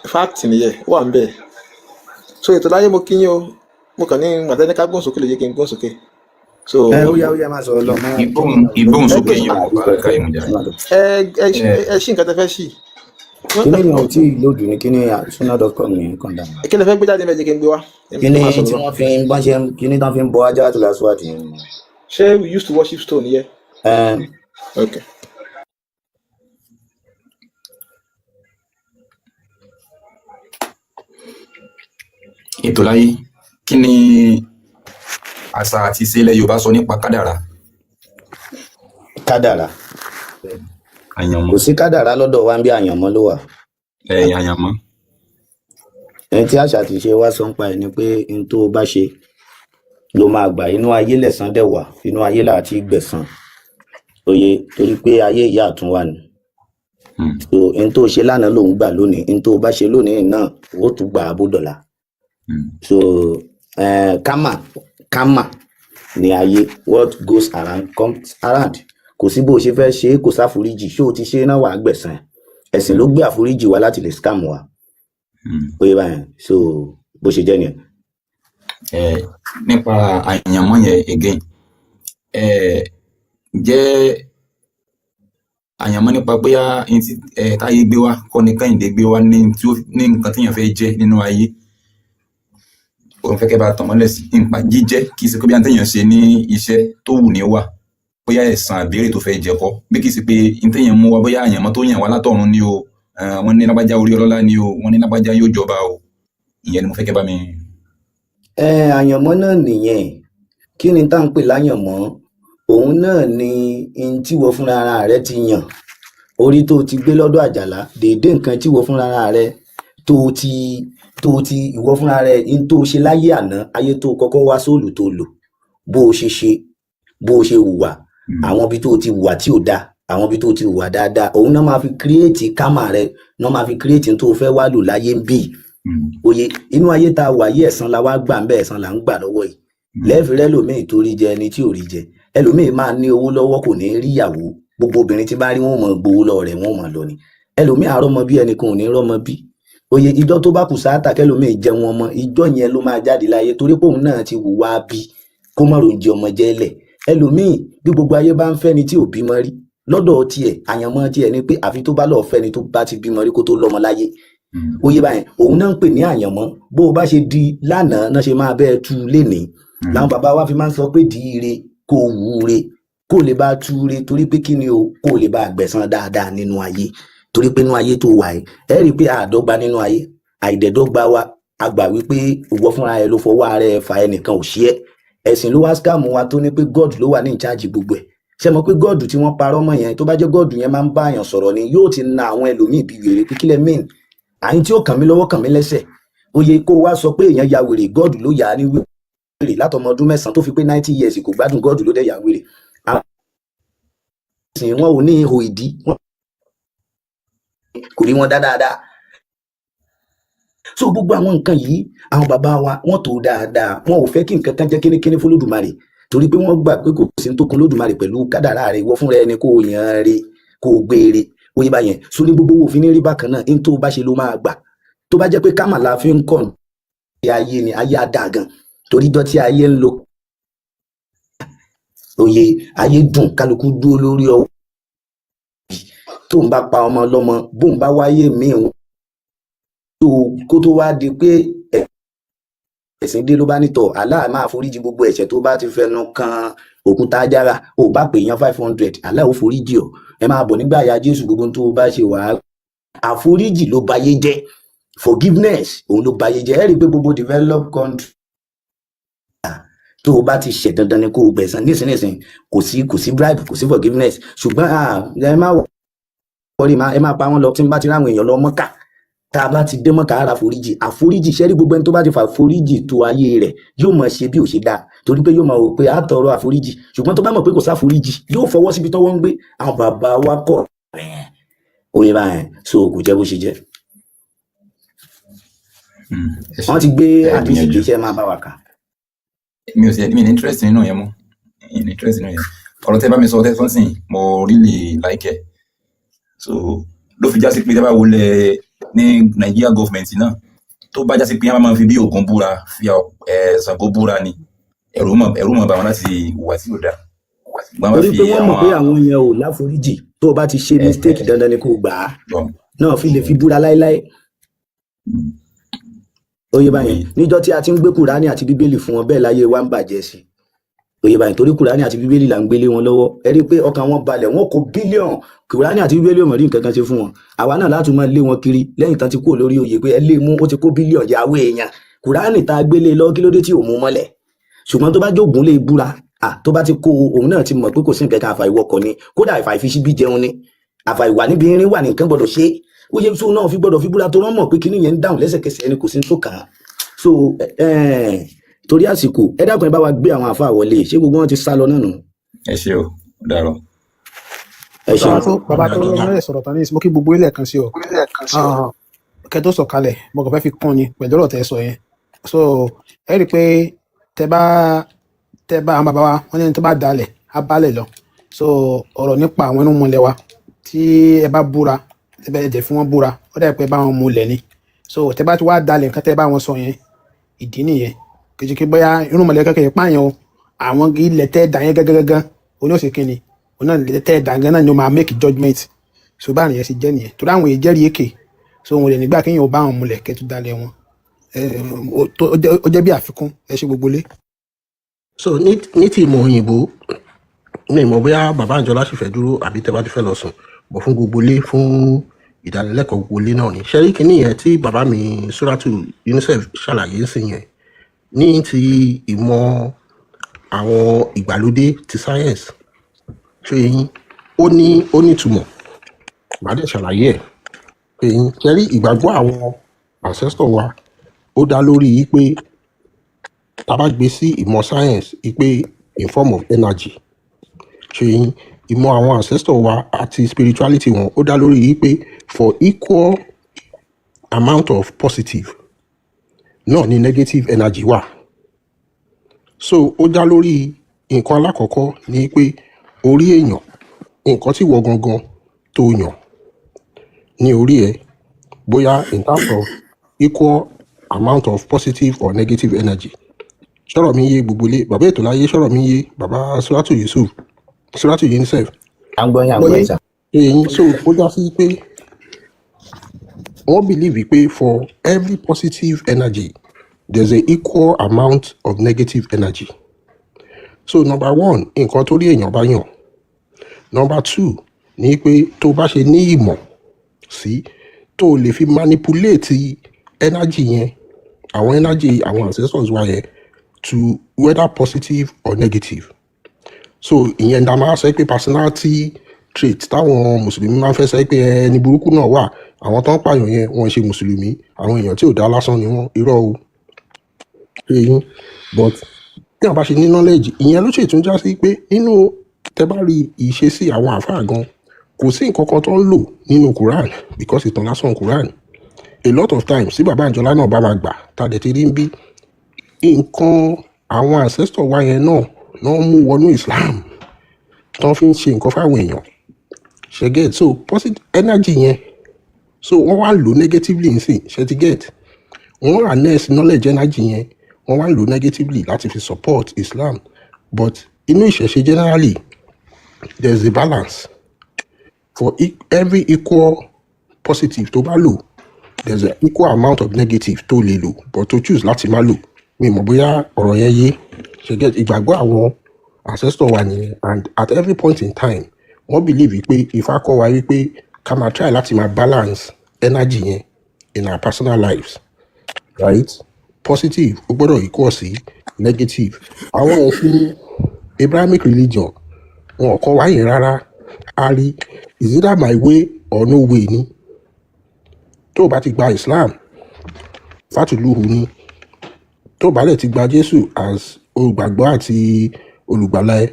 S9: fact nìyẹn wà ń bẹ̀. so ètò láyé mo kíyìn o mo kàn ní gbàtẹ́ ní ká gbóhùn sókè lè yé kí n gbóhùn sókè. so
S3: ó yá máa sọ̀rọ̀ lọ.
S7: ìgbóhùn sókè yìí wọ̀ bá làákàyè mu jà.
S9: ẹ ṣí nǹkan tẹ́ fẹ́ ṣí.
S3: kíní ni ò tí ì lòdù ní kíní sunna.com ní kọ̀ǹda.
S9: kí lè fẹ́ gbé jáde méje kí n gbé wá.
S3: kíní tí wọ́n fi ń bá ṣe kíní tán fi ń bọ ajá tó lásù àti.
S9: ṣé we used to worship stone yẹ. Okay.
S7: ètò láyé kí ni àṣà àti ìṣe ilẹ̀ Yorùbá sọ nípa kádàrá.
S3: kádàrá
S7: àyànmọ́
S3: kò sí kádàrá lọ́dọ̀ wa ń bí àyànmọ́ ló wà.
S7: àyànmọ́.
S3: ẹni tí àṣà àti ìṣe wa sọ ń pa ẹ̀ ni pé n tó o bá ṣe ló máa gbà inú ayé lẹ̀san dẹ̀ wà inú ayé là á ti gbẹ̀san òye torí pé ayé ìyá àtún wà ní. so n tó o ṣe lánàá ló ń gbà lónìí n tó o bá ṣe lónìí náà ó tún gbà á bó dọ̀la. so karma ní ayé what goes around comes around kò sí bó o ṣe fẹ́ ṣe é kò sáforíjì ṣé o ti ṣe náà wàá gbẹ̀san ẹ̀sìn ló gbé àforíjì wá láti lè scam wa oye báyìí so bó ṣe jẹ́ nìyẹn.
S7: nípa àyànmọ́ yẹn again jẹ́ àyànmọ́ nípa bóyá táyé gbé wá kọ́ ni Kẹ́hìndé gbé wá ní nǹkan téèyàn fẹ́ jẹ́ nínú ayé òun fẹ́ kẹ́ bá tàn mọ́lẹ̀ sí nípa jíjẹ́ kì í ṣe pé bí téèyàn ṣe ní iṣẹ́ tó wù ní wà bóyá ẹ̀san àbẹ̀rẹ̀ tó fẹ́ jẹ kọ́ bí kì í ṣe pé téèyàn mú wá bóyá àyànmọ́ tó yàn wá látọ̀run ni o wọ́n ní lágbájá orí ọlọ́lá ni o wọ́n ní lágbájá yóò jọba o ìyẹn ni mo fẹ́ kẹ́ bá mi.
S3: àyànmọ́ náà nìyẹn kí ni tá à ń pè láyànmọ́ òun náà ni n tí wọ́n fúnra ara rẹ ti yàn orí tó ti gbé lọ́dọ̀ Àjàlá déédéé nǹkan tí wọ́n fúnra ara rẹ tó ti ìwọ fúnra rẹ n tó ṣe láyé àná ayé tó kọ́kọ́ wá sóòlù tó lò bó o ṣe hùwà àwọn ibi tó ti hùwà tí ò dáa àwọn ibi tó ti hùwà dáadáa òun náà máa fi kírèètì kámà rẹ náà máa fi kírèètì tó fẹ́ wá lò láyé ń bì òye inú ayé tá a wà yí ẹ̀san la wá gbà ń bẹ́ ẹ̀san là ń gbà lọ́wọ́ yìí lẹ́ẹ̀fìrẹ́ lòmíì tó rí jẹ ẹni tí ò rí jẹ ẹlòmíì máa ní owó lọ́wọ́ kò ní rí ìyàwó gbogbo obìnrin tí bá rí wọn mọ̀ gbowó lọ rẹ̀ wọn mọ̀ lọ ni ẹlòmíì àrọ́mọ bí ẹnìkan ò ní rọ́mọ bí òye ìjọ tó bá kù sáátà kẹlòmíì jẹun ọmọ ìjọ yẹn ló máa jáde láyé torí pé òun náà ti hùwà bí kó má ro jẹ ọmọ jẹ́lẹ̀ ẹlòmíì bí gbogbo ayé bá ń fẹ́ni tí ò bímọ rí lọ́dọ̀ tiẹ̀ àyànmọ́ tiẹ̀ ni pé àfi tó bá lọ́ọ́ fẹ́ni tó bá ti bímọ rí kó tó lọ́mọ láyé oyè báyìí òun náà ń pè ní àyànmọ́ bó o bá ṣe di lánàá náà ṣe máa bẹ́ẹ̀ tú lénìí làwọn bàbá wa fi máa ń sọ pé di ire kó wúre kó lè bá tú re torí pé kí ni o kó lè bá gbẹ̀san dáadáa nínú ayé torí pé nínú ayé tó wà yìí ẹ rí i pé àdọ́gba nínú ayé àìdẹ̀dọ́gba wa a gbà wípé ìwọ fúnra ẹ ló fọwọ́ ara ẹ fa ẹnìkan ò ṣí ẹ ẹ̀sìn ló wá scam wa tó ní pé God ló wà ní ìcháàjì gbogbo ẹ̀ ṣe mọ̀ pé God tí wọ́n parọ́ mọ́ yẹn tó bá jẹ́ God yẹn máa ń bá àyàn sọ̀rọ̀ ni yóò ti na àwọn ẹlòmíì bí wèrè pé kílẹ̀ main àyín tí ó kàn mí lọ́wọ́ kàn mí lẹ́sẹ̀ oyè kó wá sọ pé èèyàn ya wèrè God ló yà á ní wèrè látọmọ ọdún 9 tó fi pé 90 years kò gbádùn God ló dẹ̀ yà wèrè àwọn ẹ̀sìn wọn ò ní ihò ìdí kò rí wọn dáadáa so gbogbo àwọn nǹkan yìí àwọn bàbá wa wọ́n tó dáadáa wọn ò fẹ́ kí nǹkan kan jẹ́ kínníkínní fún Olódùmarè torí pé wọ́n gbà pé kò sí tó kun Olódùmarè pẹ̀lú kádàrá rẹ̀ wọ́n fúnra ẹni kó yan re kó gbére oyè báyẹn so ní gbogbo òfin ní rí bákan náà ní tó bá ṣe ló máa gbà tó bá jẹ́ pé kámà la fi ń kàn ayé ni ayé àdá gan torí dọ́tí ayé ń lo oyè ayé dùn kálukú dúró lórí ọwọ́ tó ń bá pa ọmọ ọlọ́mọ bó ń bá wáyé míì kó tó wá di pé ẹ̀sìn dé ló bá nítọ̀ Allah máa foríjì gbogbo ẹ̀ṣẹ̀ tó bá ti fẹnu kan òkúta ajára ò bá pè yàn 500 Allah ó foríjì ọ ẹ máa bọ̀ nígbà ya Jésù gbogbo tó bá ṣe wà àforíjì ló bayé jẹ́ forgiveness òun ló bayé jẹ́ ẹ rí i pé gbogbo developed country tó o bá ti ṣẹ̀ dandan ni kó o gbẹ̀san nísinsìnyí kò sí bribe kò sí forgiveness ṣùgbọ́n ẹ má wọrí ẹ má pa wọ́n lọ tí n bá ti ráwọn èèyàn lọ Mọ́kà tá a bá ti dé Mọ́kà ara àforíjì ṣẹ́rí gbogbo ẹni tó bá ti fa àforíjì tó ayé rẹ̀ yóò máa ṣe bí ò ṣe dáa torí pé yóò máa wò pé á tọrọ àforíjì ṣùgbọ́n tó bá mọ̀ pé kò sáforíjì yóò fọwọ́ síbi tọ́wọ́ ń gbé àwọn bàbá wa kọ̀ òye báyẹn so kò jẹ́ bó ṣe jẹ́ wọ́n ti gbé àdúgbò iṣẹ́ máa bá wa kà.
S7: mi ní interest nínú yẹn mọ́ ọ̀rọ̀ tẹ́ bá mi sọ tẹ́ sọ́nsìn mo really like it so ló fi já sí pé tẹ́ bá wọlé ní Nàìjíríà gọ́ọ̀mẹ̀ntì náà tó bá já sí pé wọ́n máa fi bí Ògún búra fi Ṣàngó búra ni ẹ̀rù mọ̀ bá wọn láti wà sí òdà.
S3: torí pé wọ́n mọ̀ pé àwọn yẹn ò láforíjì tó o bá ti ṣe mistake dandan ni kò gbà á náà fi lè fi búra láéláé oyè báyìí níjọ́ tí a ti ń gbé Kùránì àti Bíbélì fún wọn bẹ́ẹ̀ láyé wa ń bàjẹ́ sí oyè báyìí torí Kùránì àti Bíbélì là ń gbélé wọn lọ́wọ́ ẹ rí i pé ọkàn wọn balẹ̀ wọn kó bílíọ̀n Kùránì àti Bíbélì ò mọ̀ rí nǹkan kan ṣe fún wọn àwa náà láti máa lé wọn kiri lẹ́yìn tán ti kúrò lórí oyè pé ẹ lé mú ó ti kó bílíọ̀n yàwó èèyàn Kùránì tá a gbélé lọ kí ló dé tí ò mú mọ́lẹ̀ ṣùgbọ́n tó bá jógun lè búra tó bá ti kó òun náà ti mọ̀ pé kò sí nǹkan kan àfàìwọkọ̀ ni kódà àfàìfiṣíbí jẹun ni àfàìwà níbi irin wà nìkan gbọ́dọ̀ ṣe ó yẹ tó náà fi gbọ́dọ̀ fi búra tó rán mọ̀ pé kíní yẹn ń dáhùn lẹ́sẹ̀kẹsẹ̀ ẹni kò sí tó kàn án so torí àsìkò ẹ dákun ẹ bá wa gbé àwọn àfa wọlé ṣé gbogbo wọn ti sá lọ náà nù.
S7: ẹ ṣe o dàrọ.
S3: ẹ ṣe
S10: bàbá tó lọ́wọ́ sọ̀rọ̀ tán ní ìsìnkú kí gbogbo ilẹ̀ kan sí ọ kẹ tó sọ̀kalẹ̀ mo kàn fẹ́ fi kún ni pẹ̀lú ọ̀rọ̀ tẹ́ sọ yẹn so ẹ rí i pé tẹ́ bá àwọn bàbá wa wọ́n ní ẹni tó bá dalẹ̀ á balẹ̀ lọ so ọ̀rọ̀ nípa àwọn inú mọ̀lẹ́ wa tí ẹ bá búra ẹ bẹ jẹ́ fún wọn búra ó dà pé bá wọn múlẹ̀ ni so tẹ́ bá ti wá dalẹ̀ nǹkan tẹ́ bá wọn sọ yẹn ìdí nìyẹn kejìkí bóyá irú mọ̀lẹ́ kẹ́kẹ́ pààyàn o àwọn ilẹ̀ tẹ́ dà yẹn gẹ́gẹ́gẹ́ oní òsè kínni oní ilẹ̀ tẹ́ dà gẹ́gẹ́ náà ni ó máa make judgement so báyìí yẹn sì jẹ́ nìyẹn torí àwọn èyí jẹ́rìí èké so wọn lè nígbà kéèyàn ò bá àwọn múlẹ̀ kẹ́tù dalẹ̀ wọn ó jẹ́ bí àfikún ẹ ṣe gbogbo lé.
S5: so ní ti ìmọ̀ òyìnbó ní ìmọ̀ bóyá bàbá Àjọlá sì fẹ́ dúró àbí tẹ́ bá ti fẹ́ lọ sùn bọ̀ fún gbogbo lé fún ìdánilẹ́kọ̀ọ́ gbogbo lé náà ni ṣẹ́rí kínní yẹn tí bàbá mi Suratu UNICEF ṣàlàyé sí yẹn ní ti ìmọ̀ àwọn ìgbàlódé ti science ṣé yín ó ní ìtumọ̀ màá dẹ̀ ṣàlàyé ẹ̀ pé yín ṣẹ́rí ìgbàgbọ́ àwọn ancestor wa ó dá lórí yìí pé tá a bá gbé sí ìmọ̀ science yìí pé in form of energy ṣé yín ìmọ̀ àwọn ancestor wa àti spirituality wọn ó dá lórí yìí pé for equal amount of positive náà ni negative energy wà. So ó dá lórí nǹkan alákọ̀ọ́kọ́ ni pé orí èèyàn, nǹkan tí wọ́n gangan tó yàn ní orí ẹ̀, bóyá in terms of equal amount of positive or negative energy. Sọ̀rọ̀ mi yé gbogbo ilé, bàbá ètò láyé sọ̀rọ̀ mi yé, bàbá Suratu Yusuf, Suratu UNICEF.
S3: à ń gbọ́ yín sà.
S5: Èyí so ó já sí pé wọ́n believe pé for every positive energy there's a equal amount of negative energy. So number one, nǹkan tó rí èèyàn bá yàn. Number two ni pé tó bá ṣe ní ìmọ̀ sí tó lè fi manipulate energy yẹn, àwọn energy àwọn ancestors wa yẹn to whether positive or negative. So ìyẹn dá máa sọ pé personality trait táwọn mùsùlùmí máa ń fẹ́ sọ pé ẹni burúkú náà wà, àwọn tó ń pààyàn yẹn wọ́n ṣe mùsùlùmí, àwọn èèyàn tí ò dá lásán ni wọ́n, irọ́ o. Èyí but tí wọ́n bá ṣe ní knowledge, ìyẹn ló ṣètún já sí pé nínú tẹ́ bá rí ìṣesí àwọn àfáà gan, kò sí nǹkan kan tó ń lò nínú Quran because ìtàn lásán Quran. A lot of times tí bàbá Àjọlá náà bá máa gbà tá dẹ̀ ti rí ń bí nǹkan àwọn ancestor wa yẹn náà náà mú wọnú Islam tó fi ń ṣe nǹkan fáwọn èèyàn. Ṣe get so positive energy yẹn so wọ́n wá lò negatively nsìn ṣe ti get wọ́n harness knowledge energy yẹn wọ́n wá lò negatively láti fi support Islam but inú ìṣẹ̀ṣe generally there's a balance for every equal positive tó bá lò there's an equal amount of negative tó lè lò but to choose láti má lò. Mi mọ̀ bóyá ọ̀rọ̀ yẹn yé. Ṣe get ìgbàgbọ́ àwọn ancestor wa nìyẹn and at every point in time wọ́n believe pé Ifá kọ́ wa wípé ká máa try láti máa balance energy yẹn in our personal lives, right? Positive ó gbọ́dọ̀ equal sí negative. Àwọn ẹ̀sìn Abrahamic religion wọn ò kọ́ wa yẹn rárá. A rí is either my way or no way ni. Tó o bá ti gba Islam fátùlùhù ni, tó o bá dẹ̀ ti gba Jésù as olùgbàgbọ́ àti olùgbàlà ẹ,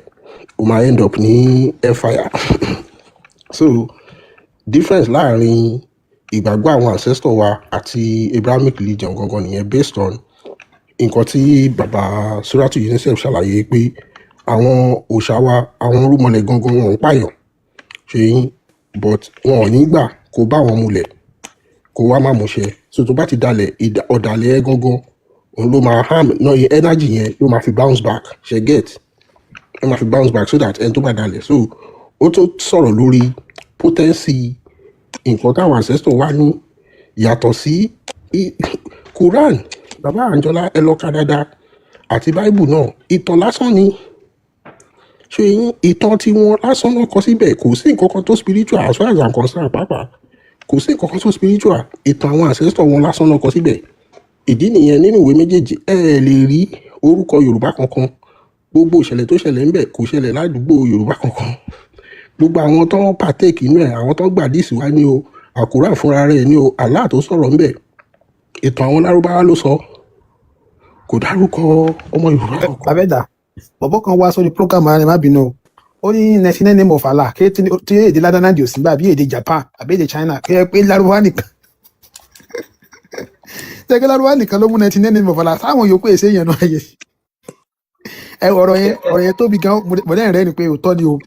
S5: o máa end up ní hellfire. So difference láàrin ìgbàgbọ́ àwọn ancestor wa àti Abrahamic religion gangan nìyẹn based on nǹkan tí bàbá Suratu UNICEF ṣàlàyé pé àwọn òòṣà wa àwọn olúmọlẹ̀ gangan wọn ń pààyàn ṣe yín but wọn ò ní gbà kó bá wọn múlẹ̀ kó wá má múṣẹ. So tó bá ti dalẹ̀ ọ̀dàlẹ̀ ẹ gangan òun ló máa harm náà yẹn energy yẹn ló máa fi bounce back ṣe get ló máa fi bounce back so that ẹni tó bá dalẹ̀ so ó tó sọ̀rọ̀ lórí potency nǹkan táwọn ancestor wá ní yàtọ̀ sí Quran bàbá Àjọlá ẹ lọ ka dáadáa àti Bible náà ìtàn lásán ni ṣé yín ìtàn tí wọn lásán náà kọ síbẹ̀ kò sí nǹkan kan tó spiritual as far as I'm concerned pàápàá kò sí nǹkan kan tó spiritual ìtàn àwọn ancestor wọn lásán náà kọ síbẹ̀. Ìdí nìyẹn nínú ìwé méjèèjì ẹ lè rí orúkọ Yorùbá kankan, gbogbo ìṣẹ̀lẹ̀ tó ṣẹlẹ̀ ńbẹ̀ kò ṣẹlẹ̀ ládùúgbò Yorùbá kankan. Gbogbo àwọn tó ń partake inú ẹ̀ àwọn tó ń gbà díìsì wá ní o Àkùrán fúnra rẹ̀ ní o Allah tó sọ̀rọ̀ ńbẹ̀ ìtàn àwọn Lárúbáwá ló sọ kò dárúkọ ọmọ Yorùbá kankan.
S10: Abẹ́dà bọ̀bọ̀ kan wá sórí program ara rẹ̀ má bínú o. Ó ní 99 name of Allah kí tí èdè ládàá di òsínbà àbí èdè Japan àbí èdè China kí ẹ pé Lárúbáwá nìkan. Ṣé Lárúbáwá nìkan ló mú 99 name of Allah sáwọn yòókù èsè yẹn náà yẹ. Ẹ ọ̀rọ̀ yẹn tóbi gan bọ̀dẹ́ rẹ̀ ni pé òótọ́ ni o.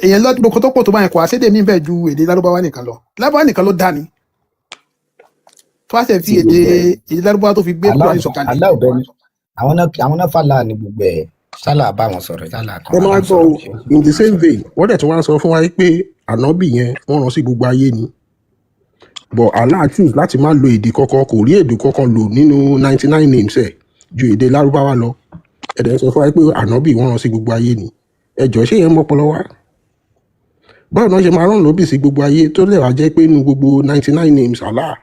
S10: Èyàn lọ́dún kan tó pọ̀ tó bá yẹn kọ́ àṣẹ́dẹ̀ mi bẹ́ẹ̀ ju èdè Lárúbáwá nìkan lọ. Lárúbáwá nìkan ló dá ni. Tó wá ṣe fi èdè Lárúbáwá tó fi gbé Kúránì sọ̀kalẹ̀.
S3: aláwọ̀ ni àwọn náà fàlà ní gbogbo ẹ̀ sálà bá wọn sọ̀rọ̀ sálà kan
S5: Ẹ
S3: bá
S5: máa
S3: wọn
S5: gbọ́
S3: sọ̀rọ̀.
S5: o, in the same vein wọ́n dẹ̀ tún wá sọ fún wa pé ànábì yẹn wọ́n rán sí gbogbo ayé ni but Allah choose láti má lo èdè kankan kò rí èdè kankan lò nínú 99 names ẹ̀ ju èdè Lárúbáwá lọ. Ẹ dẹ̀ sọ fún wa pé ànábì wọ́n rán sí gbogbo ayé ni. Ẹ jọ̀ọ́ ṣé yẹn mọ́pọlọ wá? Báwo náà ṣe máa rán lóbì sí gbogbo ayé tó lè wá jẹ́ pé nínú gbogbo 99 names Allah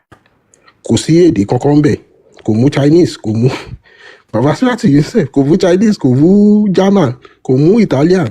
S5: kò sí èdè kankan bẹ̀, kò mú Chinese, kò mú bàbá Suratu UNICEF, kò mú Chinese, kò mú German, kò mú Italian,